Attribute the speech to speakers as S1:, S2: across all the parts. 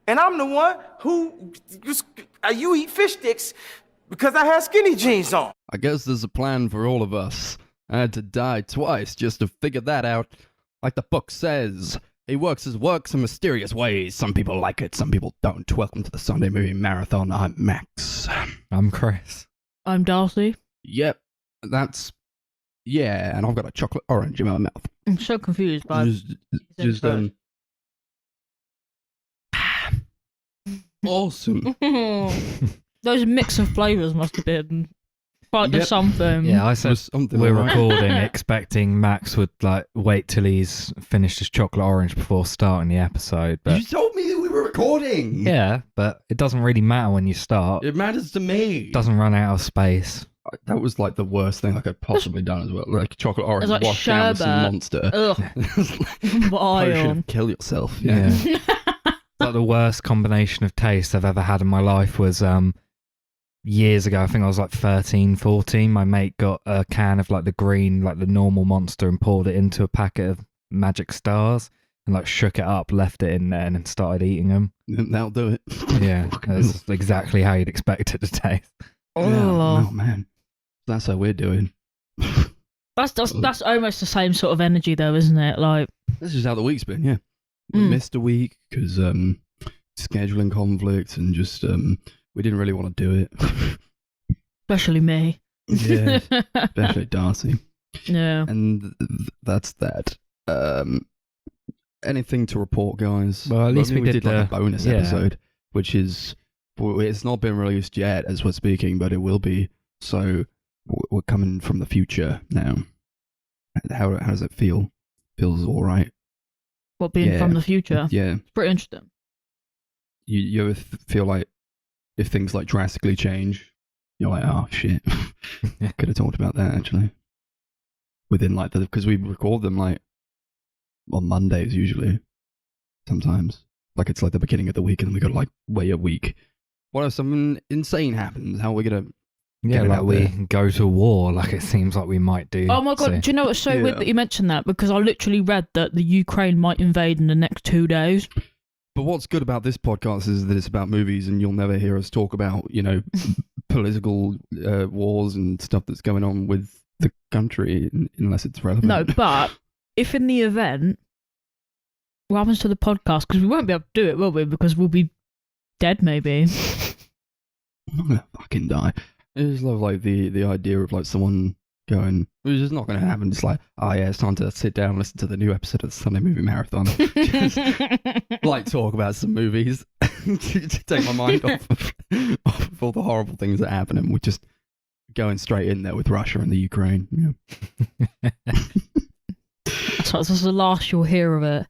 S1: And I'm the one you eat fish sticks because I had skinny jeans on.
S2: I guess there's a plan for all of us. I had to die twice just to figure that out. Like the book says, he works his works in mysterious ways. Some people like it, some people don't. Welcome to the Sunday Movie Marathon. I'm Max.
S3: I'm Chris.
S4: I'm Darcy.
S2: Yep, yeah, and I've got a chocolate orange in my mouth.
S4: I'm so confused by
S2: awesome.
S4: Those mix of flavours must have been quite the something.
S3: Yeah, I said we're
S2: right.
S3: recording expecting Max would like wait till he's finished his chocolate orange before starting the episode. But
S2: You told me that we were recording.
S3: yeah, but it doesn't really matter when you start.
S2: It matters to me.
S3: It doesn't run out of space.
S2: That was like the worst thing I could possibly done as well. Like chocolate orange
S4: It's like
S2: washed down with some
S4: sherbet.
S2: monster.
S4: Ugh,
S2: Potion
S4: vile.
S2: of kill yourself.
S3: Yeah. Like the worst combination of taste I've ever had in my life was years ago. I think I was like 13, 14. My mate got a can of like the green, like the normal monster and poured it into a packet of Magic Stars and like shook it up, left it in there and then started eating them.
S2: That'll do it.
S3: Yeah, that's exactly how you'd expect it to taste.
S2: Yeah.
S4: Oh,
S2: Oh man, that's how we're doing.
S4: that's almost the same sort of energy, though, isn't it? Like,
S2: This is how the week's been. Yeah, we missed a week because scheduling conflicts and just we didn't really want to do it.
S4: especially me.
S2: Yeah, especially Darcy.
S4: Yeah.
S2: And that's that. Anything to report, guys?
S3: Well, at least
S2: I mean,
S3: we
S2: did
S3: did
S2: like a bonus
S3: yeah.
S2: episode, which is it's not been released yet as we're speaking, but it will be. So we're coming from the future now. How does it feel? Feels all right.
S4: What, being
S2: Yeah.
S4: from the future?
S2: Yeah.
S4: It's pretty interesting.
S2: You ever feel like if things like drastically change, you're like, oh shit, could have talked about that actually. Within like because we record them like on Mondays usually. Sometimes like it's like the beginning of the week and then we got to like wait a week. What if something insane happens? How are we gonna?
S3: Yeah,
S2: Get it
S3: like
S2: out
S3: we
S2: there.
S3: go to war like it seems like we might do.
S4: Oh my god,
S3: So-
S4: do you know what's so weird
S2: Yeah.
S4: that you mentioned that? Because I literally read that the Ukraine might invade in the next 2 days.
S2: But what's good about this podcast is that it's about movies, and you'll never hear us talk about political wars and stuff that's going on with the country unless it's relevant.
S4: No, but if in the event, what happens to the podcast? Because we won't be able to do it, will we? Because we'll be dead, maybe.
S2: I'm not gonna fucking die. I just love like the idea of like someone going, which is not going to happen. It's like, oh yeah, it's time to sit down and listen to the new episode of the Sunday Movie Marathon. Just like talk about some movies to take my mind off of all the horrible things that happen, and we're just going straight in there with Russia and the Ukraine. Yeah.
S4: So this is the last you'll hear of it.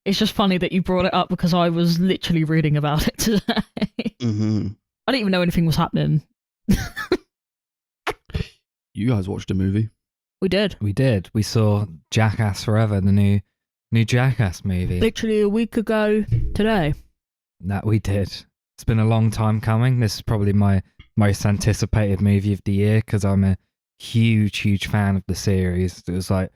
S4: It's just funny that you brought it up because I was literally reading about it today.
S2: Mm-hmm.
S4: I didn't even know anything was happening.
S2: You guys watched a movie?
S4: We did.
S3: We did. We saw Jackass Forever, the new Jackass movie.
S4: Literally a week ago today.
S3: That we did. It's been a long time coming. This is probably my most anticipated movie of the year because I'm a huge fan of the series. It was like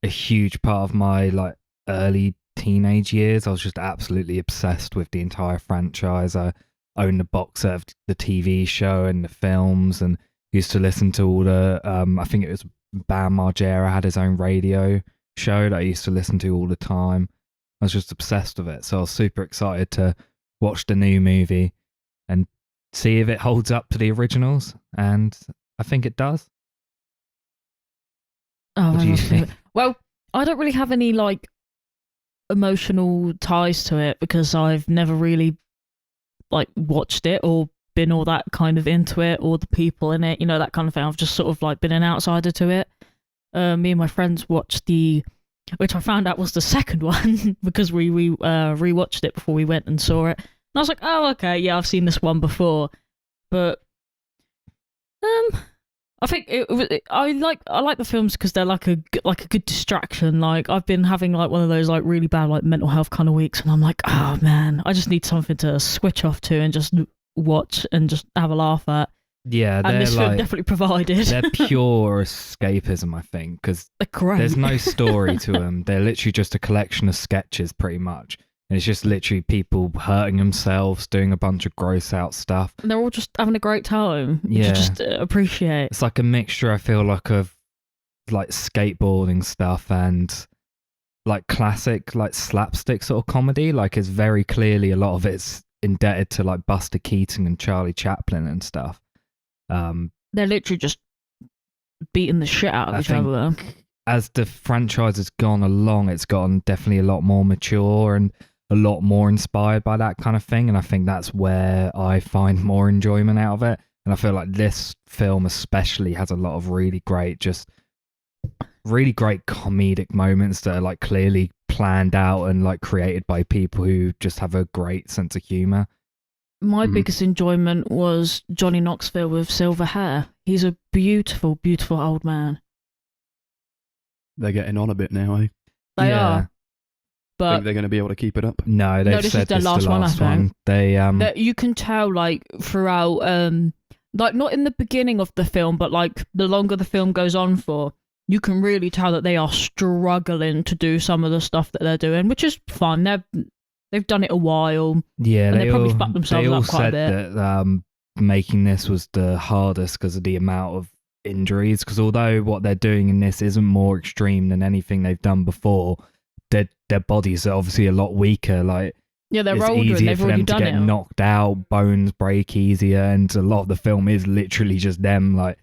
S3: a huge part of my like early teenage years. I was just absolutely obsessed with the entire franchise. I owned the box set of the TV show and the films, and used to listen to all the I think it was Bam Margera had his own radio show that I used to listen to all the time. I was just obsessed with it, so I was super excited to watch the new movie and see if it holds up to the originals, and I think it does.
S4: Oh,
S3: What do you think?
S4: Well, I don't really have any like emotional ties to it because I've never really like watched it or been all that kind of into it or the people in it, that kind of thing. I've just sort of like been an outsider to it. Me and my friends watched which I found out was the second one because we rewatched it before we went and saw it. And I was like, oh, okay, yeah, I've seen this one before, but I think I like the films because they're like a good distraction. Like I've been having like one of those like really bad like mental health kind of weeks, and I'm like, oh man, I just need something to switch off to and just watch and just have a laugh at.
S3: Yeah,
S4: And this film definitely provided.
S3: They're pure escapism, I think, because
S4: They're great.
S3: there's no story to them. They're literally just a collection of sketches, pretty much. And it's just literally people hurting themselves, doing a bunch of gross out stuff.
S4: And they're all just having a great time, which
S3: Yeah.
S4: I just appreciate.
S3: It's like a mixture, I feel like, of like skateboarding stuff and like classic like slapstick sort of comedy. Like it's very clearly a lot of it's indebted to like Buster Keaton and Charlie Chaplin and stuff.
S4: They're literally just beating the shit out of each other.
S3: As the franchise has gone along, it's gotten definitely a lot more mature and a lot more inspired by that kind of thing. And I think that's where I find more enjoyment out of it. And I feel like this film especially has a lot of really great comedic moments that are like clearly planned out and like created by people who just have a great sense of humor.
S4: My biggest enjoyment was Johnny Knoxville with silver hair. He's a beautiful, beautiful old man.
S2: They're getting on a bit now, eh?
S4: They
S3: Yeah.
S4: are.
S2: Think
S4: But
S2: they're going to be able to keep it up?
S3: No, they've
S4: this
S3: said
S4: is the
S3: this
S4: last
S3: the
S4: one, I
S3: last
S4: think.
S3: one. They
S4: that you can tell, like, throughout, like, not in the beginning of the film, but, like, the longer the film goes on for, you can really tell that they are struggling to do some of the stuff that they're doing, which is fun. They've done it a while.
S3: Yeah,
S4: And they probably fucked themselves
S3: they all
S4: up quite a
S3: said that making this was the hardest because of the amount of injuries. Because although what they're doing in this isn't more extreme than anything they've done before, their bodies are obviously a lot weaker. Like
S4: Yeah, they're
S3: it's
S4: older and
S3: easier
S4: they've
S3: for
S4: already
S3: them to
S4: done
S3: get
S4: it.
S3: knocked out, bones break easier, and a lot of the film is literally just them like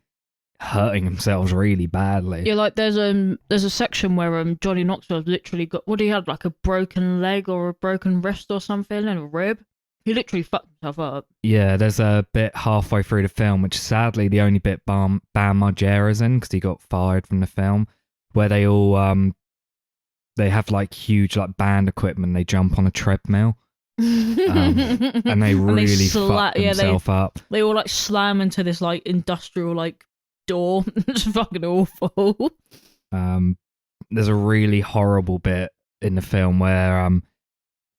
S3: hurting themselves really badly.
S4: Yeah, like there's a section where Johnny Knoxville's literally got, what, he had like a broken leg or a broken wrist or something and a rib. He literally fucked himself up.
S3: Yeah, there's a bit halfway through the film, which is sadly the only bit Bam Margera's in because he got fired from the film, where they all they have like huge like band equipment. They jump on a treadmill and they really fuck themselves up.
S4: They all like slam into this like industrial like door. It's fucking awful.
S3: There's a really horrible bit in the film where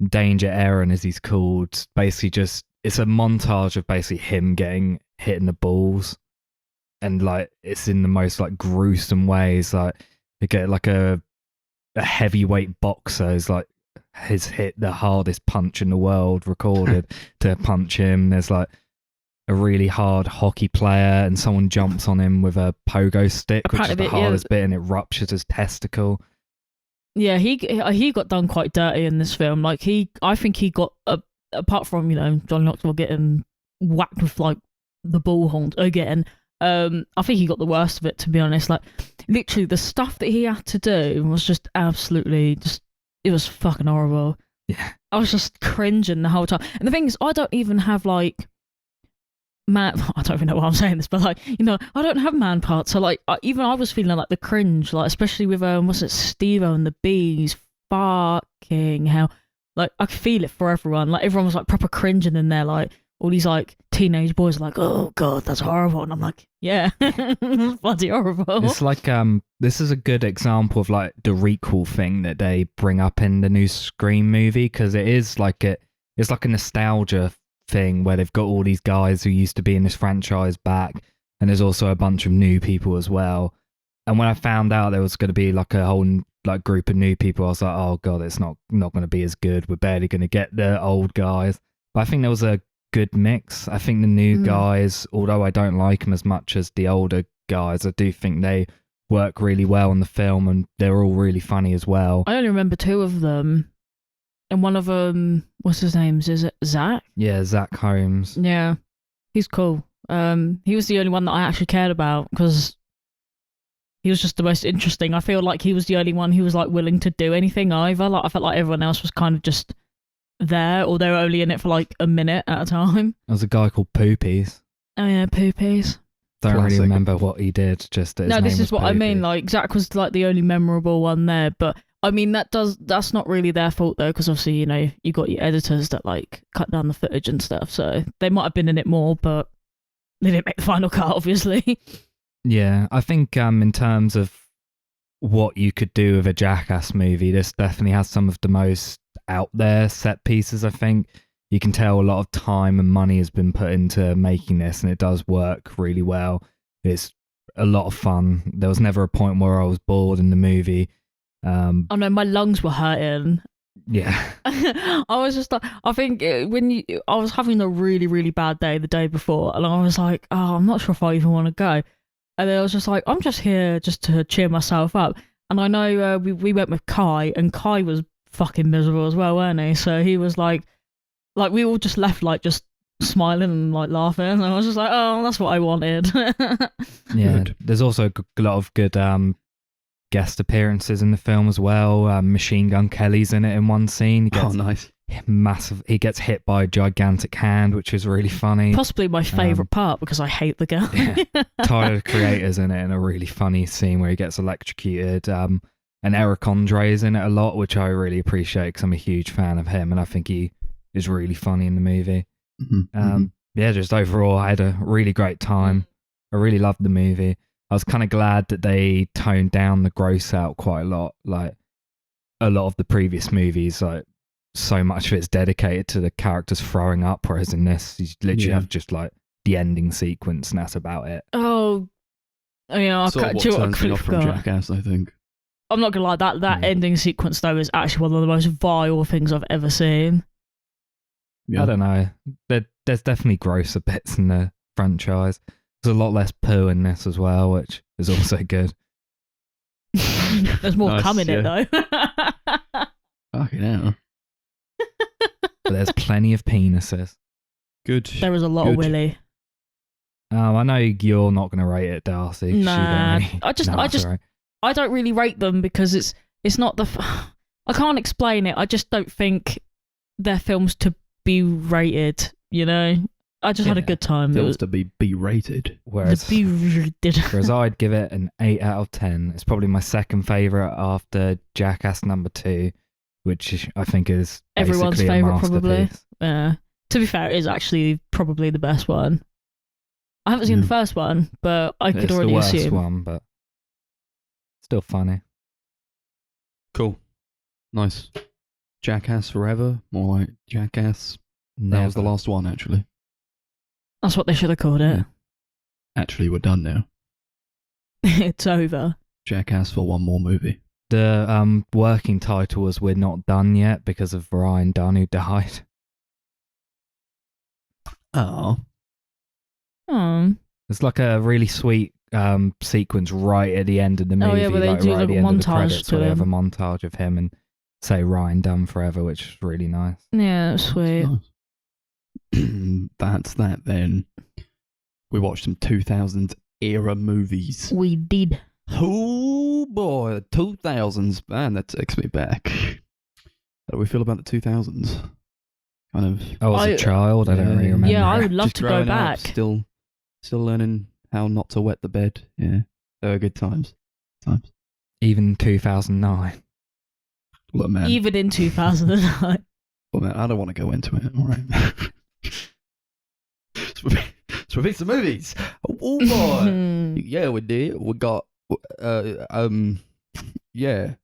S3: Danger Aaron, as he's called, basically just it's a montage of basically him getting hit in the balls, and like it's in the most like gruesome ways. Like you get like a heavyweight boxer is like has hit the hardest punch in the world recorded to punch him. There's like a really hard hockey player and someone jumps on him with a pogo stick, which is the hardest bit, and it ruptures his testicle.
S4: Yeah, he got done quite dirty in this film. Like I think he got apart from Johnny Knoxville getting whacked with like the bullhorn again. I think he got the worst of it, to be honest. Like literally, the stuff that he had to do was just absolutely it was fucking horrible.
S3: Yeah,
S4: I was just cringing the whole time. And the thing is, I don't even have like I don't even know why I'm saying this, but like, I don't have man parts. So like, even I was feeling like the cringe, like especially with what's it, Steve-O and the bees. Fucking hell! Like I could feel it for everyone. Like everyone was like proper cringing in there. Like all these like teenage boys are like, oh god, that's horrible. And I'm like, yeah, bloody horrible.
S3: It's like this is a good example of like the recall thing that they bring up in the new Scream movie, because it is like it's like a nostalgia thing where they've got all these guys who used to be in this franchise back, and there's also a bunch of new people as well. And when I found out there was going to be like a whole like group of new people, I was like, oh god, it's not going to be as good. We're barely going to get the old guys. But I think there was a good mix. I think the new guys, although I don't like them as much as the older guys, I do think they work really well in the film, and they're all really funny as well.
S4: I only remember two of them. And one of them, what's his name? Is it Zach?
S3: Yeah, Zach Holmes.
S4: Yeah, he's cool. He was the only one that I actually cared about because he was just the most interesting. I feel like he was the only one who was like willing to do anything either. Like I felt like everyone else was kind of just there, or they were only in it for like a minute at a time.
S3: There was a guy called Poopies.
S4: Oh yeah, Poopies.
S3: Don't really
S2: Classic.
S3: remember what he did. Just that his
S4: No, this
S3: name
S4: is
S3: was
S4: what I mean.
S3: Poopies.
S4: Like Zach was like the only memorable one there, but I mean that's not really their fault though, because obviously you got your editors that like cut down the footage and stuff, so they might have been in it more, but they didn't make the final cut, obviously.
S3: Yeah, I think in terms of what you could do with a Jackass movie, this definitely has some of the most out there set pieces. I think you can tell a lot of time and money has been put into making this, and it does work really well. It's a lot of fun. There was never a point where I was bored in the movie.
S4: Oh no, my lungs were hurting.
S3: Yeah.
S4: I was just like, I think I was having a really, really bad day the day before, and I was like, oh, I'm not sure if I even want to go. And then I was just like, I'm just here just to cheer myself up. And I know we went with Kai, and Kai was fucking miserable as well, weren't he? So he was like we all just left like just smiling and like laughing. And I was just like, oh, that's what I wanted.
S3: Yeah.
S2: Good.
S3: There's also a lot of good guest appearances in the film as well. Machine Gun Kelly's in it in one scene. He gets
S2: nice.
S3: massive. He gets hit by a gigantic hand, which is really funny.
S4: Possibly my favourite part because I hate the guy.
S3: Yeah. Tyler, the creator's in it in a really funny scene where he gets electrocuted. And Eric Andre is in it a lot, which I really appreciate because I'm a huge fan of him, and I think he is really funny in the movie. Yeah, just overall, I had a really great time. I really loved the movie. I was kind of glad that they toned down the gross out quite a lot. Like a lot of the previous movies, like so much of it's dedicated to the characters throwing up, whereas in this, you literally have just like the ending sequence, and that's about it.
S4: Oh, yeah.
S2: Sort of what turns me off from Jackass, I think.
S4: I'm not gonna lie, that ending sequence though is actually one of the most vile things I've ever seen.
S2: Yeah.
S3: I don't know. There's definitely grosser bits in the franchise. There's a lot less poo in this as well, which is also good.
S4: There's more
S2: Nice,
S4: coming in
S2: yeah.
S4: though.
S2: Fucking hell.
S3: But there's plenty of penises.
S2: Good.
S4: There was a lot of
S2: Good.
S4: Willy.
S3: I know you're not going to rate it, Darcy. 'Cause you don't
S4: Nah,
S3: really know how to rate.
S4: I don't really rate them because it's not the. I can't explain it. I just don't think they're films to be rated. You know, I just had a
S3: Yeah.
S4: good time. It
S2: Films
S4: was
S2: to be B-rated.
S3: Whereas,
S4: be rated.
S3: whereas I'd give it an 8 out of 10. It's probably my second favourite after Jackass #2, which I think is
S4: Everyone's
S3: basically a
S4: favourite, probably.
S3: masterpiece.
S4: Yeah. To be fair, it is actually probably the best one. I haven't seen the first one, but I could
S3: It's
S4: already
S3: the worst
S4: assume.
S3: one, but still funny.
S2: Cool. Nice. Jackass Forever. More like Jackass. That was the
S3: Never.
S2: last one, actually.
S4: That's what they should have called it.
S2: Yeah. Actually, we're done now.
S4: It's over.
S2: Jackass for one more movie.
S3: The working title was "We're Not Done Yet" because of Ryan Dunn, who died.
S2: Oh.
S3: It's like a really sweet sequence right at the end of the movie.
S4: Oh, yeah, where they
S3: like
S4: do
S3: right at
S4: like
S3: the
S4: a
S3: end of the
S4: montage
S3: credits,
S4: to
S3: where they have a
S4: him.
S3: montage of him and say Ryan Dunn forever, which is really nice.
S4: Yeah, that's sweet.
S2: Nice. That's that then. We watched some 2000s era movies.
S4: We did.
S2: Oh boy, 2000s. Man, that takes me back. How do we feel about the 2000s? Kind of.
S3: I was a child. I don't really
S2: Yeah.
S3: remember.
S4: Yeah, I would love
S2: just
S4: to go
S2: growing up,
S4: back.
S2: Still learning how not to wet the bed. Yeah, they were good times.
S3: Even 2009.
S2: Look, man.
S4: Even in 2009.
S2: Well, man, I don't want to go into it. All right. Let's repeat some movies. Oh boy. Yeah, we did. We got. Yeah.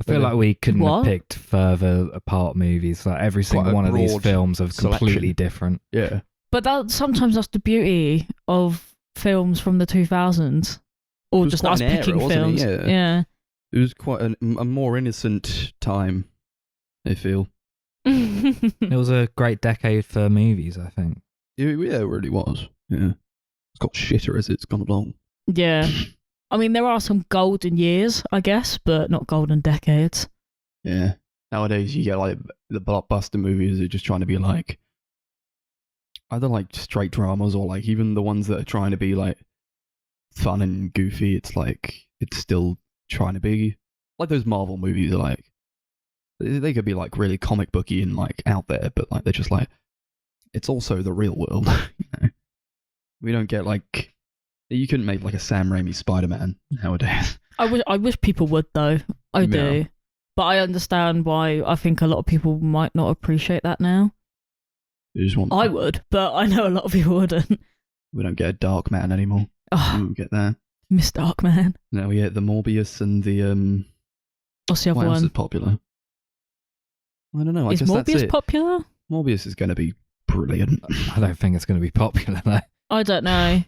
S3: I feel like we couldn't
S4: What?
S3: have picked further apart movies. Like every single
S2: a
S3: one of these
S2: broad
S3: films are completely
S2: selection.
S3: different.
S2: Yeah.
S4: But sometimes that's the beauty of films from the 2000s. Or
S2: It was
S4: just
S2: quite
S4: us
S2: an era,
S4: picking
S2: wasn't it?
S4: films.
S2: Yeah. It was quite a more innocent time, I feel.
S3: It was a great decade for movies, I think.
S2: Yeah, it really was. Yeah. It's got shitter as it's gone along.
S4: Yeah. I mean, there are some golden years, I guess, but not golden decades.
S2: Yeah. Nowadays, you get like the blockbuster movies are just trying to be like either like straight dramas or like even the ones that are trying to be like fun and goofy. It's like it's still trying to be like those Marvel movies are like they could be like really comic booky and like out there, but like they're just like it's also the real world. You know? We don't get like you couldn't make like a Sam Raimi Spider-Man nowadays.
S4: I wish people would, though. I
S2: Yeah.
S4: do. But I understand why I think a lot of people might not appreciate that now.
S2: You just want
S4: I would, but I know a lot of people wouldn't.
S2: we don't get a Dark Man anymore. We
S4: Oh,
S2: don't get that.
S4: Miss Darkman.
S2: No, we get the Morbius and the
S4: What's the
S2: what
S4: other
S2: else is
S4: one?
S2: popular? I don't know. I
S4: Is
S2: guess that's
S4: Morbius
S2: it.
S4: popular?
S2: Morbius is going to be brilliant.
S3: I don't think it's going to be popular though.
S4: I don't know.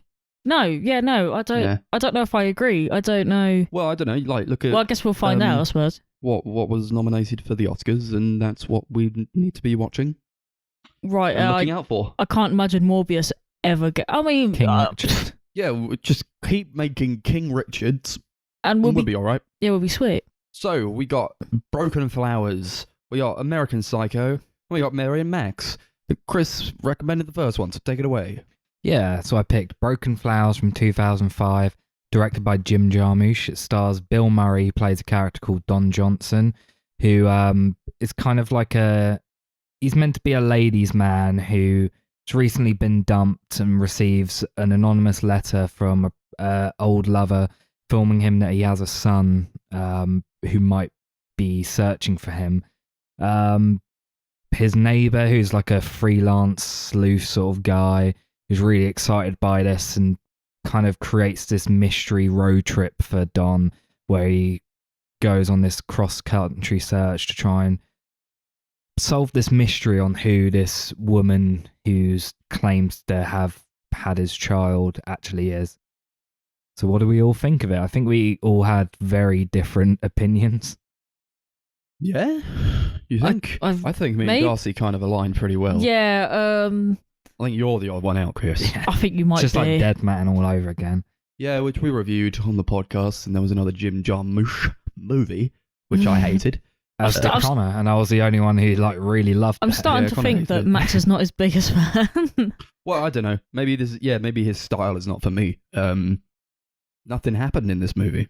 S4: No, I don't.
S2: Yeah.
S4: I don't know if I agree. I don't know.
S2: Well, I don't know. Like, look at
S4: Well, I guess we'll find out, I suppose.
S2: what was nominated for the Oscars, and that's what we need to be watching
S4: Right,
S2: and looking out for.
S4: I can't imagine Morbius ever get. I mean,
S3: King Richard.
S2: Yeah, just keep making King Richards,
S4: and
S2: we'll be all right.
S4: Yeah, we'll be sweet.
S2: So we got Broken Flowers, we got American Psycho, we got Mary and Max. Chris recommended the first one, so take it away.
S3: Yeah, so I picked Broken Flowers from 2005, directed by Jim Jarmusch. It stars Bill Murray, who plays a character called Don Johnson, who is kind of like he's meant to be a ladies' man who's recently been dumped and receives an anonymous letter from a old lover informing him that he has a son who might be searching for him. His neighbor, who's like a freelance sleuth sort of guy, is really excited by this and kind of creates this mystery road trip for Don, where he goes on this cross-country search to try and solve this mystery on who this woman who claims to have had his child actually is. So what do we all think of it? I think we all had very different opinions.
S2: Yeah? You think? I think me and Darcy kind of aligned pretty well.
S4: Yeah,
S2: I think you're the odd one out, Chris.
S4: I think you might
S3: Just
S4: be.
S3: like Dead Man all over again.
S2: Yeah, which we reviewed on the podcast, and there was another Jim Jarmusch movie, which I hated.
S3: As did Connor, and I was the only one who like really loved
S4: I'm
S3: it.
S4: starting to
S2: Connor
S4: think
S2: hates
S4: that
S2: it.
S4: Max is not his biggest fan.
S2: Well, I don't know. Maybe maybe his style is not for me. Nothing happened in this movie.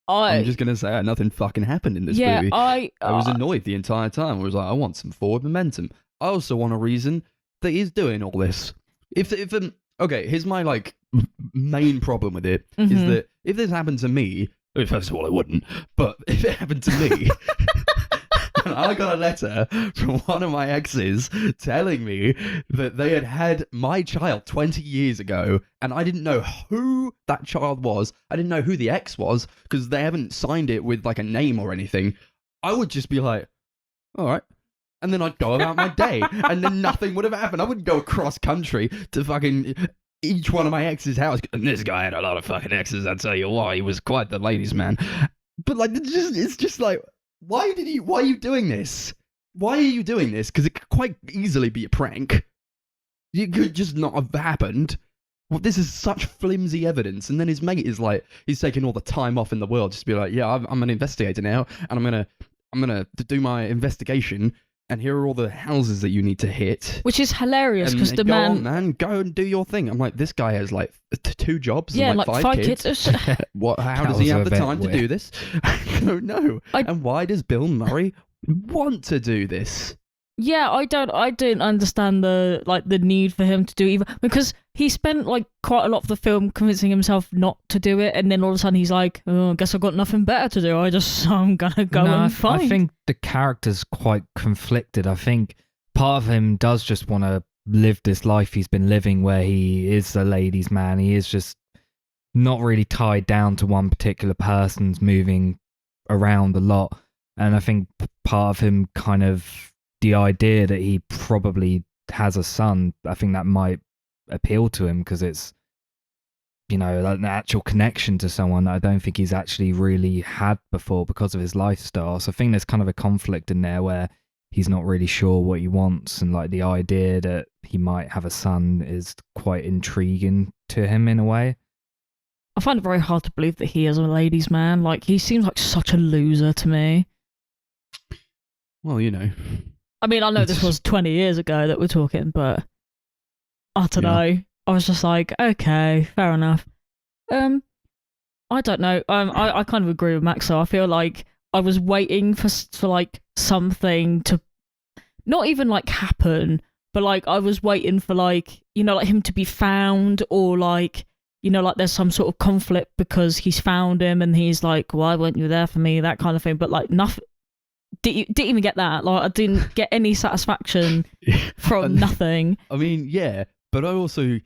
S2: I'm just gonna say nothing fucking happened in this movie.
S4: I
S2: was annoyed the entire time. I was like, I want some forward momentum. I also want a reason that he's doing all this. Okay, here's my like main problem with it is that if this happened to me, first of all, it wouldn't. But if it happened to me, and I got a letter from one of my exes telling me that they had my child 20 years ago, and I didn't know who that child was. I didn't know who the ex was because they haven't signed it with like a name or anything. I would just be like, all right. And then I'd go about my day, and then nothing would have happened. I wouldn't go across country to fucking each one of my ex's house. And this guy had a lot of fucking exes, I'll tell you what. He was quite the ladies' man. But like, it's just like, why are you doing this? Why are you doing this? Because it could quite easily be a prank. It could just not have happened. Well, this is such flimsy evidence. And then his mate is like, he's taking all the time off in the world just to be like, yeah, I'm an investigator now, and I'm gonna do my investigation. And here are all the houses that you need to hit.
S4: Which is hilarious because the
S2: go
S4: man...
S2: on, man, go and do your thing. I'm like, this guy has like 2 jobs
S4: Yeah,
S2: and like 5 kids. What? How does he have the time to do this? I don't know. And why does Bill Murray want to do this?
S4: Yeah, I don't understand the need for him to do either, because he spent like quite a lot of the film convincing himself not to do it, and then all of a sudden he's like, oh, I guess I've got nothing better to do. I'm gonna go and find.
S3: I think the character's quite conflicted. I think part of him does just want to live this life he's been living where he is a ladies' man. He is just not really tied down to one particular person's moving around a lot. And I think part of him kind of, the idea that he probably has a son, I think that might appeal to him because it's, you know, like an actual connection to someone that I don't think he's actually really had before because of his lifestyle. So I think there's kind of a conflict in there where he's not really sure what he wants, and like the idea that he might have a son is quite intriguing to him in a way.
S4: I find it very hard to believe that he is a ladies' man. Like, he seems like such a loser to me.
S2: Well, you know.
S4: I mean, I know this was 20 years ago that we're talking, but I don't know. I was just like, okay, fair enough. I don't know. I kind of agree with Max, though. I feel like I was waiting for like something to not even like happen, but like I was waiting for like, you know, like him to be found, or like, you know, like there's some sort of conflict because he's found him and he's like, why weren't you there for me? That kind of thing. But like nothing. Didn't even get that. Like, I didn't get any satisfaction from nothing.
S2: I mean, yeah, but I don't want to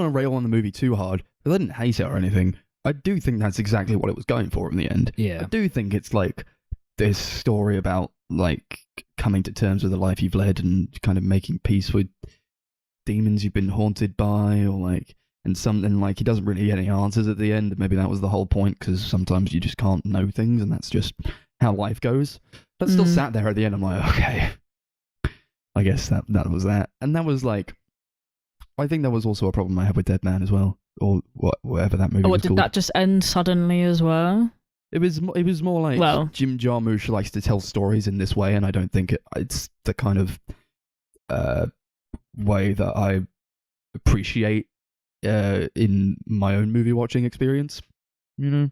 S2: rail on the movie too hard because I didn't hate it or anything. I do think that's exactly what it was going for in the end.
S3: Yeah.
S2: I do think it's like this story about like coming to terms with the life you've led and kind of making peace with demons you've been haunted by, or like and something like he doesn't really get any answers at the end. Maybe that was the whole point, because sometimes you just can't know things, and that's just how life goes. But still sat there at the end. I'm like, okay, I guess that was that, and that was like, I think that was also a problem I had with Dead Man as well, or whatever that movie was
S4: did
S2: called.
S4: that just end suddenly as well?
S2: It was more like Jim Jarmusch likes to tell stories in this way, and I don't think it's the kind of way that I appreciate in my own movie watching experience. You know,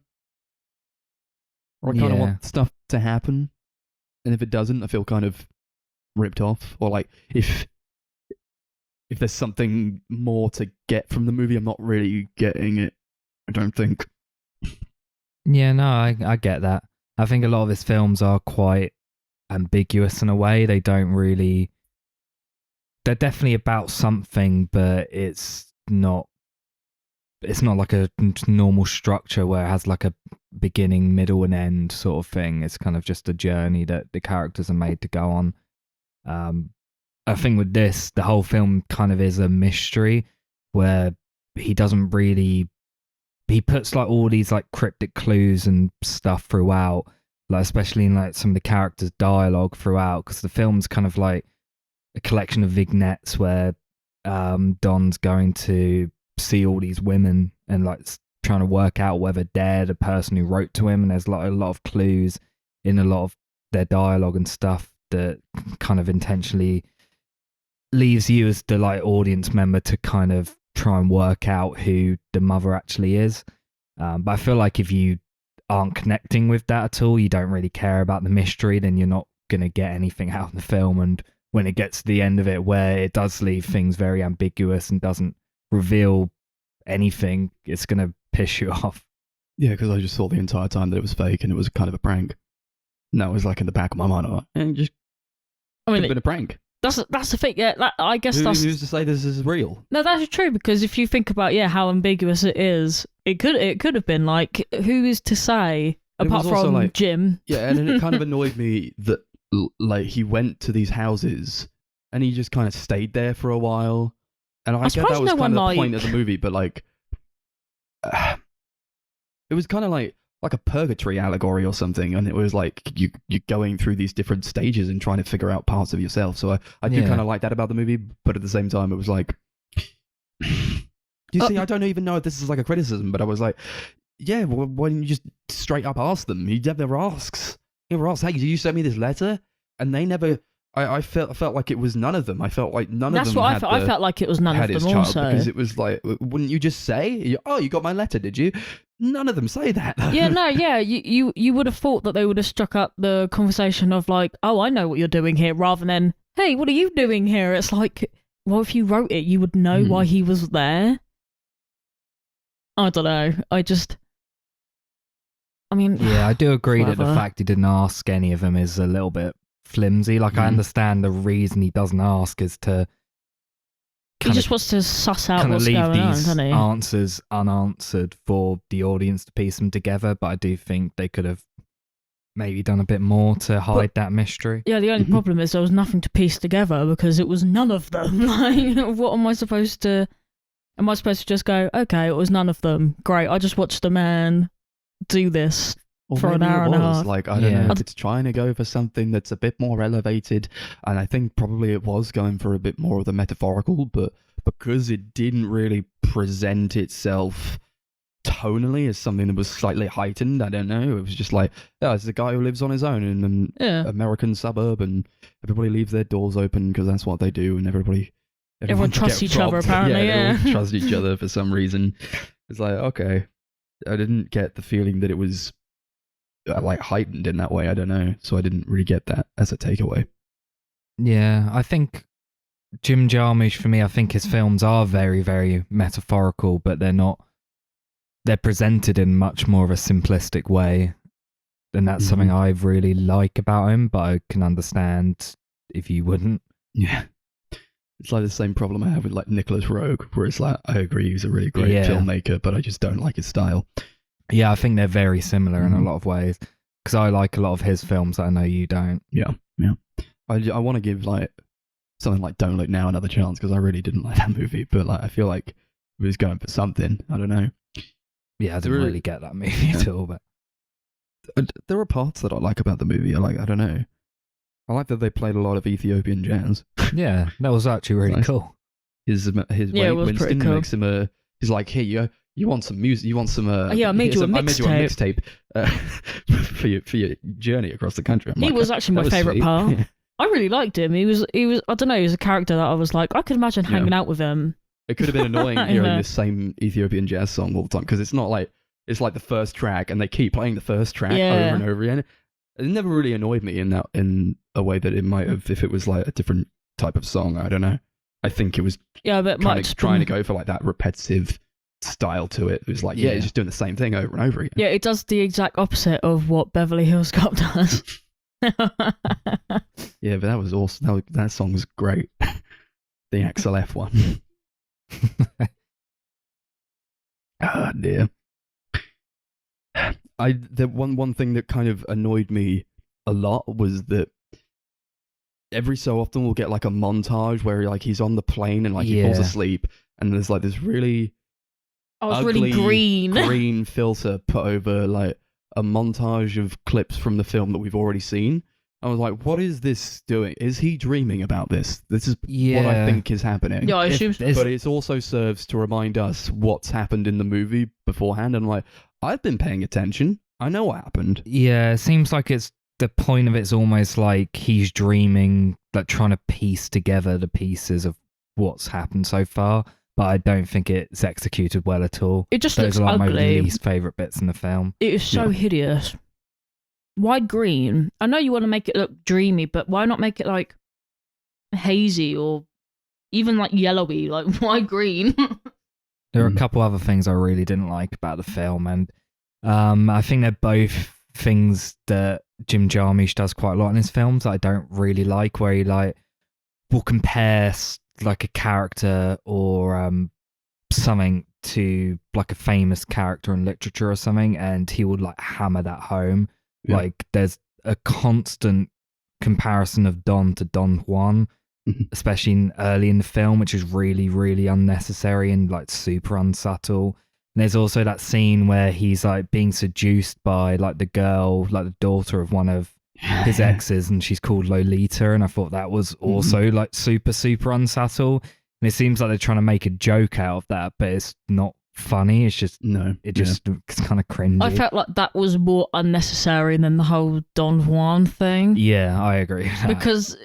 S2: or I kind of want stuff to happen, and if it doesn't, I feel kind of ripped off. Or like if there's something more to get from the movie, I'm not really getting it, I don't think.
S3: Yeah, no, I get that. I think a lot of his films are quite ambiguous in a way. They don't really... They're definitely about something, but it's not like a normal structure where it has like a beginning, middle, and end sort of thing. It's kind of just a journey that the characters are made to go on. I think with this, the whole film kind of is a mystery where he doesn't really... He puts like all these like cryptic clues and stuff throughout, like especially in like some of the characters' dialogue throughout, because the film's kind of like a collection of vignettes where Don's going to see all these women and like trying to work out whether they're the person who wrote to him, and there's like a lot of clues in a lot of their dialogue and stuff that kind of intentionally leaves you as the like audience member to kind of try and work out who the mother actually is. But I feel like if you aren't connecting with that at all, you don't really care about the mystery, then you're not going to get anything out of the film. And when it gets to the end of it, where it does leave things very ambiguous and doesn't reveal anything, it's going to piss you off.
S2: Yeah, because I just thought the entire time that it was fake and it was kind of a prank. And that was like in the back of my mind, and just could have been a prank.
S4: That's the thing. Yeah, I guess that's...
S2: Who's to say this is real?
S4: No, that's true, because if you think about how ambiguous it is, it could have been like, who is to say apart from like, Jim?
S2: Yeah, and it kind of annoyed me that like he went to these houses and he just kind of stayed there for a while, and I get that was kind of the point of the movie, but like it was kind of like a purgatory allegory or something, and it was like you're going through these different stages and trying to figure out parts of yourself. So I do kind of like that about the movie, but at the same time it was like, you see, I don't even know if this is like a criticism, but I was like, yeah, well, why didn't you just straight up ask them? He never asks. He never asks, hey, did you send me this letter? And they never... I felt like it was none of them. I felt like none of them.
S4: That's what I felt like it was none of them also.
S2: Because it was like, wouldn't you just say, oh, you got my letter, did you? None of them say that.
S4: Yeah, no, yeah. You would have thought that they would have struck up the conversation of like, oh, I know what you're doing here, rather than, hey, what are you doing here? It's like, well, if you wrote it, you would know why he was there. I don't know.
S3: Yeah, I do agree that the fact he didn't ask any of them is a little bit flimsy. Like, I understand the reason he doesn't ask is to
S4: he just wants to suss out what's
S3: leave
S4: going on,
S3: these
S4: doesn't he?
S3: answers unanswered for the audience to piece them together, but I do think they could have maybe done a bit more to hide that mystery.
S4: Yeah, the only problem is there was nothing to piece together because it was none of them. Like, what am I supposed to... Am I supposed to just go, okay, it was none of them. Great, I just watched a man do this for an hour and a half.
S2: Like, I don't know if it's trying to go for something that's a bit more elevated, and I think probably it was going for a bit more of the metaphorical, but because it didn't really present itself tonally as something that was slightly heightened, I don't know, it was just like, it's a guy who lives on his own in an American suburb, and everybody leaves their doors open because that's what they do, and everyone
S4: trusts each other, apparently.
S2: Everyone trusts each other for some reason. It's like, okay, I didn't get the feeling that it was like heightened in that way. I don't know, so I didn't really get that as a takeaway.
S3: Yeah, I think Jim Jarmusch, for me, I think his films are very, very metaphorical, but they're presented in much more of a simplistic way, and that's something I really like about him, but I can understand if you wouldn't.
S2: Yeah. It's like the same problem I have with like Nicholas Roeg, where it's like, I agree he's a really great filmmaker, but I just don't like his style.
S3: Yeah, I think they're very similar in a lot of ways, because I like a lot of his films that I know you don't.
S2: Yeah. I want to give like something like Don't Look Now another chance, because I really didn't like that movie, but like I feel like He was going for something. I don't know.
S3: Yeah, I didn't
S2: There-
S3: really get that movie at all, but
S2: There are parts that I like about the movie. I don't know. I like that they played a lot of Ethiopian jazz.
S3: yeah, that was actually really
S2: Nice.
S3: cool.
S2: His
S4: Yeah, it was pretty
S2: Winston
S4: cool.
S2: makes him a. He's like, hey, you want some music? You want some?
S4: Yeah, I made you a
S2: I made you a mixtape for your journey across the country. I'm
S4: He
S2: like,
S4: was actually
S2: that
S4: my
S2: was
S4: favourite
S2: sweet.
S4: part.
S2: Yeah.
S4: I really liked him. He was I don't know, he was a character that I was like, I could imagine hanging out with him.
S2: It could have been annoying hearing
S4: Yeah.
S2: the same Ethiopian jazz song all the time because it's not like it's like the first track and they keep playing the first track
S4: Yeah.
S2: over and over again. It never really annoyed me in a way that it might have if it was like a different type of song. I don't know. I think it was
S4: Yeah, but
S2: trying to go for like that repetitive style to it. It was like, yeah,
S3: Yeah.
S2: it's just doing the same thing over and over again.
S4: Yeah, it does the exact opposite of what Beverly Hills Cop does.
S2: Yeah, but that was awesome. That song was great. The XLF one. Oh dear. The one thing that kind of annoyed me a lot was that every so often we'll get like a montage where like he's on the plane and like he falls
S3: Yeah.
S2: asleep and there's like this really
S4: I was
S2: ugly
S4: really green.
S2: green filter put over like a montage of clips from the film that we've already seen. I was like, what is this doing? Is he dreaming about this? This is what I
S3: Yeah.
S2: think is happening.
S4: Yeah, I
S3: If
S4: assume.
S3: there's-
S2: But it also serves to remind us what's happened in the movie beforehand. And I'm like, I've been paying attention. I know what happened.
S3: Yeah, it seems like it's the point of it's almost like he's dreaming, like trying to piece together the pieces of what's happened so far. But I don't think it's executed well at all.
S4: It just
S3: Those
S4: looks
S3: are like my
S4: ugly.
S3: least favorite bits in the film.
S4: It is so
S2: Yeah.
S4: hideous. Why green? I know you want to make it look dreamy, but why not make it like hazy or even like yellowy? Like, why green?
S3: There are a
S2: Mm.
S3: couple other things I really didn't like about the film, and I think they're both things that Jim Jarmusch does quite a lot in his films that I don't really like, where he like will compare like a character or something to like a famous character in literature or something, and he would like hammer that home.
S2: Yeah.
S3: Like there's a constant comparison of Don to Don Juan,
S2: Mhm.
S3: especially early in the film, which is really, really unnecessary and like super unsubtle. And there's also that scene where he's like being seduced by like the girl, like the daughter of one of his exes, and she's called Lolita. And I thought that was also like super, super unsubtle. And it seems like they're trying to make a joke out of that, but it's not funny. It's just,
S2: No.
S3: it just it's kind of cringy.
S4: I felt like that was more unnecessary than the whole Don Juan thing.
S3: Yeah, I agree with that.
S4: Because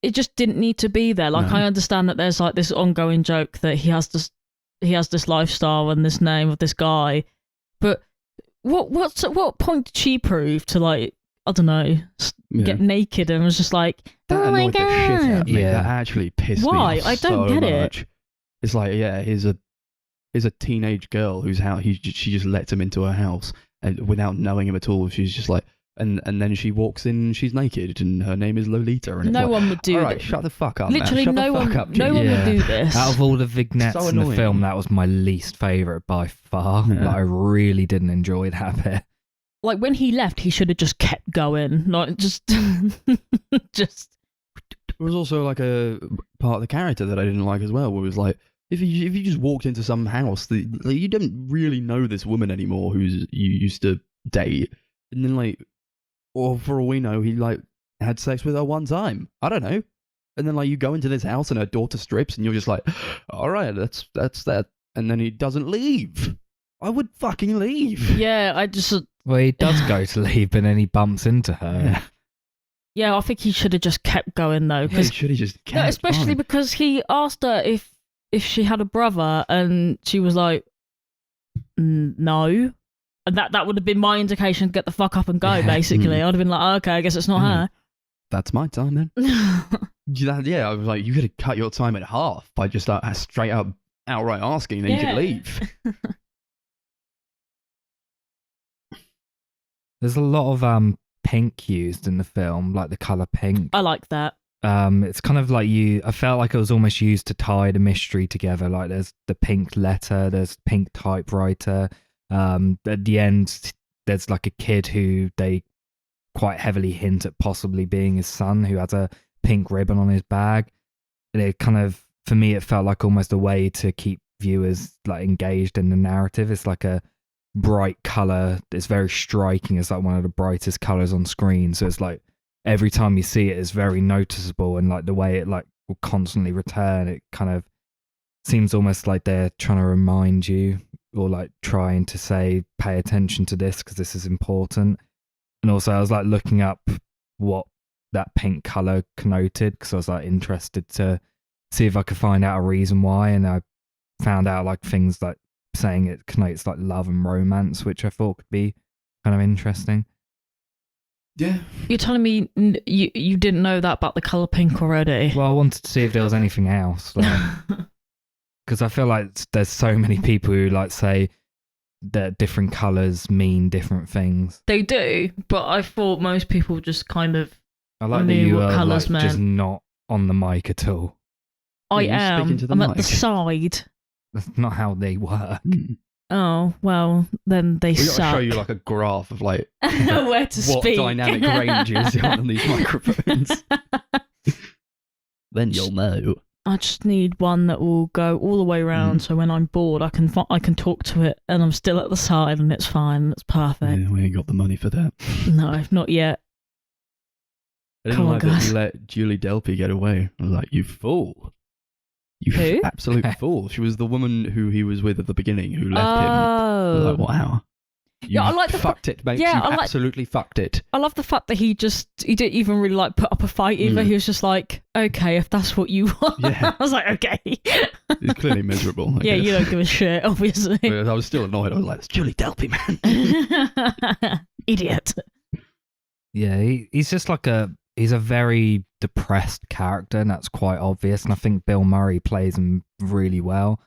S4: it just didn't need to be there. Like,
S2: No.
S4: I understand that there's like this ongoing joke that he has this lifestyle and this name of this guy, but what point did she prove to, like, I don't know,
S2: Yeah.
S4: get naked and was just like,
S2: That
S4: oh my
S2: annoyed the shit out
S4: god.
S2: of me.
S3: Yeah.
S2: That actually pissed
S4: Why?
S2: me off
S4: I don't
S2: so
S4: get it.
S2: much. It's like, yeah, here's a teenage girl whose house she just lets him into her house and without knowing him at all. She's just like, and then she walks in, she's naked, and her name is Lolita. And it's
S4: No
S2: like,
S4: one would do
S2: all right,
S4: that.
S2: shut the fuck up.
S4: Literally,
S2: man. Shut
S4: no
S2: the fuck
S4: one,
S2: up,
S4: no
S2: Jim.
S4: one
S3: Yeah.
S4: would do this.
S3: Out of all the vignettes
S2: So
S3: in the
S2: annoying.
S3: film, that was my least favourite by far.
S2: Yeah.
S3: Like, I really didn't enjoy that bit.
S4: Like, when he left, he should have just kept going. Like, just.
S2: There was also like a part of the character that I didn't like as well, where it was like, if you just walked into some house, you don't really know this woman anymore who's you used to date, and then like, or for all we know, he like had sex with her one time. I don't know. And then like you go into this house and her daughter strips, and you're just like, all right, that's that. And then he doesn't leave. I would fucking leave.
S4: Yeah, I just.
S3: Well, he does go to leave, and then he bumps into her.
S2: Yeah.
S4: Yeah, I think he should have just kept going though,
S2: He
S4: because
S2: should have just kept
S4: especially
S2: on.
S4: because he asked her if she had a brother, and she was like, no, and that would have been my indication to get the fuck up and go.
S2: Yeah.
S4: Basically, I'd have been like, oh, okay, I guess it's not
S2: That's my time then.
S4: her.
S2: Yeah, I was like, you could have cut your time in half by just straight up outright asking, then you
S4: Yeah.
S2: could leave.
S3: There's a lot of pink used in the film, like the colour pink.
S4: I like that.
S3: It's kind of like I felt like it was almost used to tie the mystery together. Like there's the pink letter, there's pink typewriter. At the end, there's like a kid who they quite heavily hint at possibly being his son, who has a pink ribbon on his bag. And it kind of, for me, it felt like almost a way to keep viewers like engaged in the narrative. It's like a bright color. It's very striking. It's like one of the brightest colors on screen. So it's like every time you see it, it's very noticeable, and like the way it like will constantly return. It kind of seems almost like they're trying to remind you, or like trying to say, pay attention to this because this is important. And also, I was like looking up what that pink color connoted because I was like interested to see if I could find out a reason why, and I found out like things like saying it connotes like love and romance, which I thought could be kind of interesting.
S2: Yeah.
S4: You're telling me you didn't know that about the color pink already?
S3: Well, I wanted to see if there was anything else, because I feel like there's so many people who like say that different colors mean different things.
S4: They do, but I thought most people just kind of
S3: I like that
S4: knew
S3: you
S4: what
S3: are
S4: colours
S3: like, just
S4: meant.
S3: not on the mic at all.
S4: I
S2: Yeah, you're speaking to
S4: am.
S2: the
S4: I'm at the
S2: mic.
S4: side.
S3: That's not how they work.
S4: Oh, well, then they
S2: We got to
S4: suck.
S2: show you like a graph of like
S4: Where to
S2: what
S4: speak.
S2: dynamic ranges are on these microphones. Then you'll know.
S4: I just need one that will go all the way around, so when I'm bored, I can talk to it, and I'm still at the side, and it's fine. It's perfect.
S2: Yeah, we ain't got the money for that.
S4: No, not yet.
S2: I didn't
S4: Come on,
S2: like that
S4: guys.
S2: you let Julie Delpy get away. I was like, you fool. You
S4: Who?
S2: absolute fool. She was the woman who he was with at the beginning who left him. I was
S4: Oh,
S2: like, wow. You
S4: Yeah, I like the
S2: fucked it, mate.
S4: Yeah,
S2: you
S4: I like-
S2: absolutely fucked it.
S4: I love the fact that he didn't even really like put up a fight either. He was just like, okay, if that's what you want.
S2: Yeah.
S4: I was like, okay.
S2: He's clearly miserable. I
S4: Yeah,
S2: guess.
S4: you don't give a shit, obviously.
S2: But I was still annoyed. I was like, it's Julie Delpy, man.
S4: Idiot.
S3: Yeah, he's just like he's a very depressed character, and that's quite obvious. And I think Bill Murray plays him really well.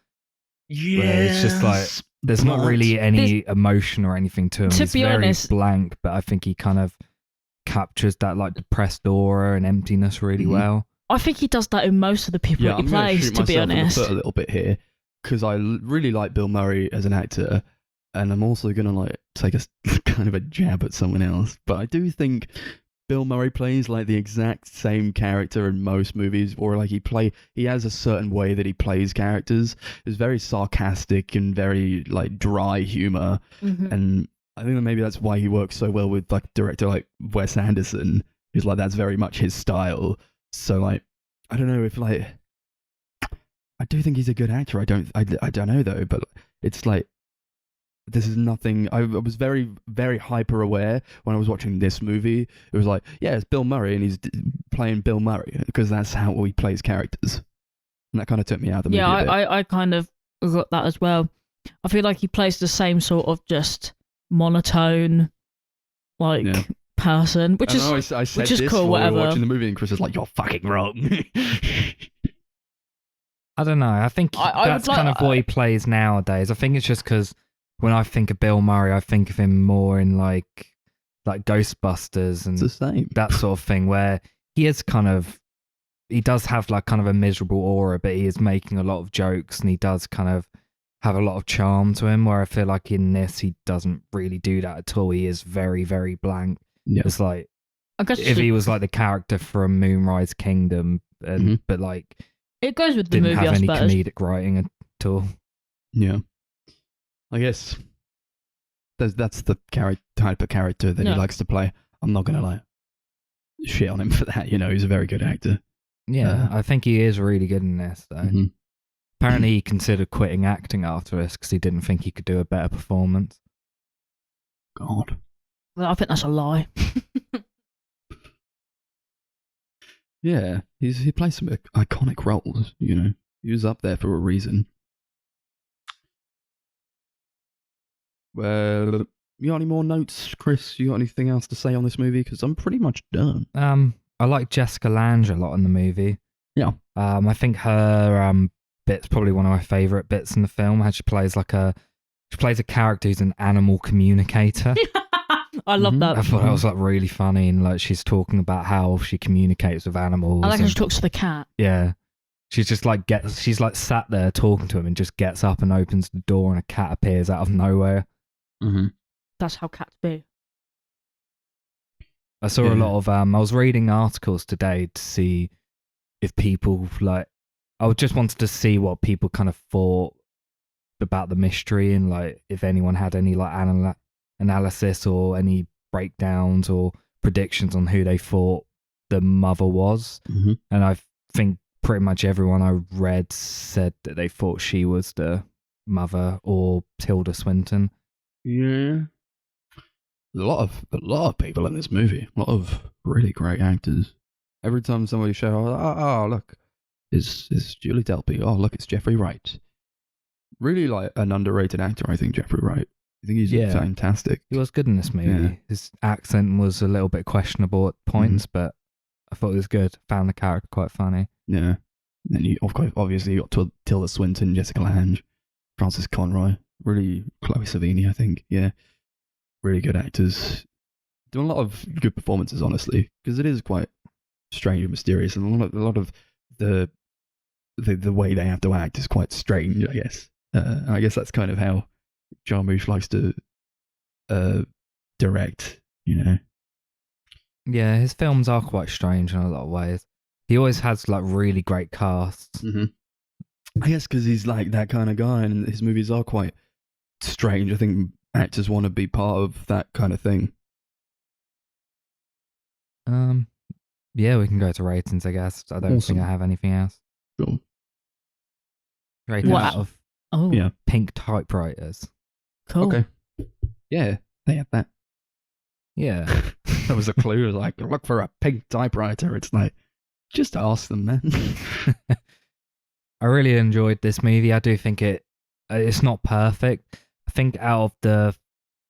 S2: Yeah.
S3: It's just like there's not really any emotion or anything to him.
S4: To
S3: He's
S4: be
S3: very
S4: honest-
S3: blank, but I think he kind of captures that like depressed aura and emptiness really
S2: Mhm.
S3: well.
S4: I think he does that in most of the people
S2: Yeah,
S4: that he
S2: I'm going to
S4: plays,
S2: shoot
S4: to be
S2: myself in the
S4: honest.
S2: foot a little bit here because I really like Bill Murray as an actor, and I'm also going to like take a kind of a jab at someone else. But I do think Bill Murray plays like the exact same character in most movies, or like he has a certain way that he plays characters. It's very sarcastic and very like dry humor,
S4: Mhm.
S2: and I think that maybe that's why he works so well with like a director like Wes Anderson, who's like that's very much his style. So like I don't know if like I do think he's a good actor. I don't know though, but it's like this is nothing. I was very, very hyper aware when I was watching this movie. It was like, yeah, it's Bill Murray and he's playing Bill Murray because that's how he plays characters. And that kind of took me out of the movie.
S4: Yeah,
S2: a bit.
S4: I kind of got that as well. I feel like he plays the same sort of just monotone, like
S2: Yeah.
S4: person, which
S2: I
S4: is
S2: know, I said
S4: which is
S2: this
S4: cool,
S2: while we were
S4: whatever.
S2: watching the movie, and Chris was like, "You're fucking wrong."
S3: I don't know. I think
S4: I
S3: that's
S4: would like-
S3: kind of what he plays nowadays. I think it's just because when I think of Bill Murray, I think of him more in like Ghostbusters and
S2: It's the same.
S3: that sort of thing, where he does have like kind of a miserable aura, but he is making a lot of jokes and he does kind of have a lot of charm to him, where I feel like in this he doesn't really do that at all. He is very, very blank.
S2: Yeah.
S3: It's like
S4: I guess
S3: if he was like the character from Moonrise Kingdom, and but like
S4: it goes with the
S3: didn't
S4: movie,
S3: have
S4: I
S3: any
S4: suppose.
S3: comedic writing at all.
S2: Yeah. I guess that's the type of character that
S4: Yeah.
S2: he likes to play. I'm not gonna like shit on him for that. You know, he's a very good actor.
S3: Yeah, I think he is really good in this, though.
S2: Mhm.
S3: Apparently, he considered quitting acting after this because he didn't think he could do a better performance.
S2: God.
S4: Well, I think that's a lie.
S2: Yeah, he plays some iconic roles. You know, he was up there for a reason. Well, you got any more notes, Chris? You got anything else to say on this movie? Because I'm pretty much done.
S3: I like Jessica Lange a lot in the movie.
S2: Yeah.
S3: I think her bit's probably one of my favourite bits in the film. How she plays a character who's an animal communicator.
S4: I love
S2: Mhm.
S4: that.
S3: I thought that was like really funny, and like she's talking about how she communicates with animals.
S4: I like how
S3: and-
S4: she talks to the cat.
S3: Yeah. She's just like she's like sat there talking to him and just gets up and opens the door and a cat appears out of nowhere.
S2: Mm-hmm.
S4: That's how cats be.
S3: I saw a
S2: Yeah.
S3: lot of I was reading articles today to see if people like I just wanted to see what people kind of thought about the mystery and like if anyone had any like analysis or any breakdowns or predictions on who they thought the mother was.
S2: Mhm.
S3: And I think pretty much everyone I read said that they thought she was the mother or Tilda Swinton.
S2: Yeah. A lot of people in this movie. A lot of really great actors. Every time somebody shows, oh look, it's Julie Delpy. Oh look, it's Jeffrey Wright. Really like an underrated actor, I think, Jeffrey Wright. I think he's fantastic.
S3: He was good in this movie.
S2: Yeah.
S3: His accent was a little bit questionable at points, but I thought it was good. Found the character quite funny.
S2: Yeah. Then you obviously got Tilda Swinton, Jessica Lange, Francis Conroy, really Chloe Savini, I think. Yeah. Really good actors. Doing a lot of good performances, honestly, because it is quite strange and mysterious, and a lot of the way they have to act is quite strange, I guess. I guess that's kind of how Jarmusch likes to direct, you know.
S3: Yeah, his films are quite strange in a lot of ways. He always has like really great casts.
S2: Mm-hmm. I guess because he's like that kind of guy, and his movies are quite strange. I think actors want to be part of that kind of thing.
S3: Yeah, we can go to ratings, I guess. I don't think I have anything else.
S2: Sure.
S3: Rating
S4: What?
S3: out of
S2: Yeah.
S3: pink typewriters.
S4: Cool.
S2: Okay. Yeah, they have that.
S3: Yeah.
S2: That was a clue. It was like, look for a pink typewriter. It's like, just ask them, man.
S3: I really enjoyed this movie. I do think it's not perfect. I think out of the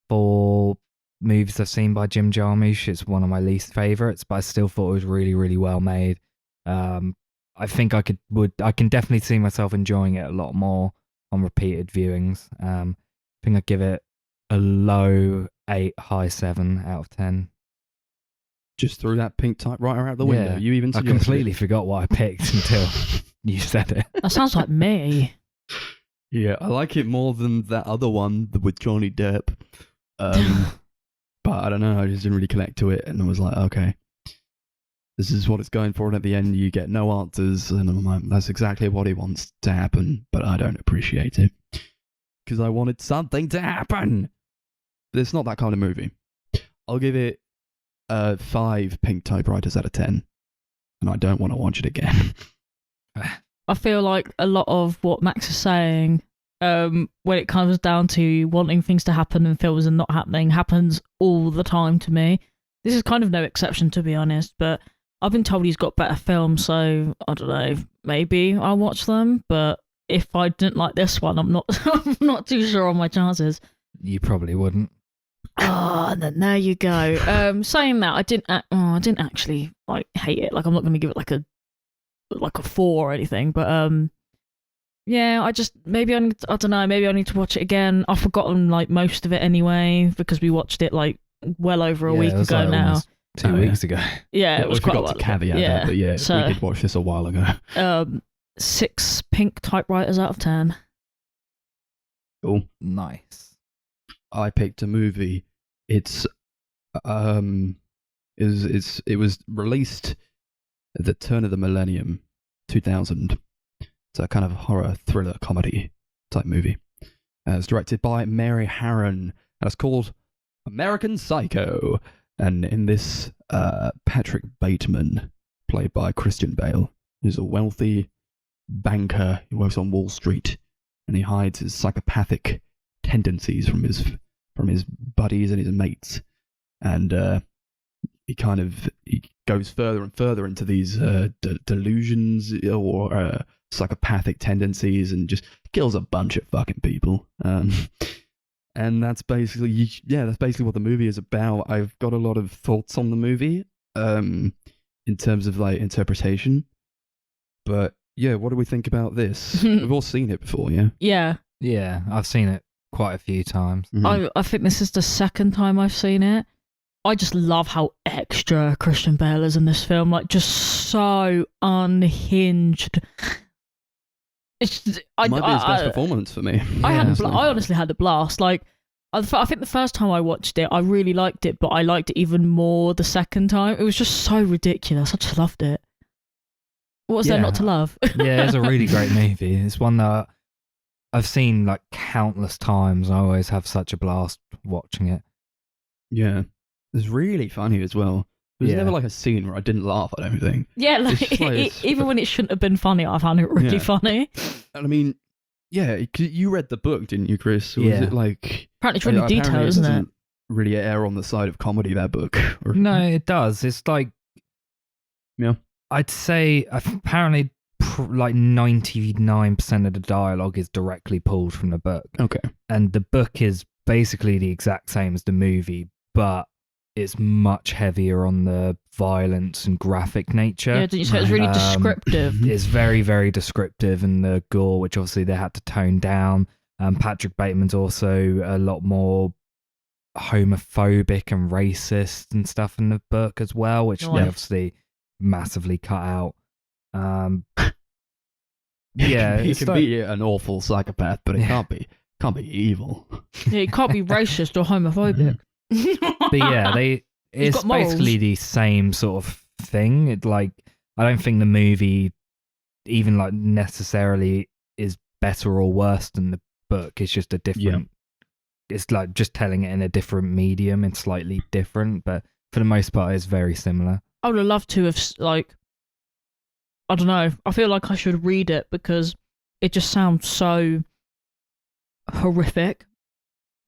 S3: 4 movies I've seen by Jim Jarmusch, it's one of my least favorites, but I still thought it was really, really well made. I think I can definitely see myself enjoying it a lot more on repeated viewings. I think I'd give it a low 8, high 7 out of 10.
S2: Just threw that pink typewriter out the window.
S3: Yeah,
S2: You even
S3: I
S2: suggested
S3: completely
S2: it.
S3: forgot what I picked until you said it.
S4: That sounds like me.
S2: Yeah, I like it more than that other one with Johnny Depp. But I don't know, I just didn't really connect to it, and I was like, okay, this is what it's going for, and at the end you get no answers, and I'm like, that's exactly what he wants to happen, but I don't appreciate it. Because I wanted something to happen! But it's not that kind of movie. I'll give it 5 pink typewriters out of 10, and I don't want to watch it again.
S4: I feel like a lot of what Max is saying, when it comes down to wanting things to happen in films and not happening, happens all the time to me. This is kind of no exception, to be honest, but I've been told he's got better films, so I don't know, maybe I'll watch them, but if I didn't like this one, I'm not too sure on my chances.
S3: You probably wouldn't.
S4: Oh, and then there you go. Saying that, I didn't actually like hate it. Like, I'm not going to give it like a 4 or anything, but yeah, I don't know, maybe I need to watch it again. I've forgotten like most of it anyway, because we watched it like well over a week
S3: it was
S4: ago
S3: like
S4: now.
S3: almost 2 weeks ago.
S4: Yeah, it was
S2: we
S4: quite a
S2: forgot
S4: while
S2: to
S4: ago.
S2: caveat that, but yeah,
S4: so,
S2: we did watch this a while ago.
S4: 6 pink typewriters out of 10.
S2: Cool.
S3: Nice.
S2: I picked a movie. It was released at the turn of the millennium, 2000. It's a kind of horror thriller comedy type movie. It's directed by Mary Harron, and it's called American Psycho. And in this, Patrick Bateman, played by Christian Bale, is a wealthy banker. He works on Wall Street, and he hides his psychopathic tendencies from his buddies and his mates. And he goes further and further into these delusions or psychopathic tendencies, and just kills a bunch of fucking people. And that's basically what the movie is about. I've got a lot of thoughts on the movie, in terms of like interpretation. But yeah, what do we think about this? We've all seen it before, yeah?
S4: Yeah.
S3: Yeah, I've seen it quite a few times.
S2: Mhm.
S4: I think this is the second time I've seen it. I just love how extra Christian Bale is in this film. Like, just so unhinged. It's just,
S2: Might be his best performance for me.
S4: I
S2: honestly.
S4: honestly had a blast. Like, I think the first time I watched it, I really liked it, but I liked it even more the second time. It was just so ridiculous. I just loved it. What was there
S3: Yeah.
S4: not to love?
S3: Yeah, it's a really great movie. It's one that I've seen like countless times. I always have such a blast watching it.
S2: Yeah. It's really funny as well. There's
S3: Yeah.
S2: never like a scene where I didn't laugh, I don't think.
S4: Yeah, like,
S2: It's just like it's-
S4: even when it shouldn't have been funny, I found it really
S2: Yeah.
S4: funny.
S2: And I mean, yeah, you read the book, didn't you, Chris? Or
S3: Yeah.
S2: was it like...
S4: Apparently, it's really
S2: apparently
S4: detailed, isn't it?
S2: doesn't really err on the side of comedy, that book. Or-
S3: No, it does. It's like,
S2: Yeah.
S3: I'd say apparently like 99% of the dialogue is directly pulled from the book.
S2: Okay.
S3: And the book is basically the exact same as the movie, but it's much heavier on the violence and graphic nature.
S4: Yeah, didn't you say it was really
S3: Um,
S4: descriptive?
S3: It's very, very descriptive, and the gore, which obviously they had to tone down. Patrick Bateman's also a lot more homophobic and racist and stuff in the book as well, which they
S4: Nice.
S3: obviously massively cut out. Yeah,
S2: he
S3: it's
S2: can
S3: like-
S2: be an awful psychopath, but it
S3: Yeah.
S2: can't be evil.
S4: Yeah, it can't be racist or homophobic.
S3: but yeah, it's
S4: got morals.
S3: basically the same sort of thing. It like, I don't think the movie even like necessarily is better or worse than the book. It's just a different. It's like just telling it in a different medium and slightly different, but for the most part, it's very similar.
S4: I would have loved to have, like, I don't know. I feel like I should read it because it just sounds so horrific.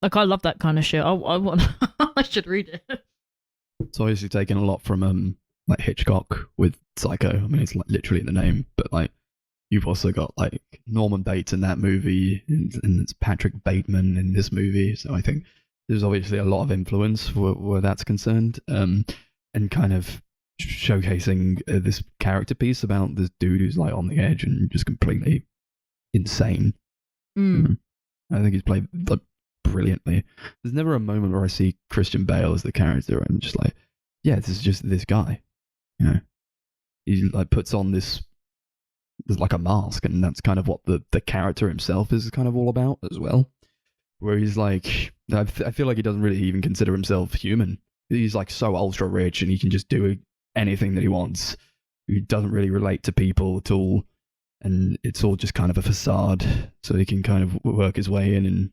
S4: Like, I love that kind of shit. I want. I should read it.
S2: It's obviously taken a lot from like Hitchcock with Psycho. I mean, it's like literally in the name, but like you've also got like Norman Bates in that movie, and it's Patrick Bateman in this movie. So I think there's obviously a lot of influence where that's concerned, and kind of showcasing this character piece about this dude who's like on the edge and just completely insane.
S4: Mm.
S2: I think he's played like brilliantly. There's never a moment where I see Christian Bale as the character and I'm just like, yeah, this is just this guy. You know, he like puts on this like a mask, and that's kind of what the character himself is kind of all about as well. Where he's like, I feel like he doesn't really even consider himself human. He's like so ultra rich and he can just do anything that he wants. He doesn't really relate to people at all, and it's all just kind of a facade, so he can kind of work his way in and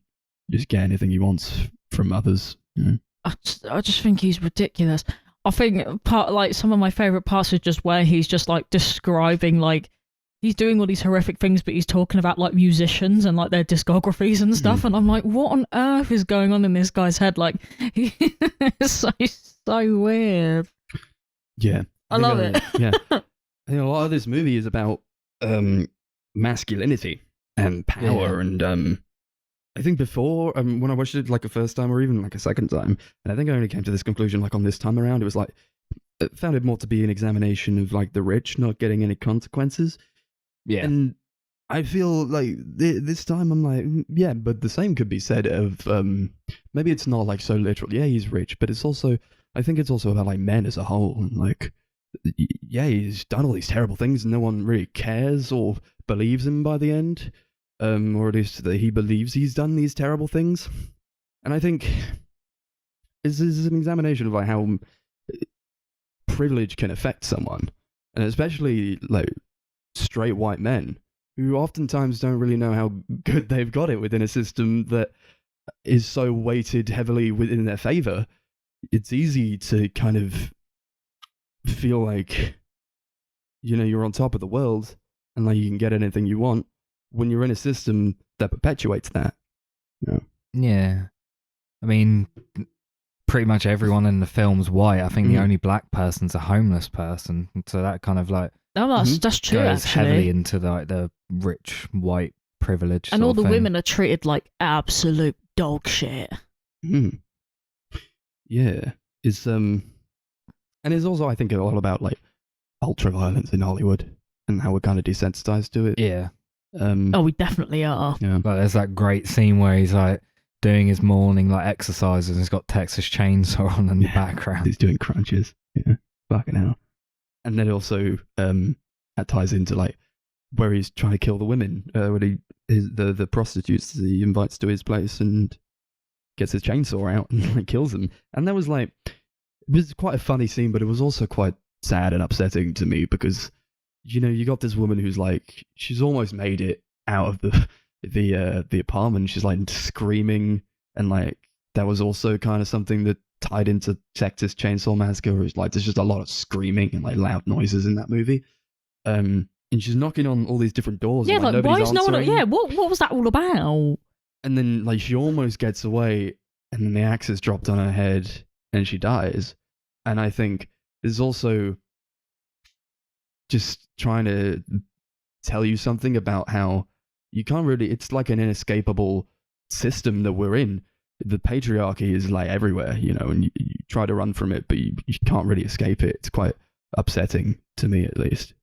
S2: just get anything he wants from others. You know?
S4: I just think he's ridiculous. I think some of my favorite parts is just where he's just like describing, like, he's doing all these horrific things, but he's talking about like musicians and like their discographies and stuff. And I'm like, what on earth is going on in this guy's head? Like, it's so weird.
S2: Yeah,
S4: I love it.
S2: Yeah, I think a lot of this movie is about masculinity and power, and I think before when I watched it like a first time or even like a second time, and I think I only came to this conclusion like on this time around, it was like I found it more to be an examination of like the rich not getting any consequences.
S3: Yeah.
S2: And I feel like this time I'm like, yeah, but the same could be said of maybe it's not like so literal. Yeah, he's rich, but it's also, I think it's also about like men as a whole, and like, yeah, he's done all these terrible things and no one really cares or believes him by the end, or at least that he believes he's done these terrible things. And I think this is an examination of like how privilege can affect someone, and especially like straight white men who oftentimes don't really know how good they've got it within a system that is so weighted heavily within their favor. It's easy to kind of feel like, you know, you're on top of the world and like you can get anything you want when you're in a system that perpetuates that. You know?
S3: Yeah. I mean, pretty much everyone in the film's white. I think the only black person's a homeless person. So that kind of like
S4: No, that's true,
S3: goes heavily
S4: actually.
S3: into like the rich white privilege.
S4: And
S3: sort
S4: all
S3: of
S4: the
S3: thing.
S4: women are treated like absolute dog shit.
S2: Yeah. It's and it's also, I think, a lot about like ultra violence in Hollywood and how we're kind of desensitized to it.
S3: Yeah.
S4: Oh, we definitely are.
S2: Yeah.
S3: Like there's that great scene where he's like doing his morning like exercises and he's got Texas Chainsaw on in the background.
S2: He's doing crunches. Yeah. Fucking hell. And then also that ties into like where he's trying to kill the women, when the prostitutes he invites to his place and gets his chainsaw out and like kills them. And that was like, it was quite a funny scene, but it was also quite sad and upsetting to me because, you know, you got this woman who's like, she's almost made it out of the apartment, she's like screaming, and like that was also kind of something that tied into Texas Chainsaw Massacre. Where it's like there's just a lot of screaming and like loud noises in that movie. And she's knocking on all these different doors.
S4: Yeah,
S2: and, like
S4: why
S2: nobody's
S4: is no one?
S2: answering.
S4: Yeah, what was that all about?
S2: And then like she almost gets away, and then the axe is dropped on her head, and she dies. And I think there's also just trying to tell you something about how you can't really. It's like an inescapable system that we're in. The patriarchy is like everywhere, you know, and you try to run from it, but you can't really escape it. It's quite upsetting to me, at least.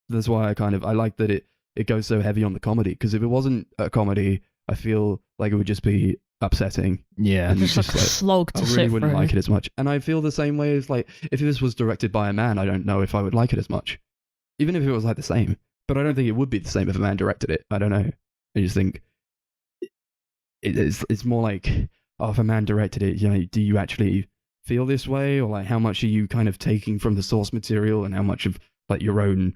S2: That's why I like that it goes so heavy on the comedy, because if it wasn't a comedy, I feel like it would just be upsetting.
S3: Yeah.
S2: And
S4: Just like a slog to
S2: I
S4: sit
S2: really wouldn't
S4: through.
S2: like it as much. And I feel the same way as like if this was directed by a man, I don't know if I would like it as much. Even if it was like the same. But I don't think it would be the same if a man directed it. I don't know. I just think it's more like, oh, if a man directed it, you know, do you actually feel this way? Or like how much are you kind of taking from the source material, and how much of like your own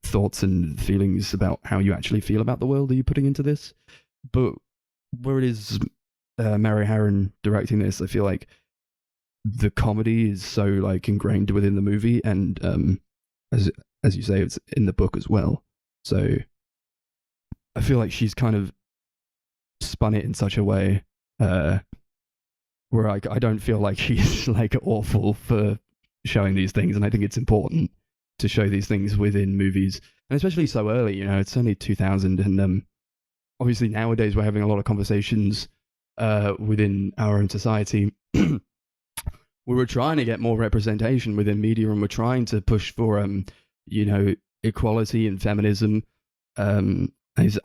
S2: thoughts and feelings about how you actually feel about the world are you putting into this? But where it is Mary Harron directing this, I feel like the comedy is so like ingrained within the movie, and as you say, it's in the book as well. So I feel like she's kind of spun it in such a way where I don't feel like she's like awful for showing these things, and I think it's important to show these things within movies, and especially so early. You know, it's only 2000, and obviously nowadays we're having a lot of conversations within our own society. We were trying to get more representation within media, and we're trying to push for you know, equality and feminism. I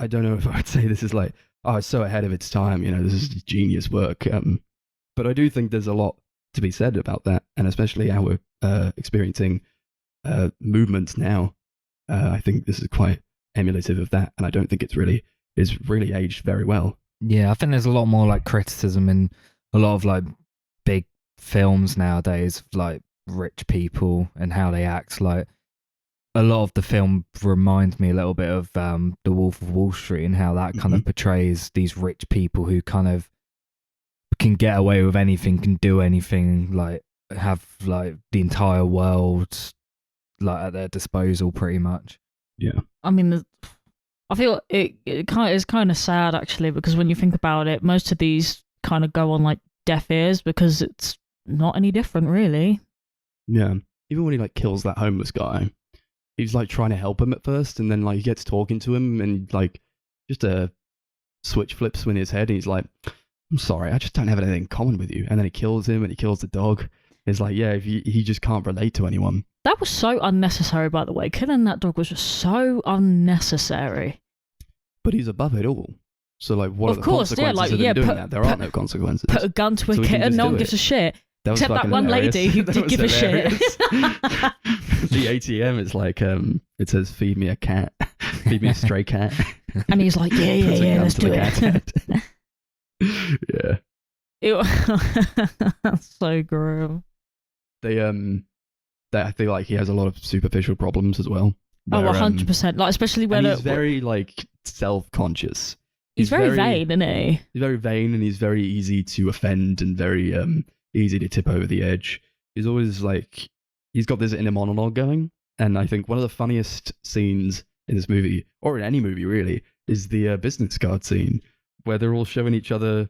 S2: don't know if I would say this is like, oh, it's so ahead of its time, you know, this is genius work. But I do think there's a lot to be said about that, and especially how we're experiencing movements now. I think this is quite emulative of that, and I don't think it's really aged very well.
S3: Yeah, I think there's a lot more like criticism in a lot of like big films nowadays, of, like rich people and how they act. Like a lot of the film reminds me a little bit of The Wolf of Wall Street, and how that kind of portrays these rich people who kind of can get away with anything, can do anything, like have like the entire world like at their disposal, pretty much.
S2: Yeah.
S4: I mean, I feel it is kind of sad actually, because when you think about it, most of these kind of go on like deaf ears because it's not any different, really.
S2: Yeah. Even when he like kills that homeless guy, he's like trying to help him at first, and then like he gets talking to him, and like just a switch flips in his head, and he's like, I'm sorry, I just don't have anything in common with you. And then he kills him, and he kills the dog. It's like, yeah, if he just can't relate to anyone.
S4: That was so unnecessary, by the way. Killing that dog was just so unnecessary.
S2: But he's above it all. So like, what
S4: Of
S2: are the
S4: course, yeah,
S2: consequences
S4: like,
S2: of
S4: yeah,
S2: him doing
S4: put-
S2: that? There are no consequences.
S4: Put a gun to a
S2: So we can
S4: kitten,
S2: just
S4: no
S2: do
S4: one
S2: it.
S4: gives a shit.
S2: That was
S4: Except that
S2: fucking
S4: one
S2: hilarious.
S4: lady who
S2: That
S4: did
S2: was
S4: give a shit.
S2: hilarious. The ATM is like, it says, feed me a cat. Feed me a stray cat.
S4: And he's like, yeah,
S2: Puts a gun
S4: let's
S2: to
S4: do
S2: the cat's
S4: it.
S2: head. Yeah.
S4: That's so grim.
S2: I feel like he has a lot of superficial problems as well.
S4: Oh,
S2: where,
S4: 100%. Like, especially when
S2: and he's very like self-conscious.
S4: he's very vain, isn't he?
S2: He's very vain, and he's very easy to offend, and very easy to tip over the edge. He's always like, he's got this inner monologue going, and I think one of the funniest scenes in this movie, or in any movie really, is the business card scene where they're all showing each other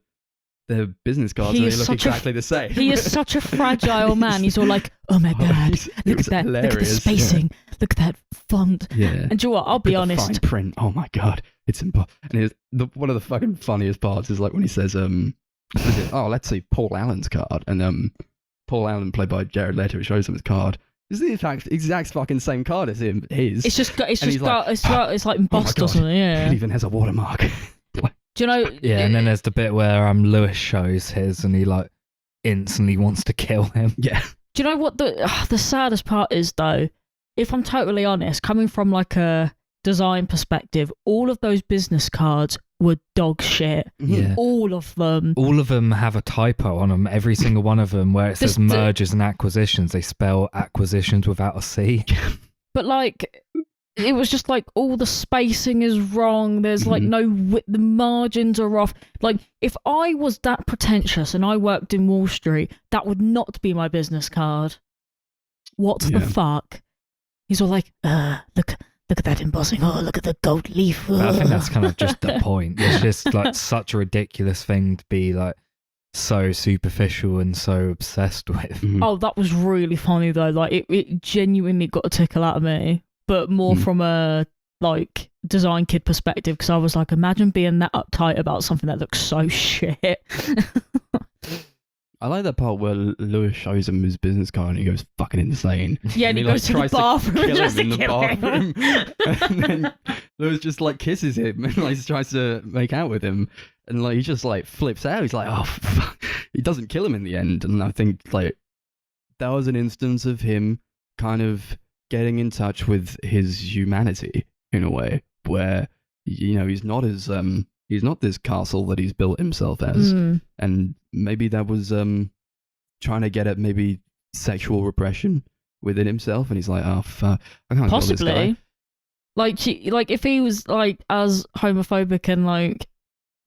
S2: their business cards,
S4: He
S2: and they
S4: is
S2: look
S4: such a-
S2: exactly the same.
S4: He is such a fragile man. He's all like, oh my god,
S2: It
S4: look
S2: was
S4: at that, look at the
S2: hilarious,
S4: spacing, look at that font.
S2: Yeah.
S4: And do you know what? I'll be
S2: Look at the
S4: honest.
S2: fine print. Oh my god, it's and one of the fucking funniest parts is like when he says, oh, let's see Paul Allen's card, and Paul Allen, played by Jared Leto, shows him his card. It's the exact fucking same card as his.
S4: It's just
S2: And he's like,
S4: it's like embossed
S2: God,
S4: or something. Yeah.
S2: It even has a watermark.
S4: Do you know?
S3: Yeah, and then there's the bit where Lewis shows his, and he like instantly wants to kill him.
S2: Yeah.
S4: Do you know what the saddest part is though? If I'm totally honest, coming from like a design perspective, all of those business cards were dog shit.
S3: Yeah.
S4: All of them.
S3: All of them have a typo on them. Every single one of them, where it says
S4: Just
S3: mergers and acquisitions, they spell acquisitions without a C.
S4: But like, it was just like all the spacing is wrong. There's like no the margins are off. Like if I was that pretentious and I worked in Wall Street, that would not be my business card. What the fuck? He's all like, look at that embossing. Oh, look at the gold leaf.
S3: I think that's kind of just the point. It's just like such a ridiculous thing to be like so superficial and so obsessed with.
S4: Oh, that was really funny though. Like it genuinely got a tickle out of me, but more from a like design kid perspective, because I was like, imagine being that uptight about something that looks so shit.
S2: I like that part where Lewis shows him his business card and he goes fucking insane.
S4: Yeah, and he goes to the bathroom
S2: kill
S4: just
S2: him in
S4: to
S2: the
S4: kill him.
S2: bathroom. And then Lewis just like kisses him and like tries to make out with him, and like he just like flips out. He's like, oh fuck. He doesn't kill him in the end, and I think like that was an instance of him kind of getting in touch with his humanity in a way where, you know, he's not this castle that he's built himself as, and maybe that was trying to get at maybe sexual repression within himself, and he's like, oh fuck, I can't kill this guy.
S4: Like if he was like as homophobic and like,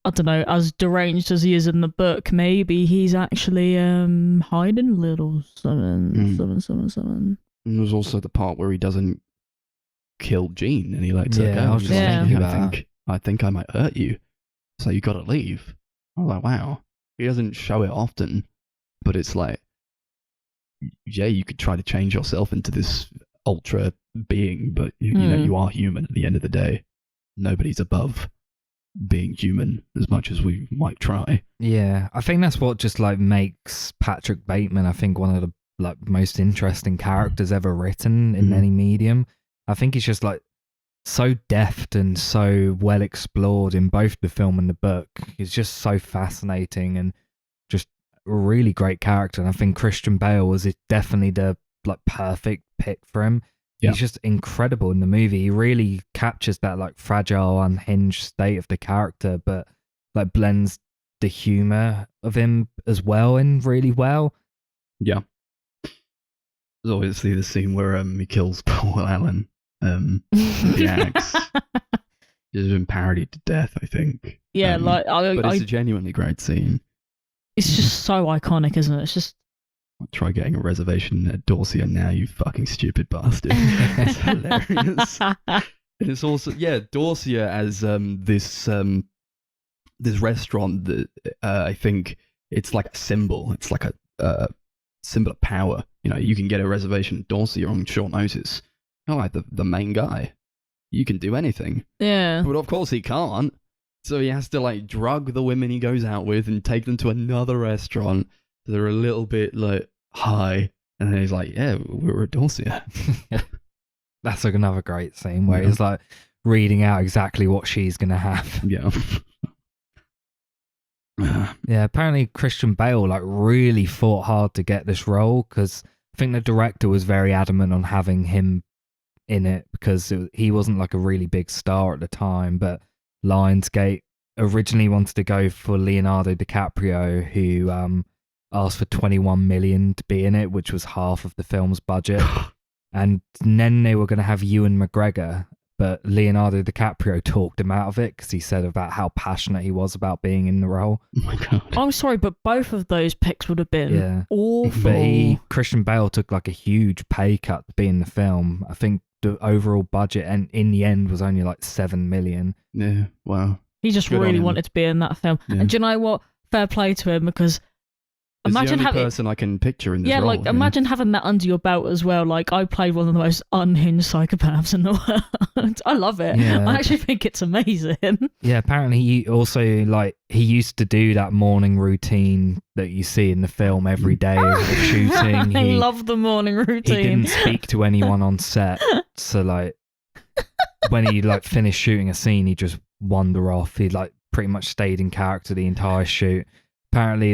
S4: I don't know, as deranged as he is in the book, maybe he's actually hiding a little something.
S2: And there's also the part where he doesn't kill Jean and he lets her go.
S3: I was just thinking about that.
S2: I think I might hurt you, so you gotta leave. I'm like, wow. He doesn't show it often, but it's like, yeah, you could try to change yourself into this ultra being, but you know, you are human at the end of the day. Nobody's above being human as much as we might try.
S3: Yeah, I think that's what just like makes Patrick Bateman, I think, one of the like most interesting characters ever written in any medium. I think he's just like so deft and so well explored in both the film and the book. He's just so fascinating and just a really great character. And I think Christian Bale was definitely the like perfect pick for him. Yeah. He's just incredible in the movie. He really captures that like fragile, unhinged state of the character, but like blends the humor of him as well in really well.
S2: Yeah. There's obviously the scene where he kills Paul Allen with the axe. It's been parodied to death, I think.
S4: Yeah,
S2: but it's a genuinely great scene.
S4: It's just so iconic, isn't it? It's just.
S2: I'll try getting a reservation at Dorsia now, you fucking stupid bastard. It's hilarious. And it's also, yeah, Dorsia as this restaurant that I think it's like a symbol. It's like a symbol of power. You know, you can get a reservation at Dorsia on short notice. You're like the main guy. You can do anything.
S4: Yeah.
S2: But of course he can't. So he has to like drug the women he goes out with and take them to another restaurant. They're a little bit like high, and then he's like, "Yeah, we're at Dorsia."
S3: That's like another great scene where he's like reading out exactly what she's gonna have.
S2: Yeah.
S3: Yeah. Apparently, Christian Bale like really fought hard to get this role because I think the director was very adamant on having him in it because he wasn't like a really big star at the time, but Lionsgate originally wanted to go for Leonardo DiCaprio, who asked for 21 million to be in it, which was half of the film's budget. And then they were going to have Ewan McGregor, but Leonardo DiCaprio talked him out of it because he said about how passionate he was about being in the role.
S2: Oh my god!
S4: I'm sorry, but both of those picks would have been awful.
S3: But Christian Bale took like a huge pay cut to be in the film. I think the overall budget and in the end was only like 7 million.
S2: Yeah, wow.
S4: He just really wanted to be in that film. Yeah. And do you know what? Fair play to him, because
S2: imagine the only person I can picture in this role.
S4: Like imagine having that under your belt as well. Like, I played one of the most unhinged psychopaths in the world. I love it. Yeah. I actually think it's amazing.
S3: Yeah, apparently he also he used to do that morning routine that you see in the film every day of shooting.
S4: I love the morning routine.
S3: He didn't speak to anyone on set, so like when he finished shooting a scene, he just wander off. He pretty much stayed in character the entire shoot. Apparently,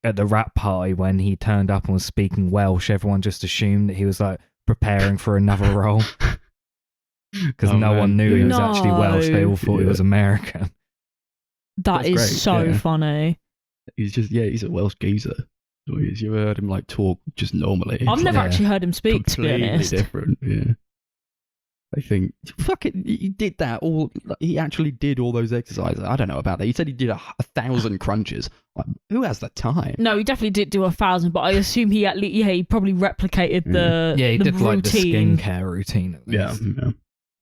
S3: at the rap party when he turned up and was speaking Welsh, everyone just assumed that he was preparing for another role because no one knew he was actually Welsh. They all thought he was American.
S4: That's great. So funny.
S2: He's just he's a Welsh geezer. You ever heard him talk just normally?
S4: I've never actually heard him speak. To be honest,
S2: different. Yeah. I think fucking he did that all. He actually did all those exercises. I don't know about that. He said he did 1,000 crunches. Like, who has the time?
S4: No, he definitely did do 1,000, but I assume he at least he probably replicated the
S3: Yeah, he
S4: the
S3: did
S4: routine.
S3: like the skincare routine at
S2: Yeah,
S3: least.
S2: yeah.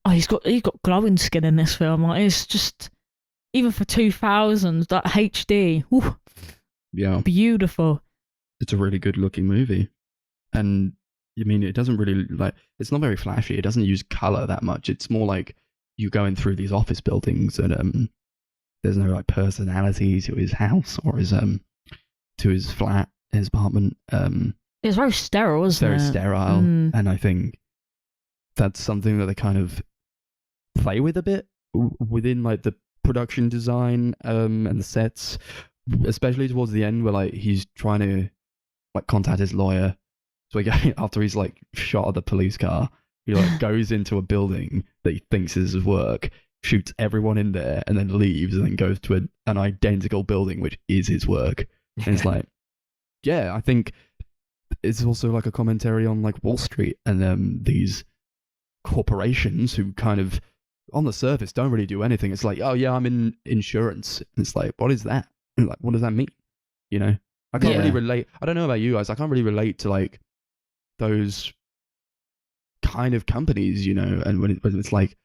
S4: Oh, he's got glowing skin in this film. Like, it's just even for 2000s, that HD, ooh,
S2: Yeah.
S4: beautiful.
S2: It's a really good looking movie, and I mean, it doesn't really like. It's not very flashy. It doesn't use color that much. It's more like you going through these office buildings, and there's no like personality to his house or his to his flat, his apartment.
S4: It's very sterile, isn't
S2: Very
S4: it?
S2: sterile,
S4: Mm.
S2: and I think that's something that they kind of play with a bit within like the production design and the sets, especially towards the end where like he's trying to like contact his lawyer. So after he's like shot at the police car, he like goes into a building that he thinks is his work, shoots everyone in there, and then leaves, and then goes to an identical building which is his work. And it's like, yeah, I think it's also like a commentary on like Wall Street and these corporations who kind of on the surface don't really do anything. It's like, oh yeah, I'm in insurance. And it's like, what is that? And like, what does that mean? You know, I can't really relate. I don't know about you guys. I can't really relate to like those kind of companies, you know. And when it's like,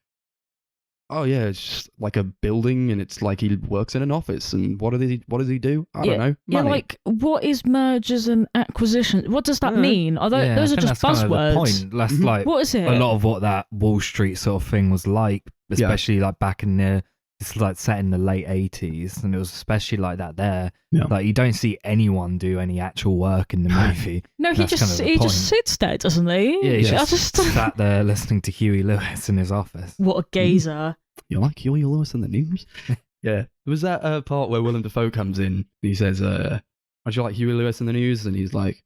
S2: oh yeah, it's just like a building, and it's like he works in an office, and what does he do? I don't know.
S4: Yeah,
S2: Money.
S4: like what is mergers and acquisitions? What does that mean? Are
S3: Yeah,
S4: those
S3: I
S4: are
S3: think
S4: just
S3: that's kind of the
S4: buzzwords.
S3: point. That's
S2: Mhm.
S3: like
S4: What is it?
S3: a lot of what that Wall Street sort of thing was like, especially like back in the, it's like set in the late 80s, and it was especially like that there.
S2: Yeah.
S3: Like you don't see anyone do any actual work in the movie.
S4: No, he
S3: That's
S4: just
S3: kind of the
S4: he
S3: point.
S4: just sits there, doesn't he?
S3: Yeah, he
S4: I
S3: just sat there listening to Huey Lewis in his office.
S4: What a geezer.
S2: You like Huey Lewis in the news? Yeah. There was that part where Willem Dafoe comes in and he says, "Would you like Huey Lewis in the news?" And he's like,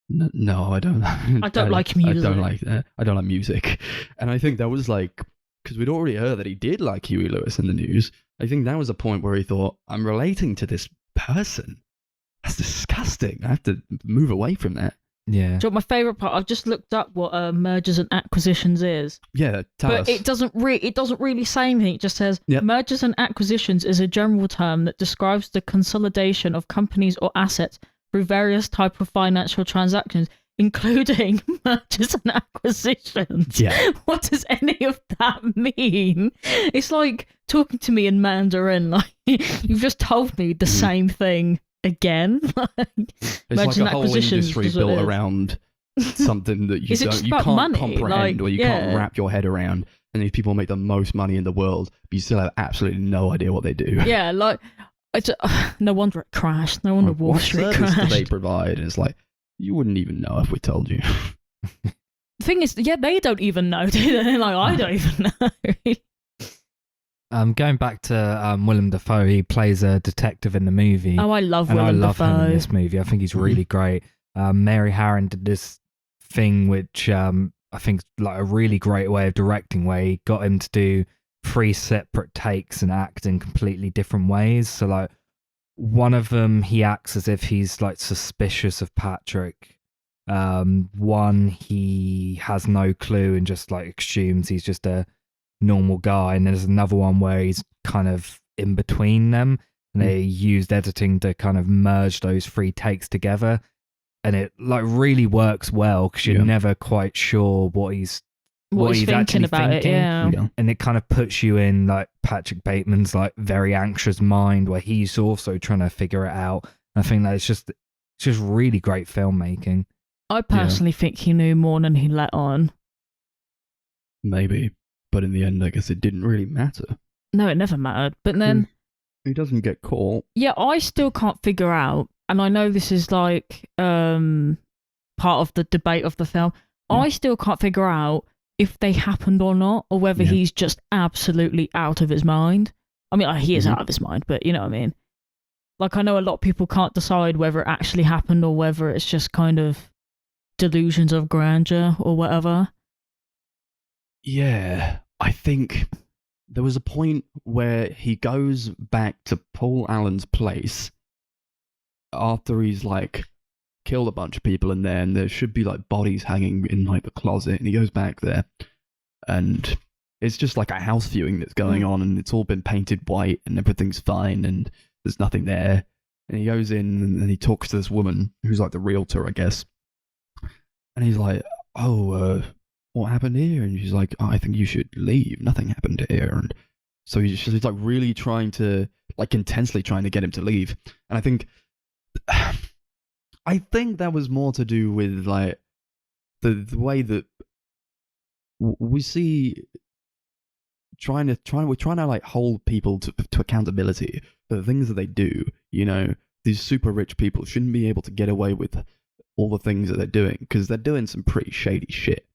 S2: "No, I don't.
S4: I don't like music.
S2: I don't like that. I don't like music." And I think that was like, because we'd already heard that he did like Huey Lewis in the news. I think that was a point where he thought, I'm relating to this person. That's disgusting. I have to move away from that.
S3: Yeah.
S4: Do you know what my favourite part? I've just looked up what mergers and acquisitions is.
S2: Yeah, tell
S4: But
S2: us.
S4: it doesn't really say anything. It just says
S2: Yep.
S4: mergers and acquisitions is a general term that describes the consolidation of companies or assets through various type of financial transactions, including mergers and acquisitions.
S2: Yeah.
S4: What does any of that mean? It's like talking to me in Mandarin. Like you've just told me the same thing again.
S2: It's
S4: mergers
S2: like
S4: and
S2: a whole
S4: acquisitions
S2: industry
S4: is what it
S2: built
S4: is.
S2: around something that you
S4: Is it just
S2: you
S4: about
S2: can't
S4: money?
S2: comprehend,
S4: Like,
S2: or you
S4: yeah.
S2: can't wrap your head around. And these people make the most money in the world, but you still have absolutely no idea what they do.
S4: Yeah, like no wonder it crashed. No wonder Wall
S2: What
S4: Street
S2: service
S4: crashed.
S2: do they provide? And it's like, you wouldn't even know if we told you.
S4: The thing is, yeah, they don't even know, do they? Like, I don't even know.
S3: Going back to Willem Dafoe, he plays a detective in the movie.
S4: Oh, I love
S3: and
S4: Willem
S3: I love
S4: Dafoe.
S3: him in this movie. I think he's really great. Mary Harron did this thing which I think is like a really great way of directing, where he got him to do 3 separate takes and act in completely different ways. So like one of them, he acts as if he's like suspicious of Patrick. One, he has no clue and just like assumes he's just a normal guy, and there's another one where he's kind of in between them, and they used editing to kind of merge those 3 takes together, and it like really works well because you're never quite sure what he's
S4: Thinking
S3: actually
S4: about
S3: thinking.
S4: it, yeah.
S3: And it kind of puts you in like Patrick Bateman's like very anxious mind, where he's also trying to figure it out. I think that it's just really great filmmaking.
S4: I personally think he knew more than he let on.
S2: Maybe. But in the end, I guess it didn't really matter.
S4: No, it never mattered. But then,
S2: He doesn't get caught.
S4: yeah, I still can't figure out, and I know this is like part of the debate of the film, I still can't figure out if they happened or not, or whether he's just absolutely out of his mind. I mean, he is out of his mind, but you know what I mean? Like, I know a lot of people can't decide whether it actually happened or whether it's just kind of delusions of grandeur or whatever.
S2: Yeah, I think there was a point where he goes back to Paul Allen's place after he's like killed a bunch of people in there, and there should be like bodies hanging in like the closet, and he goes back there and it's just like a house viewing that's going on, and it's all been painted white, and everything's fine, and there's nothing there. And he goes in and he talks to this woman who's like the realtor, I guess. And he's like, "Oh, what happened here?" And she's like, "Oh, I think you should leave. Nothing happened here." And so he's like really trying to, like intensely trying to get him to leave. And I think that was more to do with like the way that we see we're trying to like hold people to accountability for the things that they do. You know, these super rich people shouldn't be able to get away with all the things that they're doing because they're doing some pretty shady shit.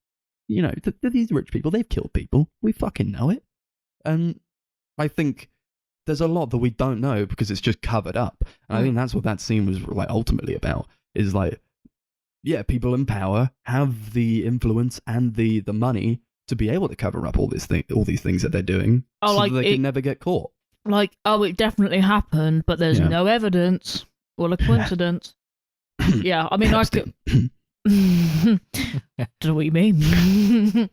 S2: You know, these rich people, they've killed people. We fucking know it. And I think there's a lot that we don't know because it's just covered up. And I think that's what that scene was like ultimately about, is like, yeah, people in power have the influence and the money to be able to cover up all these things that they're doing, so like that they can never get caught.
S4: Like, it definitely happened, but there's no evidence. Well, a coincidence. Yeah, I mean, I could... Don't know what you mean.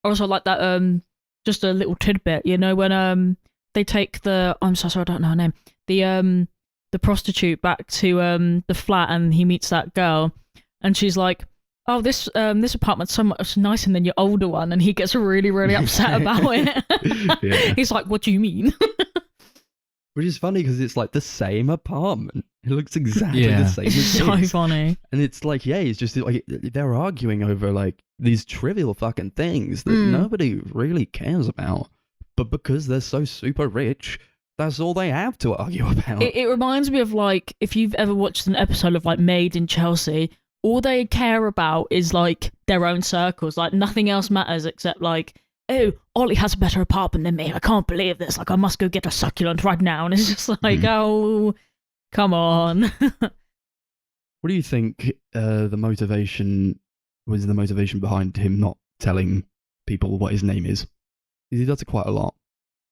S4: Also, like that, just a little tidbit, you know, when they take I'm so sorry, I don't know her name, the prostitute back to the flat, and he meets that girl, and she's like, "Oh, this apartment's so much nicer than your older one," and he gets really, really upset about it. He's like, "What do you mean?"
S2: Which is funny because it's like the same apartment. It looks exactly the same.
S4: It's so funny.
S2: And it's like, it's just like they're arguing over like these trivial fucking things that nobody really cares about. But because they're so super rich, that's all they have to argue about.
S4: It reminds me of like, if you've ever watched an episode of like Made in Chelsea, all they care about is like their own circles. Like nothing else matters except like, "Oh, Ollie has a better apartment than me. I can't believe this. Like, I must go get a succulent right now." And it's just like, oh, come on.
S2: What do you think the motivation behind him not telling people what his name is? He does it quite a lot.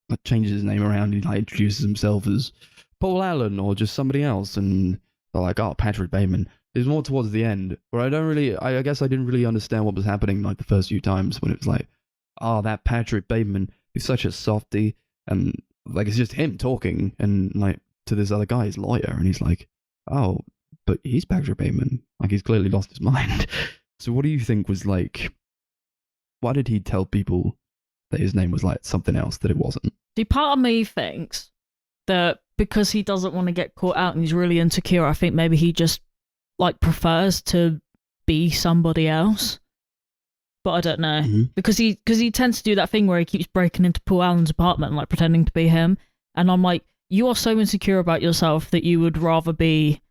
S2: Like, changes his name around. He like introduces himself as Paul Allen or just somebody else, and they're like, "Oh, Patrick Bateman." There's more towards the end where I guess I didn't really understand what was happening like the first few times when it was like, "Oh, that Patrick Bateman, he's such a softie," and like it's just him talking and like to this other guy, his lawyer, and he's like, "Oh, but he's Patrick Bateman. Like he's clearly lost his mind." So what do you think was like, why did he tell people that his name was like something else that it wasn't?
S4: See, part of me thinks that because he doesn't want to get caught out and he's really insecure, I think maybe he just like prefers to be somebody else. But I don't know, because he tends to do that thing where he keeps breaking into Paul Allen's apartment and like pretending to be him, and I'm like, you are so insecure about yourself that you would rather be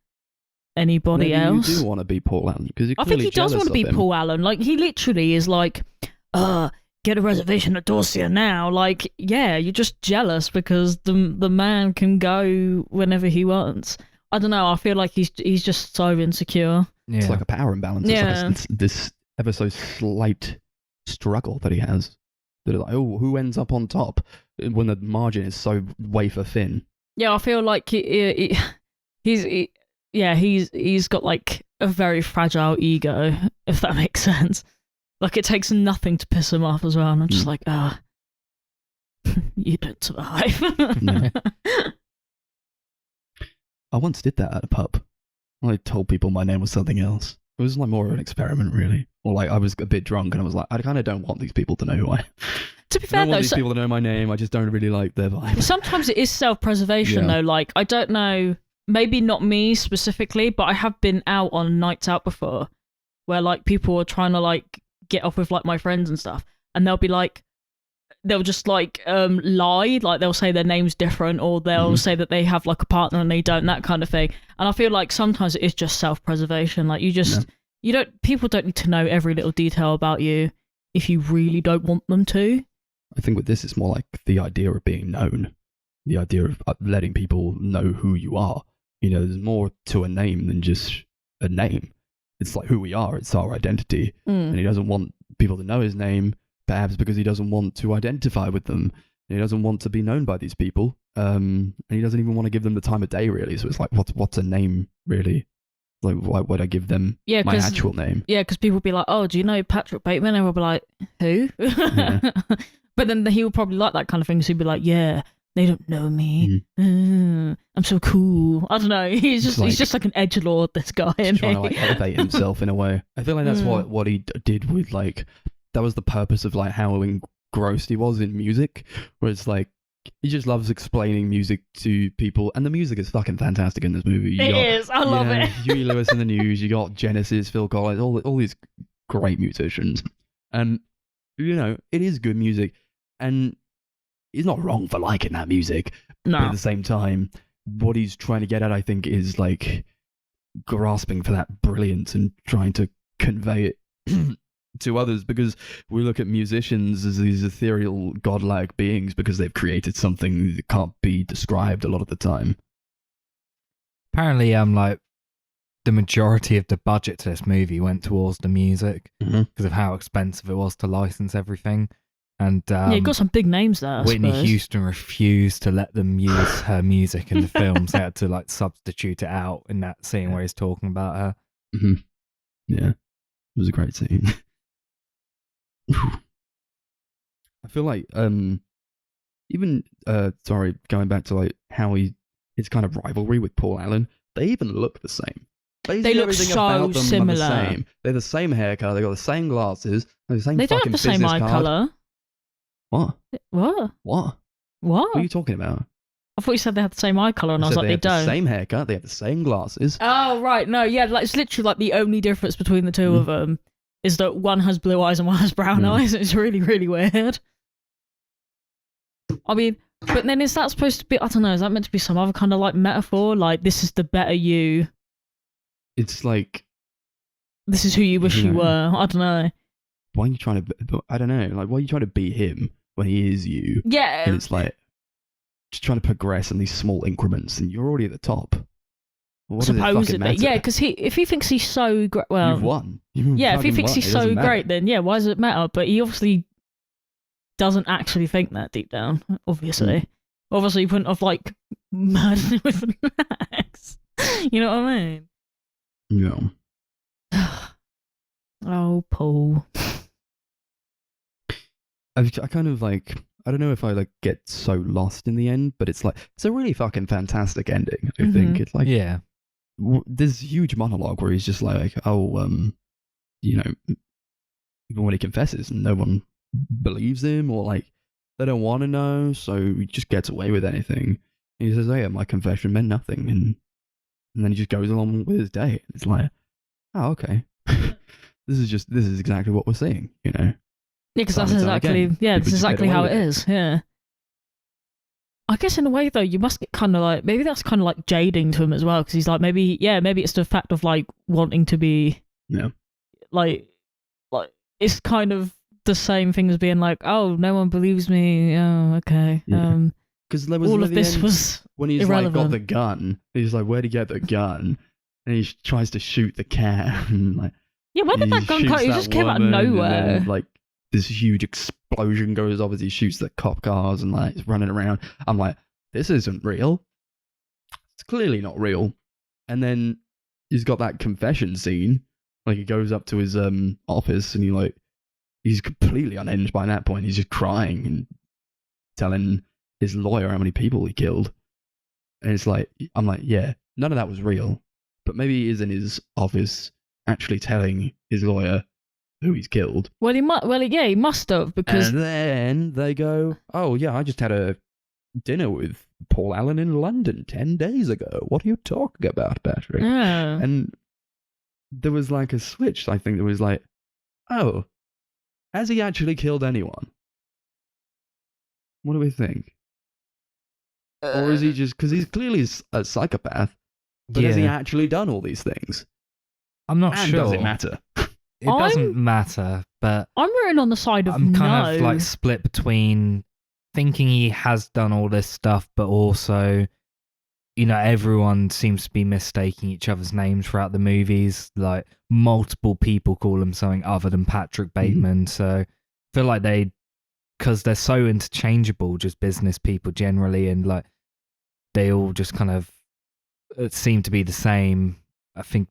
S4: anybody else.
S2: You do want to be Paul Allen because
S4: I think he does want to be Paul Allen. Like he literally is like, get a reservation at Dorsia now. Like, yeah, you're just jealous because the man can go whenever he wants. I don't know. I feel like he's just so insecure.
S2: Yeah. It's like a power imbalance.
S4: Yeah.
S2: It's like this ever so slight struggle that he has. That like, oh, who ends up on top when the margin is so wafer thin?
S4: Yeah, I feel like he's got like a very fragile ego, if that makes sense. Like it takes nothing to piss him off as well, and I'm just like, you don't survive.
S2: No. I once did that at a pub. I told people my name was something else. It was like more of an experiment, really. Or like I was a bit drunk and I was like, I kind of don't want these people to know who I am.
S4: To be fair,
S2: I don't want these people to know my name. I just don't really like their vibe.
S4: Sometimes it is self-preservation, though. Like, I don't know, maybe not me specifically, but I have been out on nights out before where like people are trying to like get off with like my friends and stuff, and they'll be like, they'll just like lie, like they'll say their name's different, or they'll say that they have like a partner and they don't, that kind of thing. And I feel like sometimes it is just self-preservation. Like people don't need to know every little detail about you if you really don't want them to.
S2: I think with this, it's more like the idea of being known, the idea of letting people know who you are. You know, there's more to a name than just a name. It's like who we are. It's our identity. And he doesn't want people to know his name, perhaps because he doesn't want to identify with them. And he doesn't want to be known by these people. And he doesn't even want to give them the time of day, really. So it's like, what's a name, really? Like, why would I give them
S4: Yeah,
S2: my
S4: 'cause-
S2: actual name?
S4: Yeah, because people would be like, "Oh, do you know Patrick Bateman?" And we'll be like, "Who?" But then he would probably like that kind of thing. So he'd be like, "Yeah, they don't know me. I'm so cool." I don't know. He's just like an edgelord. This guy,
S2: He's
S4: isn't
S2: trying to
S4: he?
S2: like elevate himself in a way. I feel like that's what he did with like, that was the purpose of like how engrossed he was in music, where it's like he just loves explaining music to people, and the music is fucking fantastic in this movie.
S4: It is. I love it.
S2: Huey Lewis in the News. You got Genesis, Phil Collins, all these great musicians, and it is good music, and he's not wrong for liking that music.
S4: No.
S2: But at the same time, what he's trying to get at, I think, is like grasping for that brilliance and trying to convey it to others, because we look at musicians as these ethereal, godlike beings because they've created something that can't be described a lot of the time.
S3: Apparently, like the majority of the budget to this movie went towards the music because of how expensive it was to license everything. And
S4: yeah, you got some big names there. I
S3: Whitney
S4: suppose.
S3: Houston refused to let them use her music in the films. They had to like substitute it out in that scene where he's talking about her.
S2: Yeah, it was a great scene. I feel like even sorry, going back to like how his kind of rivalry with Paul Allen, they even look the same. Basically,
S4: They look
S2: everything
S4: so
S2: about them
S4: similar.
S2: Are the same. They're the same haircut. They got the same glasses. They're the same.
S4: They don't
S2: fucking
S4: have the same
S2: business
S4: eye
S2: card.
S4: color.
S2: What?
S4: What?
S2: What?
S4: What?
S2: What are you talking about?
S4: I thought you said they had the same eye color, and I was
S2: said
S4: like,
S2: they
S4: they
S2: have
S4: don't.
S2: the same haircut. They have the same glasses.
S4: Oh right, no, yeah, like it's literally like the only difference between the two of them is that one has blue eyes and one has brown eyes. It's really, really weird. I mean, but then is that supposed to be? I don't know. Is that meant to be some other kind of like metaphor? Like this is the better you.
S2: It's like,
S4: This is who you wish you
S2: Yeah.
S4: were. I don't know.
S2: why are you trying to? I don't know. Like, why are you trying to be him when he is you?
S4: Yeah,
S2: And it's like just trying to progress in these small increments, and you're already at the top. What does it fucking
S4: supposedly,
S2: matter?
S4: yeah, because if he thinks he's so great, well,
S2: You've won. You
S4: yeah, if he
S2: fucking
S4: thinks
S2: won.
S4: he's
S2: It
S4: so
S2: doesn't matter.
S4: great, then yeah, why does it matter? But he obviously doesn't actually think that deep down. Obviously, he wouldn't have like murdered him with an axe. You know what I mean?
S2: No.
S4: Oh, Paul.
S2: I kind of like, I don't know if I like get so lost in the end, but it's like, it's a really fucking fantastic ending. I think it's like,
S3: Yeah.
S2: This huge monologue where he's just like, oh, even when he confesses, no one believes him, or like they don't want to know, so he just gets away with anything. And he says, "Oh yeah, my confession meant nothing," and then he just goes along with his day. It's like, oh okay, this is exactly what we're seeing,
S4: Yeah, because
S2: Time
S4: that's
S2: and time
S4: exactly
S2: again,
S4: yeah,
S2: people
S4: that's
S2: just get
S4: exactly
S2: away
S4: how
S2: with
S4: it
S2: it.
S4: is. Yeah. I guess in a way though, you must get kind of like maybe that's kind of like jading to him as well, because he's like maybe it's the fact of like wanting to be
S2: Yeah.
S4: like it's kind of the same thing as being like, oh, no one believes me. Oh, okay.
S2: Yeah. Because there was
S4: All
S2: at
S4: of
S2: the
S4: this
S2: end,
S4: was
S2: when he's like got
S4: irrelevant.
S2: the gun. He's like, "Where'd he get the gun?" And he tries to shoot the cat. And like,
S4: Yeah, where did
S2: he
S4: that gun come?
S2: shoots
S4: It
S2: that
S4: just came out of
S2: woman, and
S4: nowhere.
S2: then, like this huge explosion goes off as he shoots the cop cars and like he's running around. I'm like, this isn't real. It's clearly not real. And then he's got that confession scene. Like he goes up to his office and he's completely unhinged by that point. He's just crying and telling his lawyer how many people he killed. And it's like, I'm like, yeah, none of that was real. But maybe he is in his office actually telling his lawyer who he's killed.
S4: Well, he must have, because
S2: And then they go, oh yeah, I just had a dinner with Paul Allen in London 10 days ago. What are you talking about, Patrick?
S4: yeah.
S2: And there was like a switch. I think there was like, oh, has he actually killed anyone? What do we think? Or is he just, because he's clearly a psychopath, but has he
S3: Yeah.
S2: actually done all these things?
S3: I'm not
S2: And
S3: sure.
S2: does it matter?
S3: It doesn't matter, but
S4: I'm rooting on the side of
S3: I'm kind
S4: no.
S3: of like split between thinking he has done all this stuff, but also, everyone seems to be mistaking each other's names throughout the movies. Like multiple people call him something other than Patrick Bateman. So I feel like because they're so interchangeable, just business people generally, and like they all just kind of seem to be the same. I think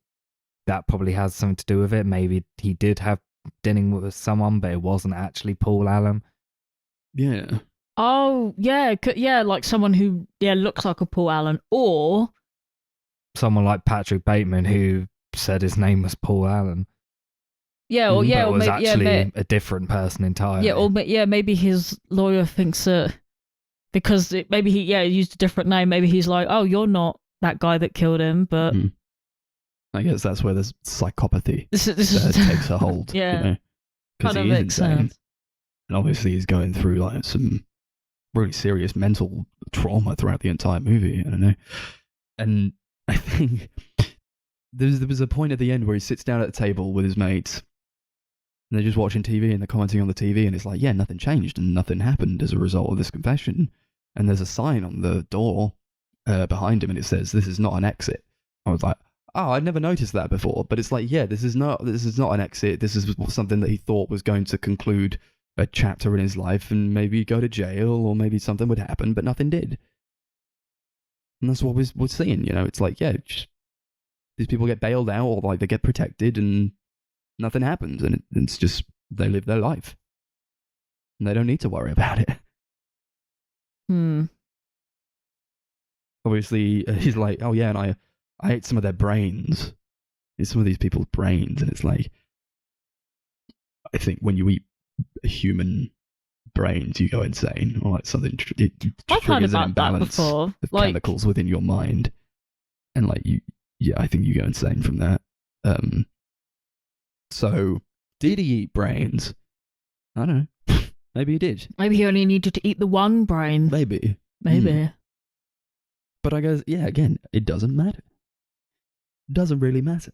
S3: that probably has something to do with it. Maybe he did have dinner with someone, but it wasn't actually Paul Allen.
S2: Yeah.
S4: Oh, yeah, yeah, like someone who looks like a Paul Allen, or
S3: Someone like Patrick Bateman who said his name was Paul Allen.
S4: yeah, or
S3: but
S4: or
S3: was
S4: maybe
S3: actually a different person entirely.
S4: yeah, or maybe his lawyer thinks that because maybe he used a different name. Maybe he's like, oh, you're not that guy that killed him, but
S2: I guess that's where the psychopathy
S4: this is
S2: takes a hold.
S4: Yeah.
S2: You know? Because
S4: Kind
S2: he
S4: of
S2: is
S4: makes
S2: insane.
S4: sense.
S2: And obviously he's going through like some really serious mental trauma throughout the entire movie. I don't know. And I think there was a point at the end where he sits down at the table with his mates and they're just watching TV and they're commenting on the TV and it's like, yeah, nothing changed and nothing happened as a result of this confession. And there's a sign on the door behind him and it says, "This is not an exit." I was like, oh, I'd never noticed that before. But it's like, yeah, this is not an exit. This is something that he thought was going to conclude a chapter in his life and maybe go to jail or maybe something would happen, but nothing did. And that's what we're seeing, you know. It's like, yeah, these people get bailed out or like they get protected and nothing happens. And it's just, they live their life. And they don't need to worry about it. Obviously, he's like, oh yeah, and I ate some of their brains. It's some of these people's brains. And it's like, I think when you eat human brains, you go insane, or like something. It
S4: I've heard
S2: triggers an
S4: about that
S2: imbalance
S4: before.
S2: of
S4: Like,
S2: chemicals within your mind, and like I think you go insane from that. So did he eat brains? I don't know. Maybe he did.
S4: maybe he only needed to eat the one brain.
S2: Maybe.
S4: Maybe.
S2: But I guess, yeah, again, it doesn't matter. It doesn't really matter.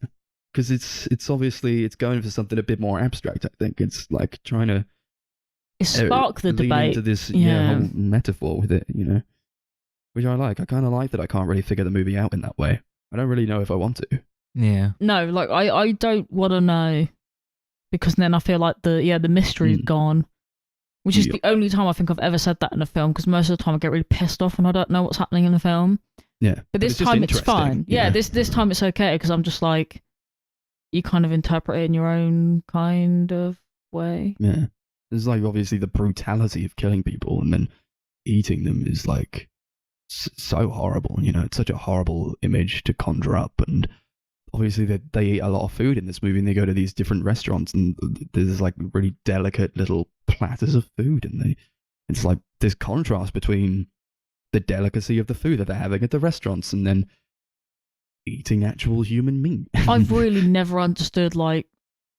S2: Because it's obviously, it's going for something a bit more abstract, I think. It's like trying to
S4: It sparked the
S2: lean
S4: debate.
S2: into this
S4: Yeah.
S2: whole metaphor with it, you know? Which I like. I kind of like that I can't really figure the movie out in that way. I don't really know if I want to.
S3: Yeah.
S4: No, like I don't want to know because then I feel like the mystery's gone. Which is the only time I think I've ever said that in a film, because most of the time I get really pissed off when I don't know what's happening in the film.
S2: Yeah.
S4: But this
S2: it's just
S4: time it's
S2: interesting,
S4: fine.
S2: you
S4: Yeah,
S2: know?
S4: this time it's okay because I'm just like, you kind of interpret it in your own kind of way.
S2: Yeah. There's like obviously the brutality of killing people and then eating them is like so horrible. You know, it's such a horrible image to conjure up. And obviously they eat a lot of food in this movie and they go to these different restaurants and there's like really delicate little platters of food. And it's like this contrast between the delicacy of the food that they're having at the restaurants and then eating actual human meat.
S4: I've really never understood like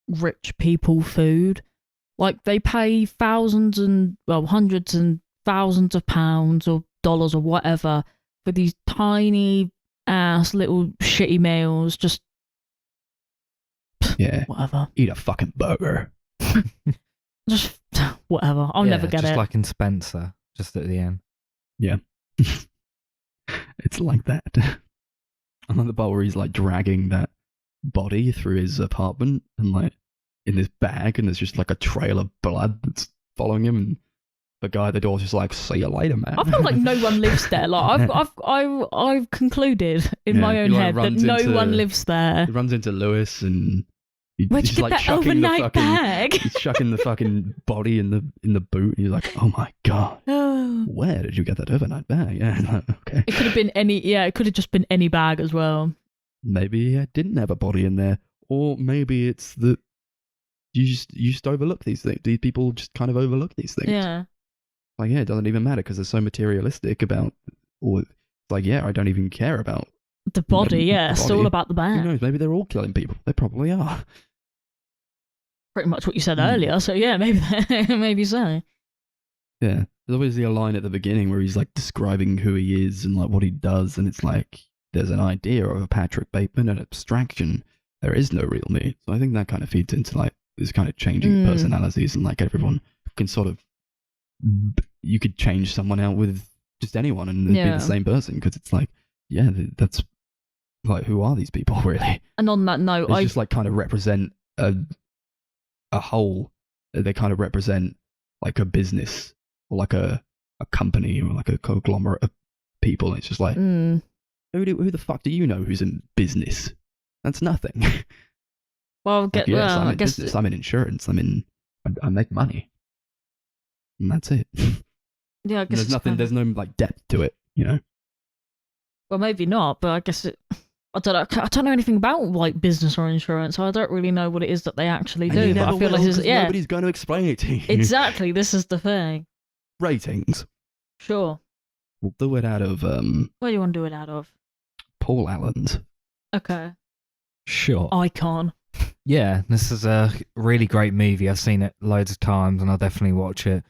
S4: rich people food. Like they pay thousands and hundreds and thousands of pounds or dollars or whatever for these tiny ass little shitty meals. Just
S2: Yeah.
S4: whatever.
S2: Eat a fucking burger.
S4: Just whatever. I'll never get
S3: just
S4: it.
S3: like in Spencer, just at the end.
S2: Yeah. It's like that. I like the part where he's like dragging that body through his apartment and like in this bag and there's just like a trail of blood that's following him and the guy at the door's just like, see you later, man.
S4: I feel like no one lives there. Like I've concluded in my own
S2: he, like,
S4: head that
S2: runs
S4: no
S2: into-
S4: one lives there.
S2: He runs into Lewis and
S4: Where'd
S2: he's
S4: you
S2: like
S4: get that
S2: chucking the
S4: overnight
S2: fucking
S4: bag?
S2: he's chucking the fucking body in the boot and he's like, oh my god, where did you get that overnight bag? Yeah, okay.
S4: It could have been any. Yeah, it could have just been any bag as well.
S2: Maybe I didn't have a body in there, or maybe it's that you just overlook these things. These people just kind of overlook these things.
S4: Yeah.
S2: Like, yeah, it doesn't even matter because they're so materialistic about, or like, yeah, I don't even care about
S4: The body, yeah,
S2: the
S4: it's
S2: body.
S4: all about the
S2: Who
S4: bag.
S2: knows? Maybe they're all killing people. They probably are.
S4: Pretty much what you said earlier. So yeah, maybe maybe so.
S2: Yeah, there's obviously a line at the beginning where he's like describing who he is and like what he does, and it's like there's an idea of a Patrick Bateman, an abstraction. There is no real me. So I think that kind of feeds into like this kind of changing personalities, and like everyone can sort of, you could change someone out with just anyone and it'd be the same person, because it's like, yeah, that's like, who are these people really?
S4: And on that note,
S2: They just like kind of represent a whole. They kind of represent like a business or like a company or like a conglomerate of people. It's just like, who the fuck do you know who's in business? That's nothing.
S4: Well,
S2: Like, yes, I'm
S4: I
S2: in
S4: guess
S2: business, I'm in insurance, I make money. And that's it.
S4: yeah, I guess
S2: There's
S4: it's
S2: nothing,
S4: kind of-
S2: there's no like depth to it, you know?
S4: well, maybe not, but I guess I don't know. I don't know anything about like business or insurance, so I don't really know what it is that they actually
S2: And
S4: do.
S2: you
S4: But
S2: never
S4: I feel like
S2: will,
S4: this is
S2: 'cause nobody's going to explain it to you.
S4: exactly. This is the thing.
S2: Ratings.
S4: Sure.
S2: We'll do it out of
S4: What do you want to do it out of?
S2: Paul Allen's.
S4: Okay.
S3: Sure.
S4: Icon.
S3: Yeah, this is a really great movie. I've seen it loads of times, and I'll definitely watch it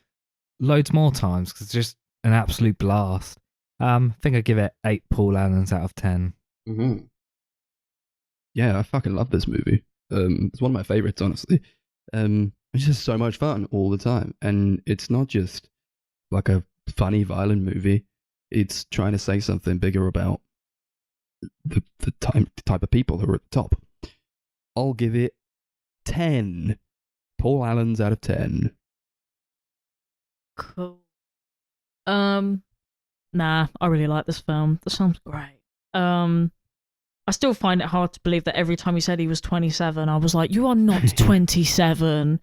S3: loads more times because it's just an absolute blast. I think I give it 8 Paul Allens out of 10.
S2: Mm-hmm. Yeah, I fucking love this movie. It's one of my favorites, honestly. It's just so much fun all the time, and it's not just like a funny, violent movie. It's trying to say something bigger about the type of people who are at the top. I'll give it 10 Paul Allens out of 10.
S4: Cool. Nah, I really like this film. This sounds great. I still find it hard to believe that every time he said he was 27, I was like, you are not 27.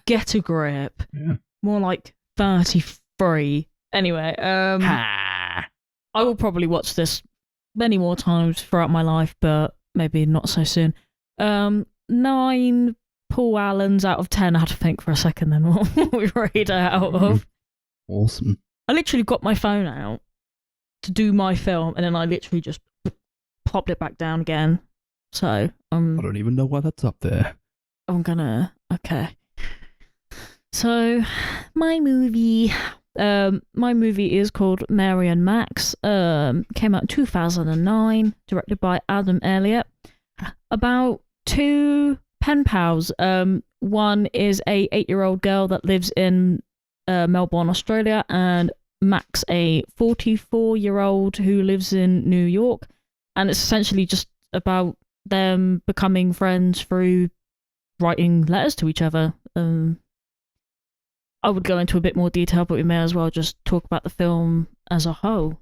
S4: Get a grip.
S2: Yeah.
S4: More like 33. Anyway, I will probably watch this many more times throughout my life, but maybe not so soon. 9 Paul Allens out of 10. I had to think for a second then what we rate it out of.
S2: Awesome.
S4: I literally got my phone out to do my film, and then I literally just popped it back down again. So
S2: I don't even know why that's up there.
S4: I'm gonna okay. So my movie is called Mary and Max. Came out in 2009, directed by Adam Elliott. About 2 pen pals. One is a 8-year-old girl that lives in Melbourne, Australia, and Max, a 44-year-old who lives in New York. And it's essentially just about them becoming friends through writing letters to each other. I would go into a bit more detail, but we may as well just talk about the film as a whole.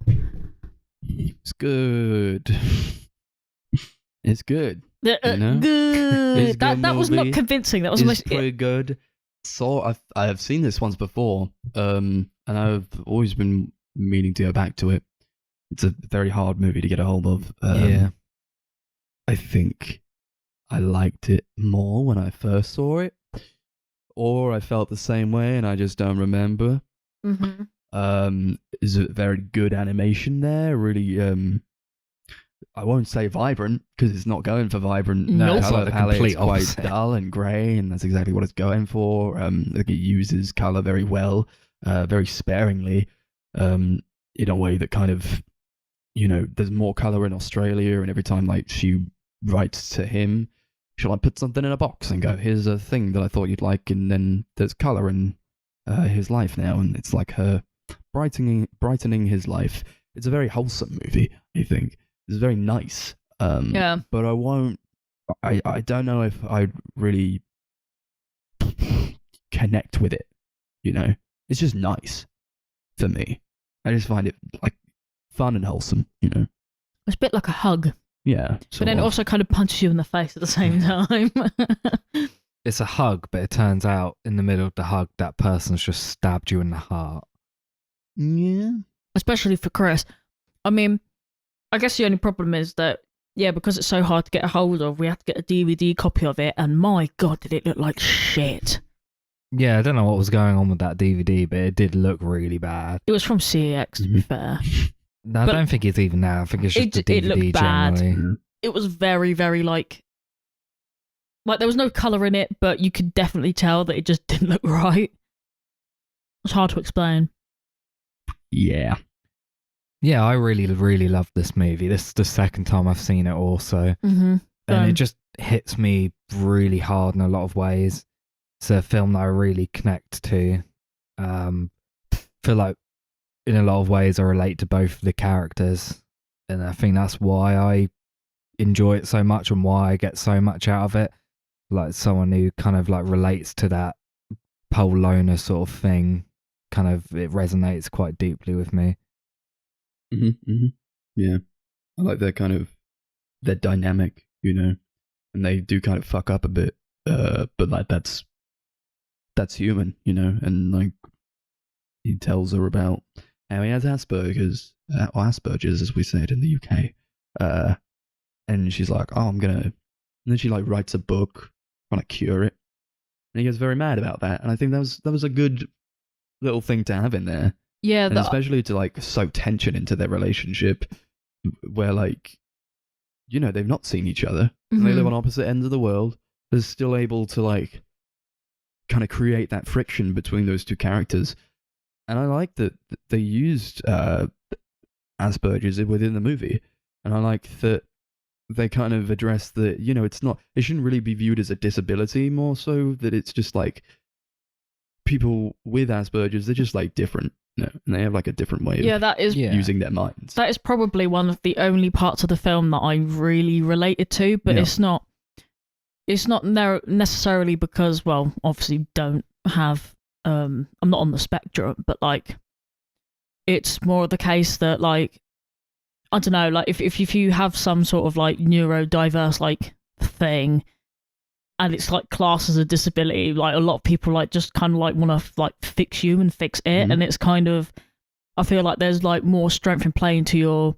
S2: It's good. It's good.
S4: Good.
S2: It's a good
S4: That was not
S2: movie.
S4: convincing. That was
S2: It's
S4: almost
S2: pretty good. So I've seen this once before, and I've always been meaning to go back to it. It's a very hard movie to get a hold of.
S3: Yeah.
S2: I think I liked it more when I first saw it, or I felt the same way and I just don't remember.
S4: Mm-hmm.
S2: Is a very good animation there. Really, I won't say vibrant because it's not going for vibrant.
S4: No, it's
S2: color
S3: like the
S2: palette.
S3: complete
S2: It's quite
S3: opposite.
S2: dull and grey, and that's exactly what it's going for. Like it uses color very well, very sparingly, in a way that kind of, there's more color in Australia, and every time like she writes to him, she'll like put something in a box and go, "Here's a thing that I thought you'd like," and then there's color in his life now, and it's like her brightening his life. It's a very wholesome movie, I think. It's very nice.
S4: Yeah.
S2: But I don't know if I'd really connect with it, It's just nice for me. I just find it like fun and wholesome,
S4: It's a bit like a hug,
S2: Yeah.
S4: but then it also kind of punches you in the face at the same time.
S3: It's a hug, but it turns out in the middle of the hug, that person's just stabbed you in the heart.
S2: Yeah.
S4: Especially for Chris. I mean, I guess the only problem is that, yeah, because it's so hard to get a hold of, we had to get a DVD copy of it, and my God, did it look like shit.
S3: Yeah, I don't know what was going on with that DVD, but it did look really bad.
S4: It was from CEX, to be fair.
S3: No, I
S4: But
S3: don't think it's even now. I think it's just the
S4: it
S3: DVD
S4: looked bad.
S3: generally.
S4: It was very, very like there was no colour in it, but you could definitely tell that it just didn't look right. It's hard to explain.
S2: Yeah.
S3: Yeah, I really, really loved this movie. This is the second time I've seen it also.
S4: Mm-hmm.
S3: And it just hits me really hard in a lot of ways. It's a film that I really connect to. Feel like in a lot of ways I relate to both of the characters. And I think that's why I enjoy it so much and why I get so much out of it. Like someone who kind of like relates to that Paul Loner sort of thing. Kind of, it resonates quite deeply with me.
S2: Mm-hmm, mm-hmm. Yeah. I like their dynamic you know, and they do kind of fuck up a bit, but like that's human, you know, and like he tells her about how he has Asperger's, or Asperger's as we say it in the UK, and she's like, oh, and then she like writes a book trying to cure it, and he gets very mad about that, and I think that was a good little thing to have in there,
S4: Yeah,
S2: and especially to like sow tension into their relationship, where like, you know, they've not seen each other, and they live on opposite ends of the world. They're still able to like kind of create that friction between those two characters, and I like that they used Asperger's within the movie, and I like that they kind of address that, you know, it shouldn't really be viewed as a disability, more so that it's just like people with Asperger's, they're just like different, you know, and they have like a different way of using their minds.
S4: That is probably one of the only parts of the film that I really related to, but it's not necessarily because, well, obviously don't have, I'm not on the spectrum, but like, it's more the case that like, I don't know, like if you have some sort of like neurodiverse like thing, and it's like classed as a disability, like a lot of people like just kind of like want to like fix you and fix it, and it's kind of, I feel like there's like more strength in playing to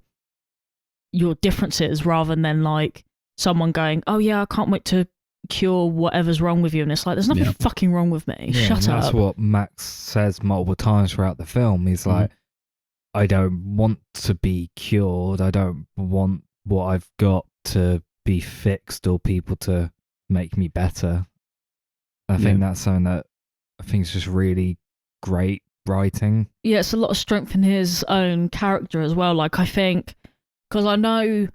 S4: your differences rather than like someone going, oh yeah, I can't wait to cure whatever's wrong with you, and it's like, there's nothing fucking wrong with me.
S3: Yeah,
S4: Shut up.
S3: That's what Max says multiple times throughout the film. He's like, I don't want to be cured. I don't want what I've got to be fixed or people to make me better. I think that's something that I think is just really great writing.
S4: Yeah, it's a lot of strength in his own character as well. Like, I think, because I know,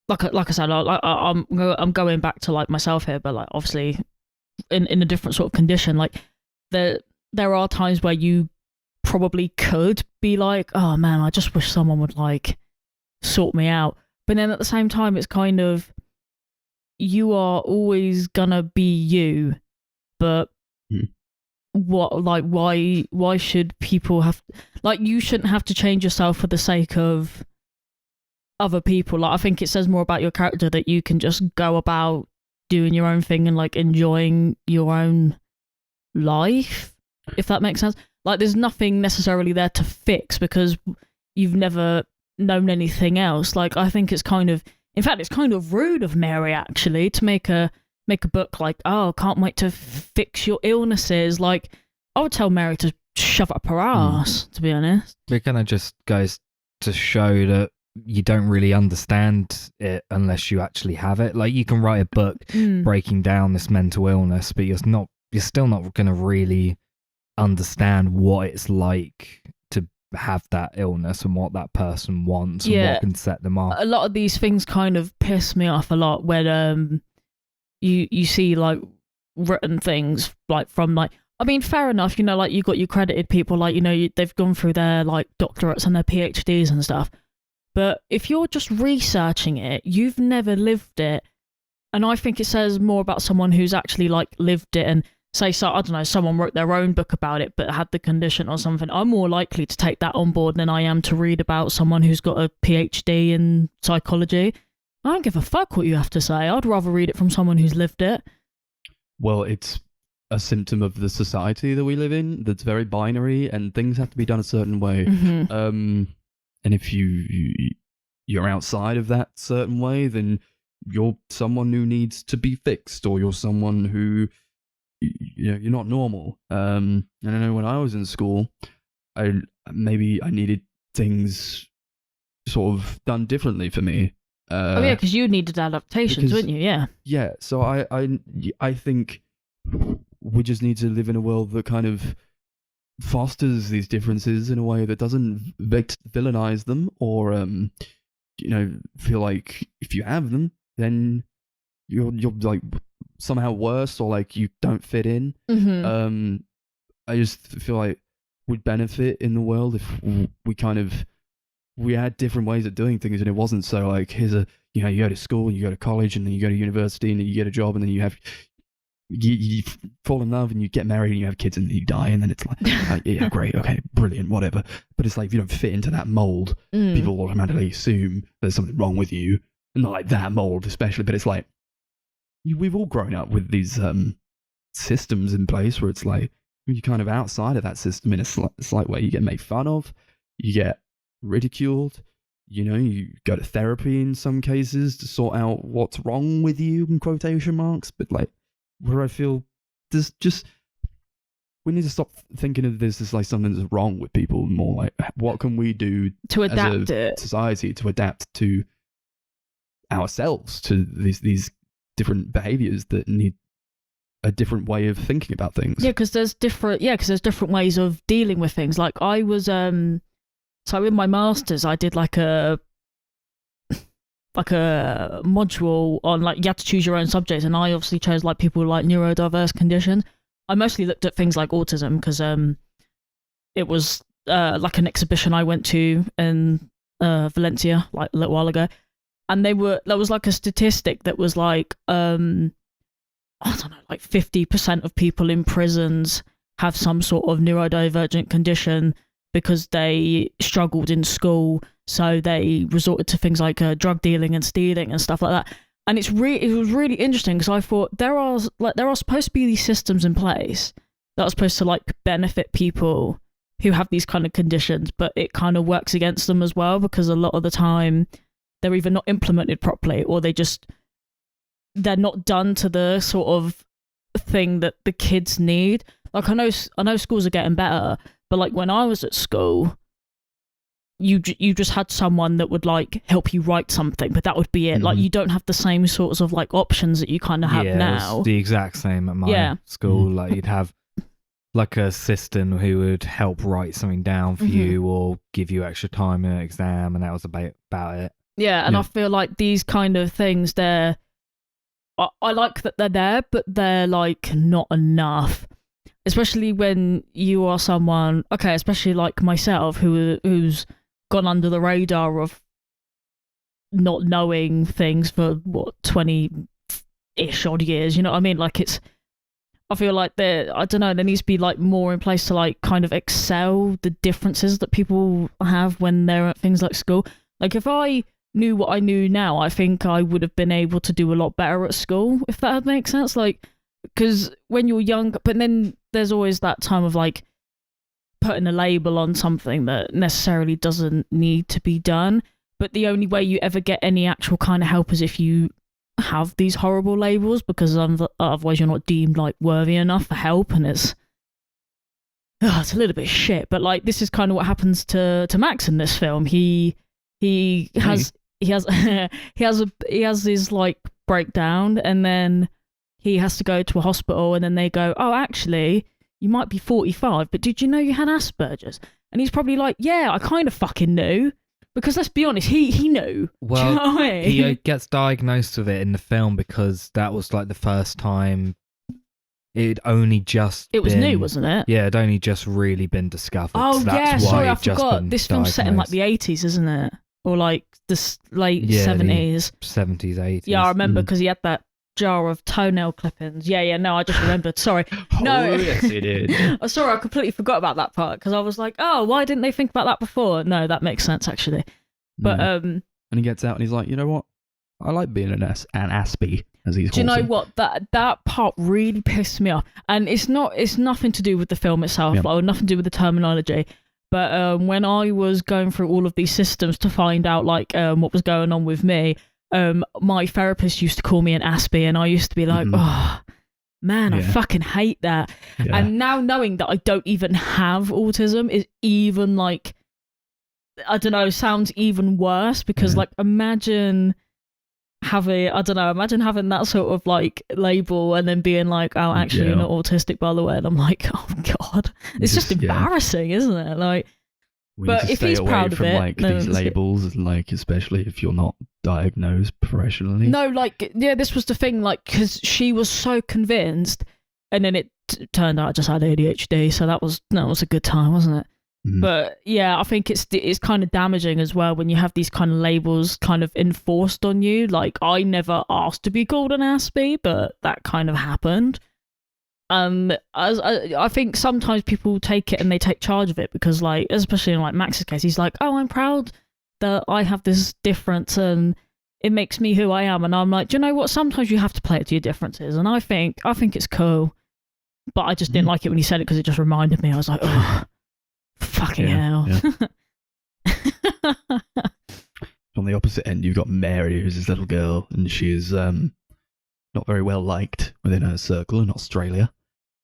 S4: like I said, I'm going back to like myself here, but like obviously in a different sort of condition. Like there are times where you probably could be like, oh man, I just wish someone would like sort me out. But then at the same time, it's kind of, you are always gonna be you, but what, like, why should people have, like, you shouldn't have to change yourself for the sake of other people. Like, I think it says more about your character that you can just go about doing your own thing and like enjoying your own life, if that makes sense. Like, there's nothing necessarily there to fix because you've never known anything else. Like, I think it's kind of, in fact, it's kind of rude of Mary actually to make a book like, oh, can't wait to fix your illnesses. Like, I would tell Mary to shove up her ass, to be honest.
S3: It kind of just goes to show that you don't really understand it unless you actually have it. Like, you can write a book breaking down this mental illness, but you're still not going to really understand what it's like to have that illness and what that person wants and what can set them off.
S4: A lot of these things kind of piss me off a lot when you see like written things like from like, I mean, fair enough, you know, like you got your credited people, like, you know, they've gone through their like doctorates and their PhDs and stuff. But if you're just researching it, you've never lived it. And I think it says more about someone who's actually like lived it, and say, so I don't know, someone wrote their own book about it but had the condition or something. I'm more likely to take that on board than I am to read about someone who's got a PhD in psychology. I don't give a fuck what you have to say. I'd rather read it from someone who's lived it.
S2: Well, it's a symptom of the society that we live in that's very binary, and things have to be done a certain way. And if you're outside of that certain way, then you're someone who needs to be fixed, or you're someone who, you know, you're not normal. And I know when I was in school, I needed things sort of done differently for me.
S4: Oh yeah, because you needed adaptations, wouldn't you? Yeah.
S2: Yeah. So I think we just need to live in a world that kind of fosters these differences in a way that doesn't villainize them, or you know, feel like if you have them, then you're like somehow worse, or like you don't fit in. I just feel like we'd benefit in the world if we had different ways of doing things, and it wasn't so like, here's a, you know, you go to school and you go to college and then you go to university and then you get a job and then you fall in love and you get married and you have kids and then you die, and then it's like, yeah, great, okay, brilliant, whatever. But it's like, if you don't fit into that mold, people automatically assume there's something wrong with you, not like that mold especially, but it's like we've all grown up with these systems in place where it's like you're kind of outside of that system in a slight way. You get made fun of, you get ridiculed, you go to therapy in some cases to sort out what's wrong with you, in quotation marks, but like where I feel there's just, we need to stop thinking of this as like something that's wrong with people, more like what can we do
S4: to adapt
S2: as a
S4: it.
S2: society to adapt to ourselves, to these different behaviors that need a different way of thinking about things.
S4: Yeah, because there's different ways of dealing with things. Like I was so in my masters I did like a module on like you have to choose your own subjects, and I obviously chose like people with like neurodiverse conditions. I mostly looked at things like autism because it was like an exhibition I went to in Valencia like a little while ago, and there was like a statistic that was like I don't know, like 50% of people in prisons have some sort of neurodivergent condition because they struggled in school, so they resorted to things like drug dealing and stealing and stuff like that. And it was really interesting because I thought there are supposed to be these systems in place that are supposed to like benefit people who have these kind of conditions, but it kind of works against them as well, because a lot of the time they're either not implemented properly or they're not done to the sort of thing that the kids need. Like I know schools are getting better, but like when I was at school, you just had someone that would like help you write something, but that would be it. Like you don't have the same sorts of like options that you kind of have now.
S3: It's the exact same at my school. Like you'd have like a assistant who would help write something down for you or give you extra time in an exam, and that was about it.
S4: Yeah, and I feel like these kind of things, I like that they're there, but they're like not enough. Especially when you are someone, especially like myself, who's gone under the radar of not knowing things for 20-ish odd years. You know what I mean? Like I feel like there needs to be like more in place to like kind of excel the differences that people have when they're at things like school. Like if I knew what I knew now, I think I would have been able to do a lot better at school, if that makes sense. Like, because when you're young, but then there's always that time of like putting a label on something that necessarily doesn't need to be done. But the only way you ever get any actual kind of help is if you have these horrible labels, because otherwise you're not deemed like worthy enough for help, and it's a little bit shit. But like this is kind of what happens to Max in this film. He has his like breakdown, and then he has to go to a hospital, and then they go, oh, actually, you might be 45, but did you know you had Asperger's? And he's probably like, yeah, I kind of fucking knew. Because let's be honest, he knew.
S3: Well,
S4: do you know what I mean?
S3: he gets diagnosed with it in the film because that was like the first time it was
S4: new, wasn't it?
S3: Yeah, it'd only just really been discovered.
S4: Oh,
S3: so that's
S4: yeah,
S3: why
S4: sorry, I
S3: it'd just
S4: forgot.
S3: been
S4: This film's set in like
S3: diagnosed.
S4: the 80s, isn't it? Or like the late
S3: Yeah,
S4: 70s.
S3: 70s, 80s.
S4: Yeah, I remember because he had that jar of toenail clippings. Yeah, no, I just remembered. Sorry. No.
S2: Oh, yes, it did.
S4: Oh, sorry, I completely forgot about that part because I was like, oh, why didn't they think about that before? No, that makes sense, actually. But
S2: and he gets out and he's like, you know what? I like being an Aspie, as he's called.
S4: do you know what? That part really pissed me off. And it's nothing to do with the film itself, or nothing to do with the terminology. But when I was going through all of these systems to find out like what was going on with me, my therapist used to call me an Aspie, and I used to be like, oh man, I fucking hate that.
S2: Yeah.
S4: And now knowing that I don't even have autism is even like, I don't know, sounds even worse, because like imagine having that sort of like label and then being like, oh, actually you're not autistic, by the way. And I'm like, oh god, it's just embarrassing, isn't it? Like,
S2: we
S4: but
S2: need to
S4: if
S2: stay
S4: he's
S2: away
S4: proud of
S2: from
S4: it,
S2: like these labels, like especially if you're not diagnosed professionally.
S4: No, like, yeah, this was the thing, like, because she was so convinced, and then it turned out I just had ADHD, so that was a good time, wasn't it? But yeah, I think it's kind of damaging as well when you have these kind of labels kind of enforced on you. Like, I never asked to be called an Aspie, but that kind of happened. I think sometimes people take it and they take charge of it, because like, especially in like Max's case, he's like, oh, I'm proud that I have this difference, and it makes me who I am. And I'm like, do you know what? Sometimes you have to play it to your differences. And I think it's cool. But I just didn't like it when he said it because it just reminded me. I was like, oh, fucking hell.
S2: Yeah. On the opposite end, you've got Mary, who's this little girl, and she's not very well liked within her circle in Australia.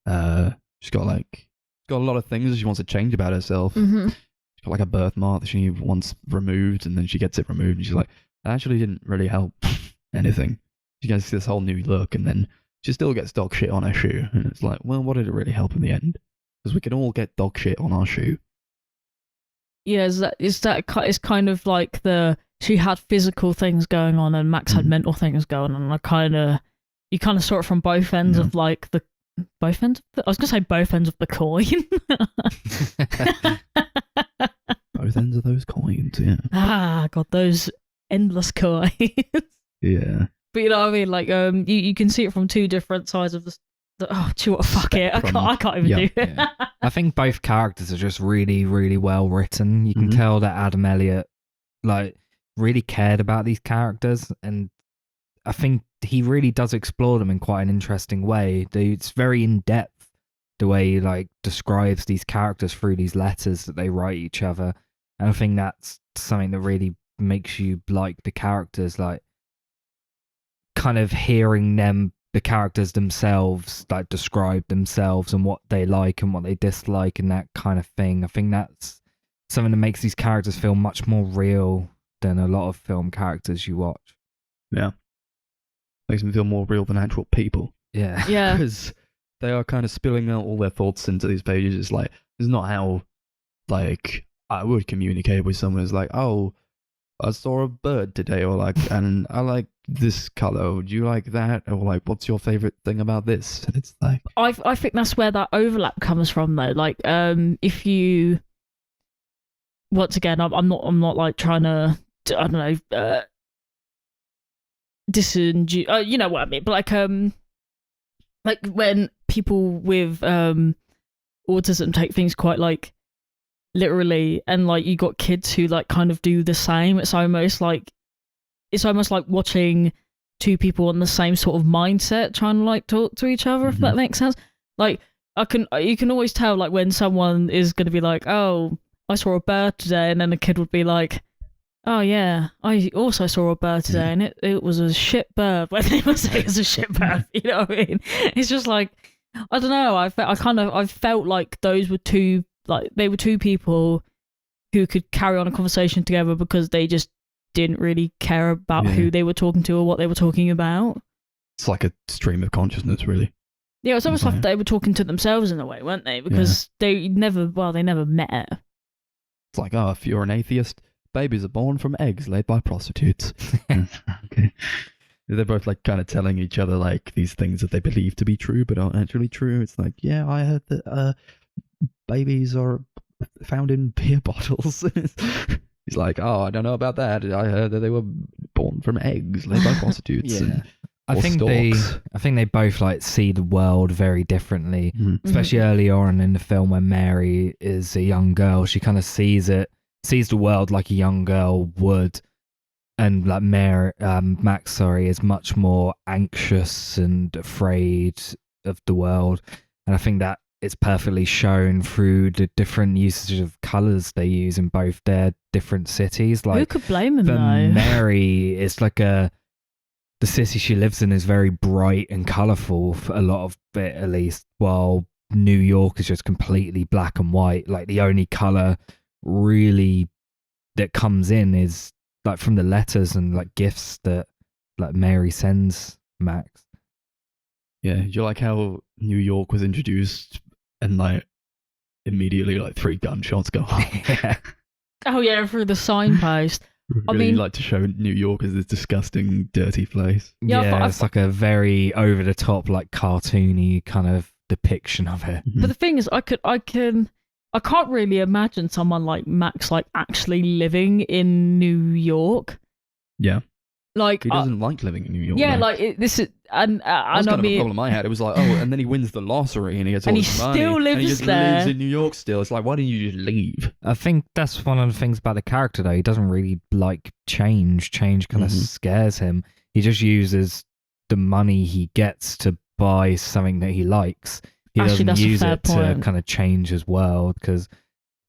S2: She's got a lot of things she wants to change about herself.
S4: Mm-hmm.
S2: She's got like a birthmark that she wants removed, and then she gets it removed, and she's like, that actually didn't really help anything. She gets this whole new look, and then she still gets dog shit on her shoe, and it's like, well, what did it really help in the end? Because we can all get dog shit on our shoe.
S4: Yeah, it's kind of like she had physical things going on and Max had mental things going on. And you kind of saw it from both ends of like I was gonna say both ends of the coin.
S2: Both ends of those coins, yeah.
S4: God, those endless coins.
S2: Yeah.
S4: But you know what I mean? Like, you can see it from two different sides of the oh, do you what? Fuck it! I can't even do it.
S3: Yeah. I think both characters are just really, really well written. You can tell that Adam Elliott really cared about these characters, and I think he really does explore them in quite an interesting way. It's very in depth the way he describes these characters through these letters that they write each other, and I think that's something that really makes you like the characters, kind of hearing the characters themselves describe themselves and what they like and what they dislike and that kind of thing. I think that's something that makes these characters feel much more real than a lot of film characters you watch.
S2: Yeah. Makes them feel more real than actual people.
S3: Yeah.
S4: Yeah.
S2: Because they are kind of spilling out all their thoughts into these pages. It's not how I would communicate with someone. It's like, oh, I saw a bird today, or and I like this color. Would you like that? Or what's your favorite thing about this? And it's like,
S4: I think that's where that overlap comes from, though. If you, once again, I'm not trying to, I don't know, you know what I mean? But when people with autism take things quite literally, and you got kids who kind of do the same. It's almost like watching two people on the same sort of mindset trying to talk to each other, if that makes sense. You can always tell when someone is going to be like, oh, I saw a bird today, and then the kid would be like, oh yeah, I also saw a bird today, and it was a shit bird, when they would say it's a shit bird. You know what I mean? It's just I don't know, I felt like those were two people who could carry on a conversation together because they just didn't really care about who they were talking to or what they were talking about.
S2: It's like a stream of consciousness, really.
S4: Yeah, it's almost like they were talking to themselves in a way, weren't they? Because they never met.
S2: It's like, oh, if you're an atheist, babies are born from eggs laid by prostitutes. Okay. They're both kind of telling each other these things that they believe to be true but aren't actually true. It's like, yeah, I heard that babies are found in beer bottles. He's like, oh, I don't know about that. I heard that they were born from eggs laid by prostitutes.
S3: Yeah. I think they both see the world very differently, especially early on in the film when Mary is a young girl. She kind of sees the world like a young girl would, and Max is much more anxious and afraid of the world, and I think that it's perfectly shown through the different usages of colours they use in both their different cities.
S4: Who could blame them, though?
S3: Mary is the city she lives in is very bright and colourful for a lot of it, at least, while New York is just completely black and white. The only colour really that comes in is from the letters and gifts that Mary sends Max.
S2: Yeah, do you like how New York was introduced and immediately 3 gunshots go off?
S3: Yeah.
S4: Oh yeah, through the signpost.
S2: Really like to show New York as this disgusting, dirty place.
S3: Yeah, it's a very over the top, cartoony kind of depiction of it.
S4: But the thing is, I can't really imagine someone like Max actually living in New York.
S2: Yeah.
S4: Like,
S2: He doesn't like living in New York.
S4: yeah,
S2: though.
S4: like this is, and
S2: That's
S4: I
S2: kind of a
S4: mean,
S2: problem I had. It was like, oh, and then he wins the lottery and he gets all
S4: And he
S2: this money.
S4: still
S2: and he
S4: lives
S2: just
S4: there.
S2: lives in New York still. It's like, why didn't you just leave?
S3: I think that's one of the things about the character, though. He doesn't really like change. Change kind of scares him. He just uses the money he gets to buy something that he likes. He
S4: Actually,
S3: doesn't
S4: that's a
S3: use
S4: fair
S3: it to
S4: point.
S3: kind of change his world, because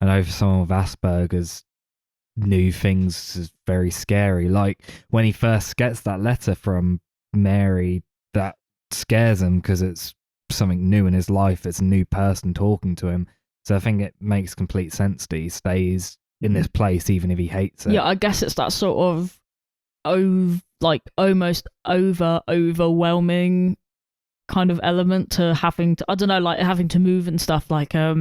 S3: I know for someone with Asperger's, new things is very scary. Like when he first gets that letter from Mary, that scares him because it's something new in his life. It's a new person talking to him. So I think it makes complete sense that he stays in this place even if he hates it.
S4: yeah, I guess it's that sort of almost overwhelming kind of element to having to, I don't know, like having to move and stuff. Like, I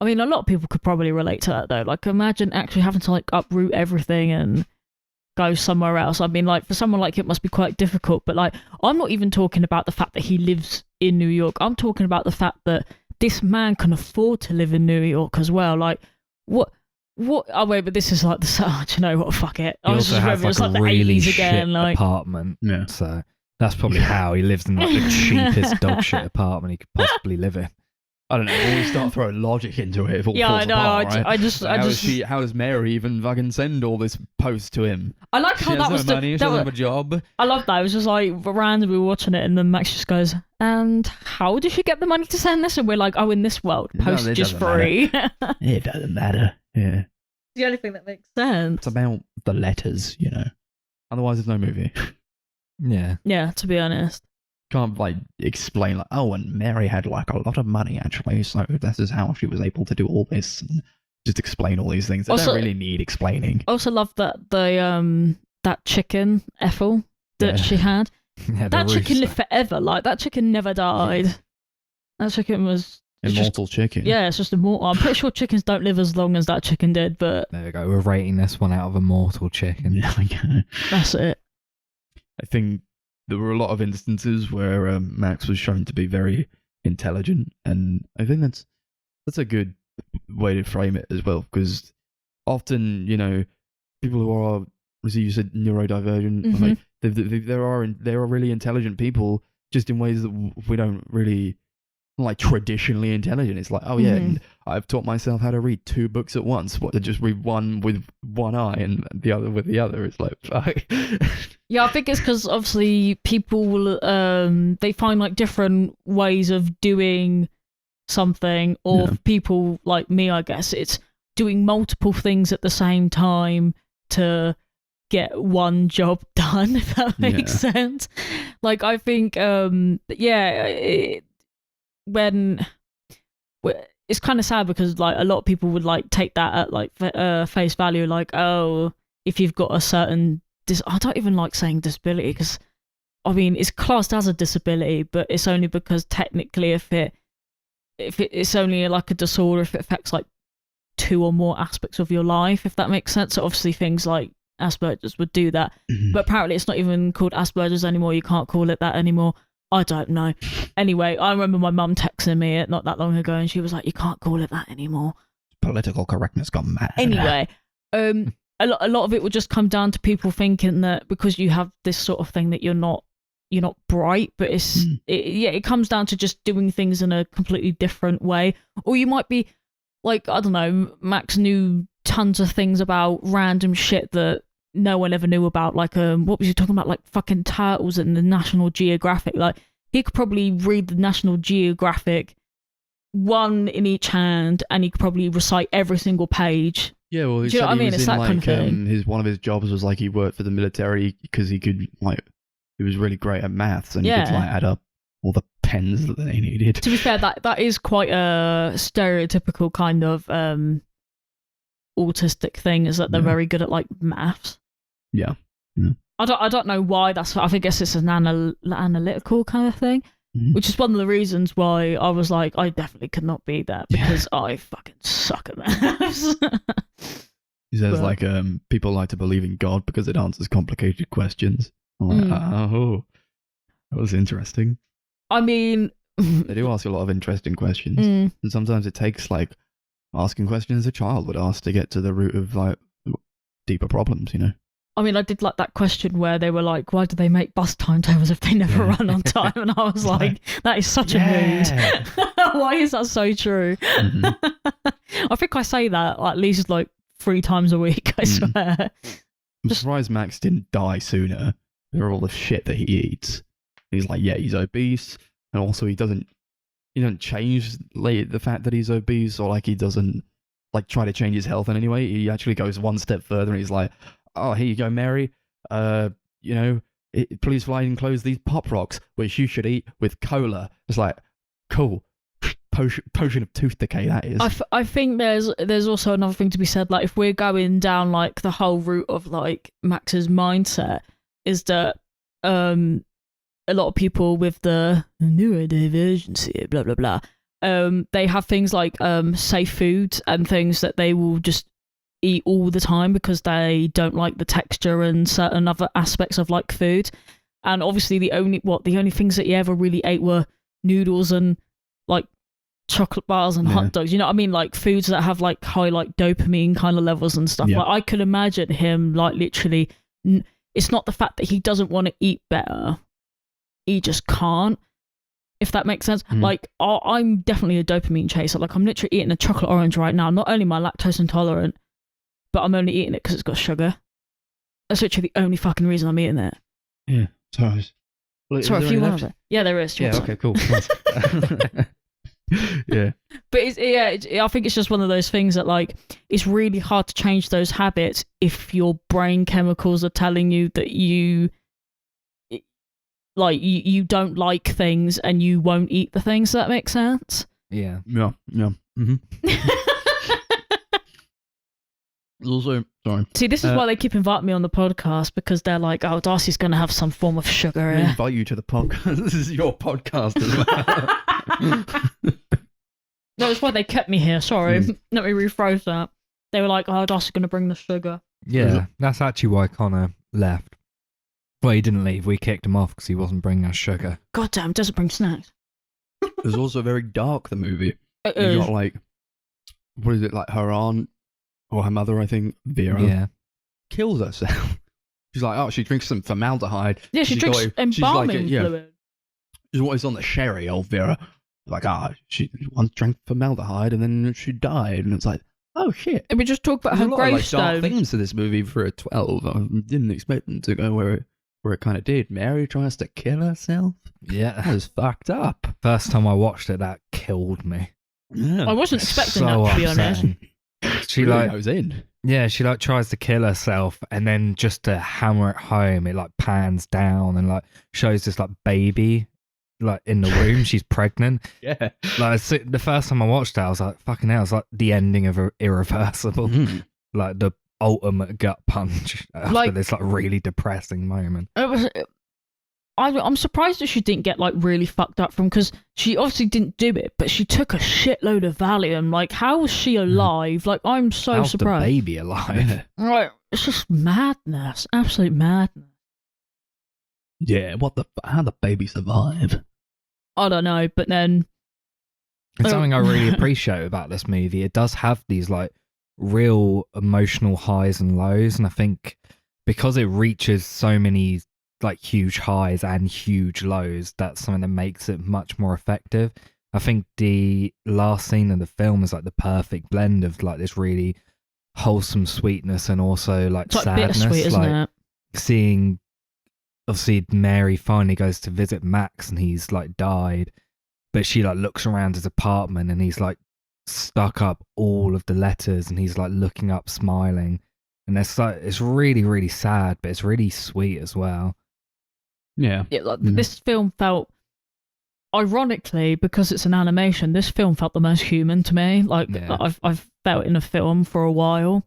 S4: mean, a lot of people could probably relate to that though. Like, imagine actually having to like uproot everything and go somewhere else. I mean, like for someone like it must be quite difficult. But like, I'm not even talking about the fact that he lives in New York. I'm talking about the fact that this man can afford to live in New York as well. Like, what? Oh wait, but this is like the. Oh, do you know what? Fuck it.
S3: He
S4: I was
S3: also
S4: just
S3: has
S4: remembering it's like
S3: a
S4: the
S3: really
S4: 80s again.
S3: shit
S4: Like,
S3: apartment.
S2: Yeah.
S3: So that's probably how he lives in like the cheapest dog shit apartment he could possibly live in.
S2: I don't know. When we start throwing logic into it, it all
S4: yeah,
S2: falls
S4: I know.
S2: apart, right?
S4: I just.
S2: How does Mary even fucking send all this post to him?
S4: I like
S2: She
S4: how
S2: has
S4: that
S2: no
S4: was
S2: money. She
S4: that
S2: doesn't
S4: was,
S2: have a job.
S4: I love that. It was just like randomly watching it, and then Max just goes, "And how did she get the money to send this?" And we're like, "Oh, in this world,
S2: No,
S4: post
S2: it
S4: just
S2: doesn't matter.
S4: free."
S2: It doesn't matter. Yeah.
S4: The only thing that makes sense.
S2: It's about the letters, you know. Otherwise, there's no movie.
S3: Yeah.
S4: Yeah, to be honest.
S2: Can't like explain like, oh, and Mary had like a lot of money actually, so this is how she was able to do all this, and just explain all these things. They
S4: Also-
S2: don't really need explaining.
S4: I also love that that chicken Ethel that
S2: Yeah.
S4: she had.
S3: Yeah, the
S4: That chicken
S3: rooster.
S4: lived forever. Like that chicken never died. That chicken was it's just-
S2: Immortal chicken.
S4: yeah, it's just immortal. I'm pretty sure chickens don't live as long as that chicken did, but
S3: There we go. We're rating this one out of Immortal Chicken.
S2: Yeah, okay.
S4: that's it.
S2: I think there were a lot of instances where Max was shown to be very intelligent, and I think that's a good way to frame it as well, because often, you know, people who are, as you said, neurodivergent, like, there are really intelligent people, just in ways that we don't really like traditionally intelligent. It's like, oh yeah, and I've taught myself how to read 2 books at once. What, to just read one with one eye and the other with the other? It's like, fuck.
S4: Yeah, I think it's because obviously people will, they find like different ways of doing something, or
S2: Yeah.
S4: people like me, I guess it's doing multiple things at the same time to get one job done, if that makes sense. Like, I think, it's kind of sad because like a lot of people would like take that at like face value, like, oh, if you've got a certain I don't even like saying disability, because I mean it's classed as a disability, but it's only because technically if it's only like a disorder if it affects like 2 or more aspects of your life, if that makes sense. So obviously things like Asperger's would do that, but apparently it's not even called Asperger's anymore. You can't call it that anymore. I don't know. Anyway, I remember my mum texting me it not that long ago, and she was like, "You can't call it that anymore."
S2: Political correctness gone mad.
S4: Anyway, a lot of it would just come down to people thinking that because you have this sort of thing that you're not bright, but it comes down to just doing things in a completely different way. Or you might be like, I don't know, Max knew tons of things about random shit that no one ever knew about, like what was he talking about, like fucking turtles and the National Geographic. Like he could probably read the National Geographic, one in each hand, and he could probably recite every single page.
S2: Yeah, well, he
S4: Do you know
S2: said
S4: what I
S2: he
S4: mean?
S2: was
S4: It's
S2: in
S4: that kind of thing.
S2: one of his jobs was like he worked for the military because he could like he was really great at maths and he could
S4: Yeah.
S2: like add up all the pens that they needed.
S4: To be fair, that is quite a stereotypical kind of autistic thing, is that they're
S2: Yeah.
S4: very good at like maths.
S2: Yeah.
S4: I don't know why that's. I guess it's an analytical kind of thing, which is one of the reasons why I was like, I definitely could not be that, because I fucking suck at maths.
S2: He says
S4: But-
S2: like people like to believe in God because it answers complicated questions. I'm like, oh, that was interesting.
S4: I mean,
S2: They do ask a lot of interesting questions, and sometimes it takes like asking questions a child would ask to get to the root of like deeper problems. You know.
S4: I mean, I did like that question where they were like, why do they make bus timetables if they never run on time? And I was like, that is such a mood. Why is that so true? I think I say that at least like 3 times a week, I swear.
S2: I'm surprised Max didn't die sooner for all the shit that he eats. He's like, yeah, he's obese, and also he doesn't change like the fact that he's obese, or like he doesn't like try to change his health in any way. He actually goes one step further, and he's like, oh, here you go, Mary. Please fly enclose these pop rocks, which you should eat with cola. It's like, cool. Potion of tooth decay, that is.
S4: I think there's also another thing to be said. Like, if we're going down like the whole route of like Max's mindset, is that a lot of people with the neurodivergency, blah blah blah, they have things like safe foods and things that they will just eat all the time because they don't like the texture and certain other aspects of like food. And obviously the only things that he ever really ate were noodles and like chocolate bars and hot dogs, you know what I mean, like foods that have like high like dopamine kind of levels and stuff. Like I could imagine him like literally, it's not the fact that he doesn't want to eat better, he just can't, if that makes sense. Like I'm definitely a dopamine chaser. Like I'm literally eating a chocolate orange right now. Not only am I lactose intolerant, but I'm only eating it because it's got sugar. That's literally the only fucking reason I'm eating it.
S2: Yeah, sorry.
S4: Sorry, if you want it. Yeah, there is.
S2: Yeah, okay, cool. Yeah.
S4: But I think it's just one of those things that like it's really hard to change those habits if your brain chemicals are telling you that you don't like things and you won't eat the things. Does that make sense?
S3: Yeah.
S2: Yeah. Also, sorry.
S4: See, this is why they keep inviting me on the podcast, because they're like, oh, Darcy's going to have some form of sugar.
S2: I invite you to the podcast. This is your podcast as well.
S4: No, that's why they kept me here. Sorry. Let me rephrase that. They were like, oh, Darcy's going to bring the sugar.
S3: Yeah, that's actually why Connor left. Well, he didn't leave. We kicked him off because he wasn't bringing us sugar.
S4: God damn, doesn't bring snacks.
S2: It was also very dark, the movie.
S4: It
S2: You
S4: is.
S2: got like, what is it, like her aunt or her mother, I think, Vera, kills herself. She's like, oh, she drinks some formaldehyde.
S4: Yeah, she drinks embalming fluid.
S2: She's what is on the sherry, old Vera. Like, she once drank formaldehyde and then she died. And it's like, oh shit.
S4: And we just talk about
S2: There's
S4: her
S2: a lot of,
S4: gravestone.
S2: dark themes to this movie for a 12. I didn't expect them to go where it kind of did. Mary tries to kill herself.
S3: Yeah.
S2: That was fucked up.
S3: First time I watched it, that killed me.
S2: Yeah.
S4: I wasn't expecting
S3: So
S4: that, to be honest.
S3: upsetting. She
S2: Really
S3: like
S2: goes in.
S3: Yeah, she like tries to kill herself, and then just to hammer it home, it like pans down and like shows this like baby like in the womb. She's pregnant.
S2: Yeah.
S3: Like the first time I watched that, I was like, "Fucking hell!" It's like the ending of Irreversible, like the ultimate gut punch after this like really depressing moment.
S4: It was. I'm surprised that she didn't get like really fucked up from, because she obviously didn't do it, but she took a shitload of Valium. Like, how was she alive? Like, I'm so
S3: How's
S4: surprised.
S3: the baby alive?
S4: Like, it's just madness, absolute madness.
S2: Yeah, how the baby survive?
S4: I don't know, but then
S3: It's something I really appreciate about this movie. It does have these like real emotional highs and lows, and I think because it reaches so many like huge highs and huge lows, that's something that makes it much more effective. I think the last scene of the film is like the perfect blend of like this really wholesome sweetness and also like
S4: it's like
S3: sadness.
S4: bittersweet, isn't it?
S3: Seeing obviously Mary finally goes to visit Max and he's like died, but she like looks around his apartment and he's like stuck up all of the letters and he's like looking up smiling, and it's really really sad, but it's really sweet as well.
S2: Yeah.
S4: This film felt, ironically, because it's an animation, this film felt the most human to me. Like, I've felt in a film for a while.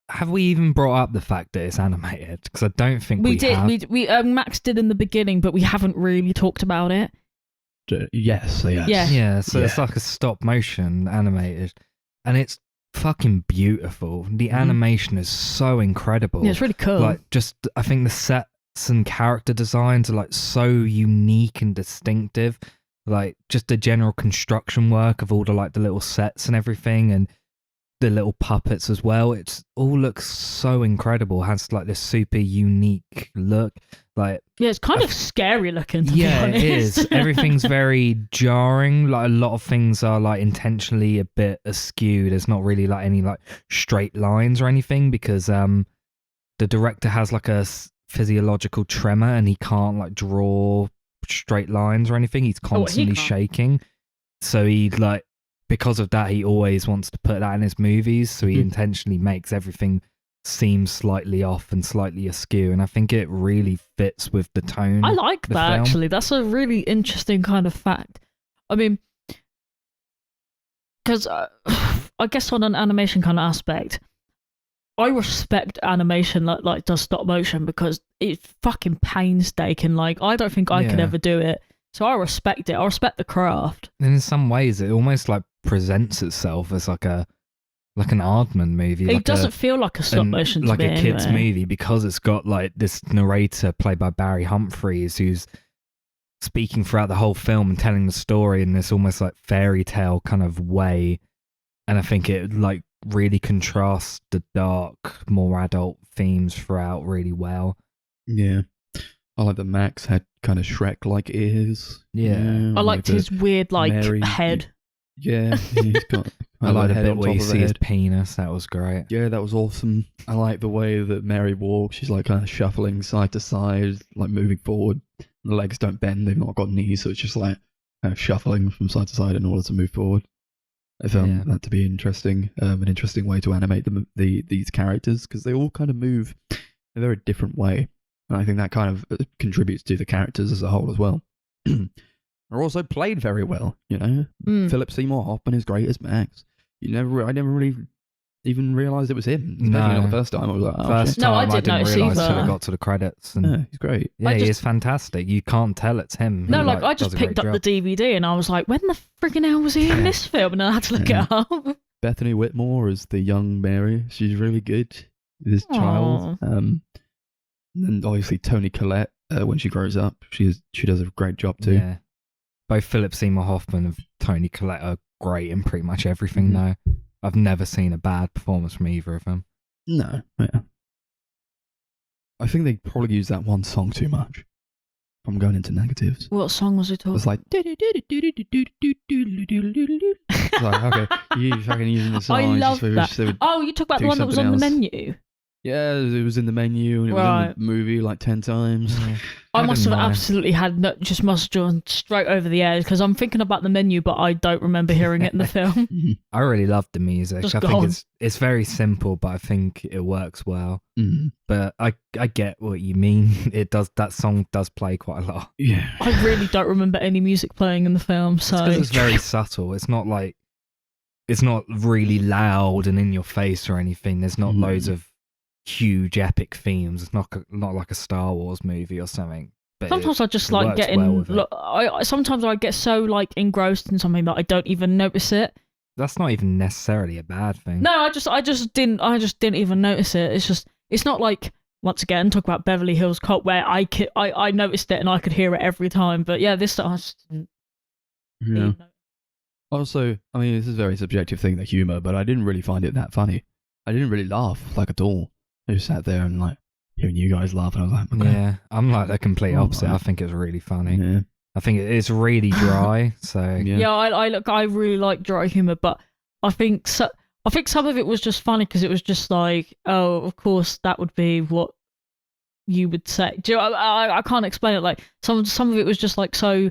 S3: Have we even brought up the fact that it's animated? Because I don't think we
S4: did.
S3: have.
S4: We Max did in the beginning, but we haven't really talked about it.
S2: Yes.
S3: Yeah, so it's like a stop motion animated, and it's fucking beautiful. The animation is so incredible.
S4: Yeah, it's really cool.
S3: Like, just I think the sets and character designs are like so unique and distinctive. Like, just the general construction work of all the like the little sets and everything, and the little puppets as well. It's all looks so incredible. Has like this super unique look. Like
S4: Yeah, it's kind of scary looking, to be
S3: yeah,
S4: honest.
S3: it is. Everything's very jarring. Like a lot of things are like intentionally a bit askew. There's not really like any like straight lines or anything because the director has like a physiological tremor and he can't like draw straight lines or anything. He's constantly shaking. So he like because of that he always wants to put that in his movies. So he intentionally makes everything seem slightly off and slightly askew, and I think it really fits with the tone.
S4: I like
S3: of the
S4: that
S3: film.
S4: actually. That's a really interesting kind of fact. I mean, because I guess on an animation kind of aspect, I respect animation like does stop motion because it's fucking painstaking. Like I don't think I could
S3: Yeah.
S4: ever do it, so I respect it. I respect the craft.
S3: And in some ways, it almost like presents itself as like an Aardman movie.
S4: It
S3: like
S4: doesn't feel like a stop motion to
S3: like
S4: me
S3: a kids
S4: anyway.
S3: movie because it's got like this narrator played by Barry Humphries who's speaking throughout the whole film and telling the story in this almost like fairy tale kind of way. And I think it like really contrasts the dark, more adult themes throughout really well.
S2: Yeah. I like that Max had kind of Shrek-like ears.
S3: Yeah.
S4: I liked
S2: the
S4: his weird like
S2: Mary-
S4: head.
S2: Yeah, he's got.
S3: I like the
S2: head
S3: bit
S2: on
S3: where
S2: top
S3: you
S2: of
S3: see
S2: the
S3: his
S2: head.
S3: penis. That was great.
S2: Yeah, that was awesome. I like the way that Mary walks. She's like kind of shuffling side to side, like moving forward. The legs don't bend. They've not got knees, so it's just like kind of shuffling from side to side in order to move forward. I found that to be interesting, an interesting way to animate these characters because they all kind of move in a very different way, and I think that kind of contributes to the characters as a whole as well. Are also played very well, you know. Philip Seymour Hoffman is great as Max. I never really even realised it was him. Especially not the first time. I was like, oh,
S3: First
S2: shit.
S4: No, I
S3: time I
S4: didn't
S3: didn't
S4: notice
S3: realise
S4: either.
S3: until it got to the credits. And
S2: Yeah, he's great.
S3: yeah,
S4: I
S3: he
S4: just-
S3: is fantastic. You can't tell it's him.
S4: No,
S3: He,
S4: like I
S3: does
S4: just
S3: a great
S4: picked up
S3: job.
S4: the DVD and I was like, when the friggin' hell was he in this film? And I had to look it up.
S2: Bethany Whitmore as the young Mary. She's really good. This child. And obviously Toni Collette when she grows up. She does a great job too.
S3: Yeah. Both Philip Seymour Hoffman and Toni Collette are great in pretty much everything
S2: Mhm.
S3: now. I've never seen a bad performance from either of them.
S2: No, yeah. I think they probably use that one song too much. I'm going into negatives.
S4: What song was he talking?
S2: It's like it's like, okay, you fucking using the song.
S4: I love
S2: just
S4: that.
S2: so
S4: Oh, you talk about the
S2: do
S4: one that was on
S2: something
S4: the
S2: else.
S4: menu.
S2: yeah, it was in the menu and it was in
S4: Right.
S2: the movie like 10 times.
S4: I
S3: I
S4: must have
S3: didn't mind.
S4: absolutely had just must have drawn straight over the edge because I'm thinking about the menu, but I don't remember hearing it in the film.
S3: I really love the music.
S4: Just
S3: I
S4: go
S3: think
S4: on.
S3: it's very simple, but I think it works well.
S2: Mhm.
S3: But I get what you mean. It does. That song does play quite a lot.
S2: Yeah.
S4: I really don't remember any music playing in the film, so
S3: Because it's very subtle. It's not like it's not really loud and in your face or anything. There's not loads of huge epic themes. It's not like a Star Wars movie or something. But
S4: sometimes I just
S3: it
S4: like
S3: works
S4: getting.
S3: well with it.
S4: Sometimes I get so like engrossed in something that I don't even notice it.
S3: That's not even necessarily a bad thing.
S4: No, I just didn't even notice it. It's not like, once again, talk about Beverly Hills Cop where I noticed it and I could hear it every time. But yeah, this I just didn't
S2: Yeah.
S4: even notice.
S2: Also, I mean, this is a very subjective thing, the humor, but I didn't really find it that funny. I didn't really laugh, like, at all. I just sat there and, like, hearing you guys laugh, and I was like, okay.
S3: Yeah, I'm like the complete
S2: Oh,
S3: opposite.
S2: right.
S3: I think it's really funny.
S2: Yeah.
S3: I think it's really dry. So
S2: Yeah.
S4: Yeah, I really like dry humor, but I think some of it was just funny because it was just like, oh, of course that would be what you would say. Do you know, I can't explain it. Like some of it was just like so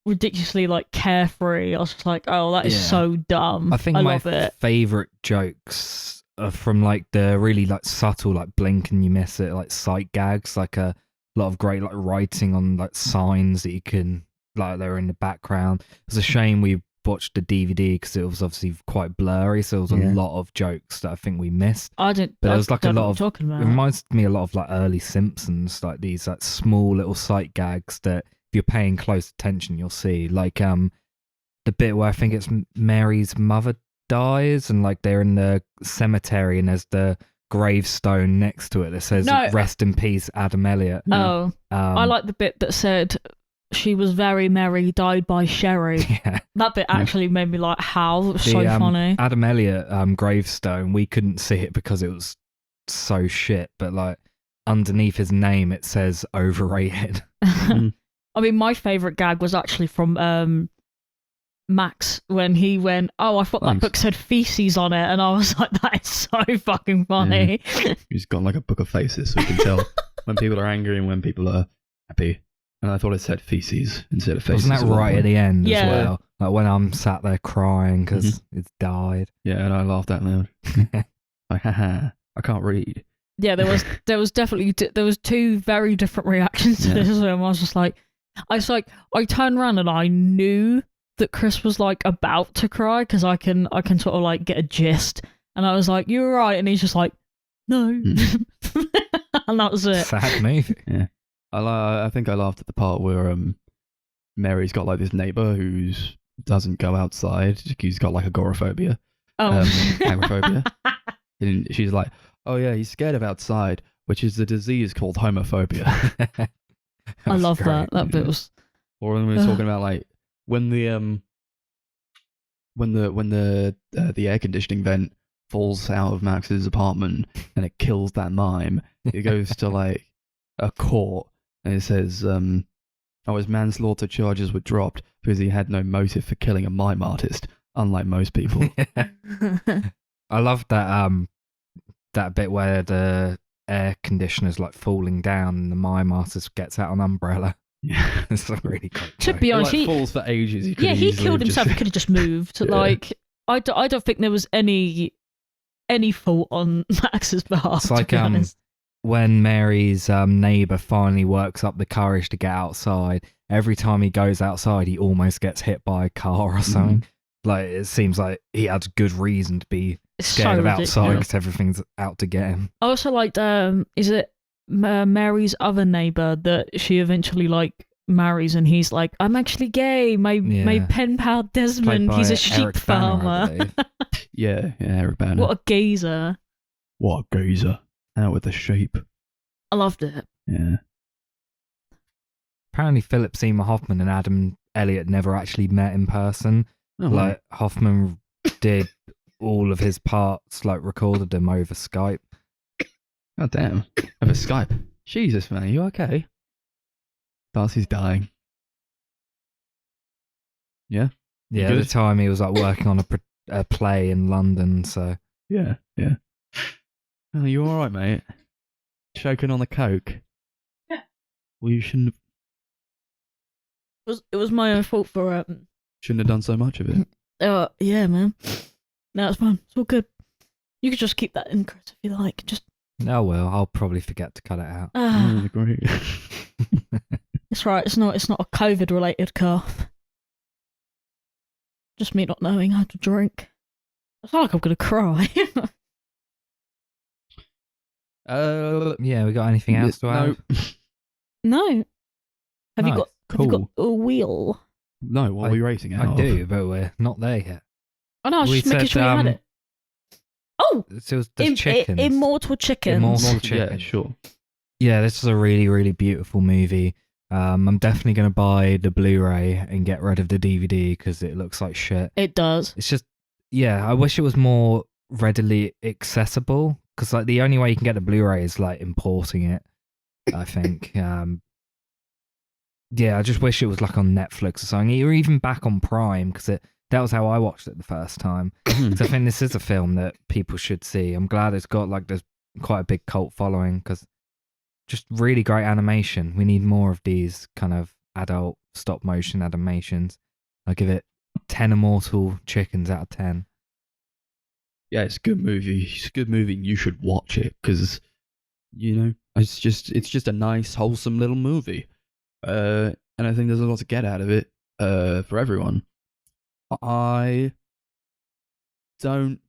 S4: ridiculously like carefree. I was just like, oh, that is
S3: Yeah.
S4: so dumb.
S3: I think
S4: I
S3: my
S4: love it.
S3: favorite jokes are from like the really like subtle like blink and you miss it like sight gags, like a lot of great like writing on like signs that you can like they're in the background. It's a shame we watched the DVD because it was obviously quite blurry, so there was a
S2: Yeah.
S3: lot of jokes that I think we missed.
S4: I didn't.
S3: But
S4: I
S3: there was like a
S4: don't know
S3: lot
S4: what
S3: of
S4: you're talking about.
S3: It reminds me a lot of like early Simpsons, like these like small little sight gags that if you're paying close attention you'll see. Like the bit where I think it's Mary's mother dies and like they're in the cemetery and there's the gravestone next to it that says
S4: No.
S3: "Rest in peace, Adam Elliott."
S4: Oh, I like the bit that said she was very merry, died by Sherry.
S3: Yeah.
S4: That bit actually made me like howl. It was so funny.
S3: Adam Elliott gravestone, we couldn't see it because it was so shit, but like underneath his name it says overrated.
S4: I mean, my favourite gag was actually from Max when he went, "Oh, I thought that book said feces on it," and I was like, "That is so fucking funny."
S2: Yeah. He's got like a book of faces, so you can tell when people are angry and when people are happy. And I thought it said feces instead of faces.
S3: Wasn't that right at the end
S4: Yeah.
S3: as well? Like when I'm sat there crying because it's died.
S2: Yeah, and I laughed out loud. Like, haha, I can't read.
S4: Yeah, there was definitely there was two very different reactions to this film. I was just like, I turned around and I knew that Chris was like about to cry because I can sort of like get a gist, and I was like, "You're right," and he's just like, "No," and that was it.
S3: Sad movie.
S2: Yeah, I think I laughed at the part where Mary's got like this neighbor who doesn't go outside. He's got like agoraphobia, agoraphobia, and she's like, "Oh yeah, he's scared of outside, which is a disease called homophobia."
S4: I love
S3: great.
S4: that bit was.
S2: Or when we were talking about like when the air conditioning vent falls out of Max's apartment and it kills that mime, it goes to like a court and it says, his manslaughter charges were dropped because he had no motive for killing a mime artist, unlike most people.
S3: I love that bit where the air conditioner's like falling down and the mime artist gets out an umbrella.
S2: Yeah,
S3: it's a really great
S4: To
S3: joke.
S4: be
S2: it
S4: honest,
S2: like falls for ages.
S4: he killed himself. He could have just moved.
S2: Yeah.
S4: Like I don't think there was any fault on Max's behalf.
S3: It's like
S4: to be honest.
S3: when Mary's neighbour finally works up the courage to get outside. Every time he goes outside, he almost gets hit by a car or something. Like it seems like he had good reason to be
S4: It's
S3: scared
S4: so
S3: of outside
S4: ridiculous.
S3: because everything's out to get him.
S4: I also liked is it Mary's other neighbor that she eventually like marries, and he's like, "I'm actually gay. My pen pal Desmond, he's a sheep
S3: Eric Banner, I
S4: farmer."
S3: believe.
S2: Yeah, Eric Banner.
S4: What a geezer!
S2: What a geezer. Out with the sheep.
S4: I loved it.
S2: Yeah.
S3: Apparently, Philip Seymour Hoffman and Adam Elliott never actually met in person.
S2: Oh,
S3: Like Hoffman did all of his parts, like recorded them over Skype.
S2: God damn. Over Skype. Jesus, man, are you okay? Darcy's dying. Yeah?
S3: Yeah, at the
S2: Good.
S3: time he was like working on a play in London, so
S2: Yeah. Oh, you alright, mate? Choking on the coke?
S4: Yeah.
S2: Well, you shouldn't
S4: It was my own fault for
S2: have done so much of it.
S4: yeah, man. No, it's fine. It's all good. You could just keep that in, Chris, if you like. Just
S3: oh well, I'll probably forget to cut it out.
S2: Great.
S4: it's right. It's not a COVID related cough. Just me not knowing how to drink. I feel like I'm gonna cry.
S3: Yeah, we got anything else to add?
S4: No. Have you
S3: Nice.
S4: got
S2: Cool.
S4: a wheel?
S2: No, what are we racing out
S3: I
S2: of?
S3: do, but we're not there yet.
S4: Oh no, I was
S3: We
S4: just making
S3: said,
S4: sure you had it. Oh,
S3: So there's chickens.
S4: Immortal Chickens.
S3: Immortal
S2: Yeah,
S3: Chicken.
S2: sure.
S3: Yeah, this is a really, really beautiful movie. I'm definitely going to buy the Blu-ray and get rid of the DVD because it looks like shit.
S4: It does.
S3: It's just, yeah, I wish it was more readily accessible because like the only way you can get the Blu-ray is like importing it, I think. Yeah, I just wish it was like on Netflix or something, or even back on Prime because that was how I watched it the first time. So I think this is a film that people should see. I'm glad it's got like this quite a big cult following because just really great animation. We need more of these kind of adult stop motion animations. I give it 10 Immortal Chickens out of 10.
S2: Yeah, it's a good movie. It's a good movie. You should watch it because, you know, it's just a nice, wholesome little movie. And I think there's a lot to get out of it for everyone. I don't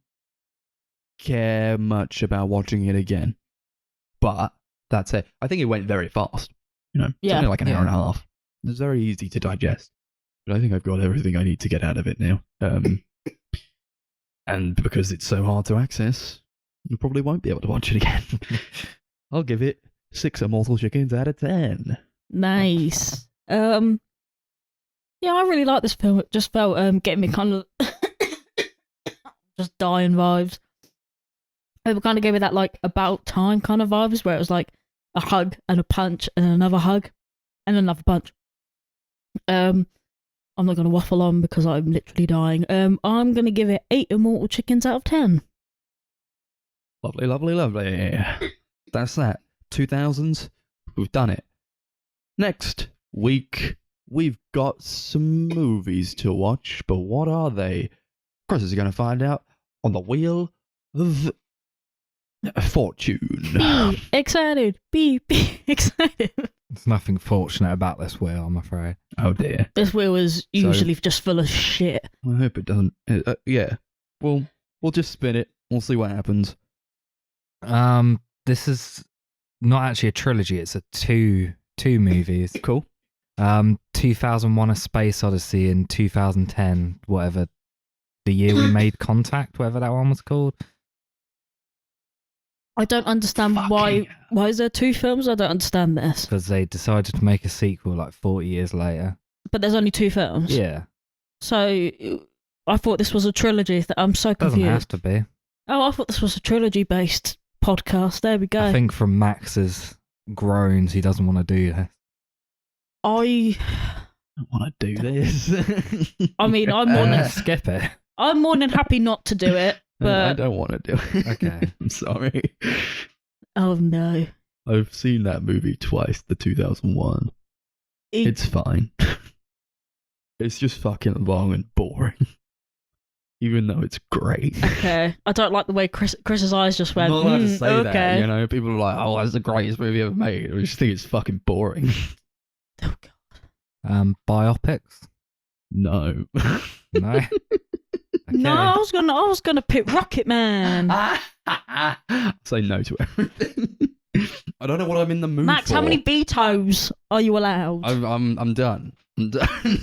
S2: care much about watching it again, but that's it. I think it went very fast. You know, it's
S4: Yeah.
S2: only like an hour
S3: Yeah.
S2: and a half. It's very easy to digest, but I think I've got everything I need to get out of it now. And because it's so hard to access, you probably won't be able to watch it again. I'll give it 6 Immortal Chickens out of 10.
S4: Nice. Yeah, I really like this film. It just felt getting me kind of just dying vibes. It kind of gave me that like about time kind of vibes where it was like a hug and a punch and another hug and another punch. I'm not gonna waffle on because I'm literally dying. I'm gonna give it 8 immortal chickens out of 10.
S2: Lovely, lovely, lovely. That's that. 2000s, we've done it. Next week, we've got some movies to watch, but what are they? Chris is going to find out on the Wheel of Fortune.
S4: Be excited. Be excited.
S3: There's nothing fortunate about this wheel, I'm afraid.
S2: Oh dear.
S4: This wheel is usually just full of shit.
S2: I hope it doesn't. Yeah. We'll just spin it. We'll see what happens.
S3: This is not actually a trilogy, it's a two movies.
S2: Cool.
S3: 2001 A Space Odyssey and 2010, whatever the year we made contact, whatever that one was called.
S4: I don't understand why is there 2 films? I don't understand this.
S3: Because they decided to make a sequel like 40 years later.
S4: But there's only 2 films.
S3: Yeah.
S4: So I thought this was a trilogy. I'm so confused.
S3: Doesn't have to be.
S4: Oh, I thought this was a trilogy-based podcast. There we go.
S3: I think from Max's groans, he doesn't want to do this.
S4: I
S2: want to do this.
S4: I mean, I'm more than
S3: skip it.
S4: I'm more than happy not to do it. But
S2: I don't want to do it.
S3: Okay.
S2: I'm sorry.
S4: Oh no.
S2: I've seen that movie twice, the 2001. It's fine. It's just fucking long and boring. Even though it's great.
S4: Okay. I don't like the way Chris's eyes just went.
S2: I'm not allowed to say
S4: okay.
S2: that, you know? People are like, oh, that's the greatest movie ever made. I just think it's fucking boring.
S4: Oh god.
S3: Biopics?
S2: No.
S3: No. Okay.
S4: No, I was gonna pick Rocket Man.
S2: Say no to everything. I don't know what I'm in the mood
S4: Max,
S2: for.
S4: how many vetoes are you allowed?
S2: I'm done. I'm done.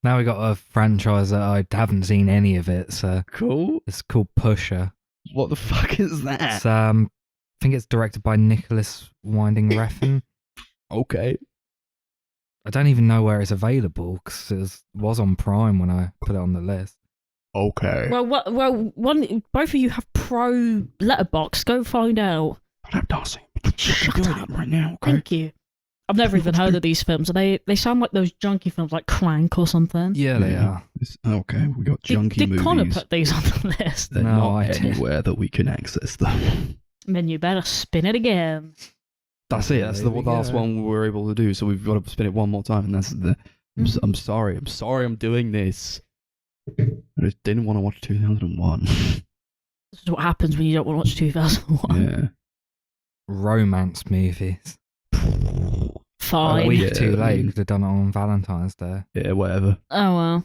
S3: Now we got a franchise that I haven't seen any of it, so
S2: Cool.
S3: it's called Pusher.
S2: What the fuck is that?
S3: It's I think it's directed by Nicholas Winding Refn.
S2: Okay.
S3: I don't even know where it's available because it was on Prime when I put it on the list.
S2: Okay.
S4: Well, both of you have pro letterbox. Go find out.
S2: I'm Darcy.
S4: Shut
S2: doing
S4: up.
S2: it right now, okay?
S4: Thank you. I've never even heard of these films. They sound like those junky films, like Crank or something.
S3: Yeah, they are.
S2: Okay, we got junky
S4: Did
S2: movies.
S4: Connor put these on the list?
S2: They're
S3: No,
S2: not
S3: I didn't.
S2: anywhere that we can access them.
S4: Then you better spin it again.
S2: That's it. That's
S3: There
S2: the
S3: we
S2: last
S3: go.
S2: one we were able to do. So we've got to spin it one more time, and that's the. I'm sorry. I'm sorry. I'm doing this. I just didn't want to watch 2001.
S4: This is what happens when you don't want to watch 2001.
S2: Yeah.
S3: Romance movies.
S4: Fine.
S3: A week
S2: Yeah,
S3: too
S2: I
S3: late.
S2: mean-
S3: Could have done it on Valentine's Day.
S2: Yeah. Whatever.
S4: Oh well.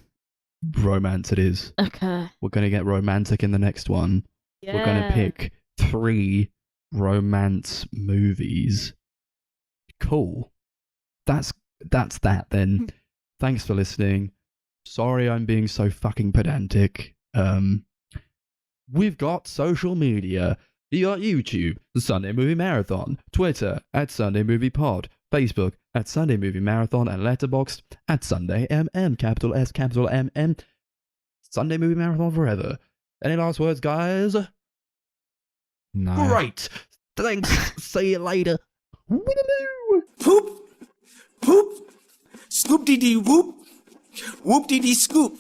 S2: Romance it is.
S4: Okay.
S2: We're gonna get romantic in the next one.
S4: Yeah.
S2: We're gonna pick 3 romance movies. Cool. That's that then. Thanks for listening. Sorry I'm being so fucking pedantic. We've got social media. You got YouTube, the Sunday Movie Marathon, Twitter @Sunday Movie Pod, Facebook @Sunday Movie Marathon, and Letterboxd @Sunday MM, capital S, capital MM. Sunday Movie Marathon forever. Any last words, guys?
S3: No.
S2: Great. Thanks. See you later.
S1: Poop, poop, scoop dee dee whoop, whoop dee dee scoop.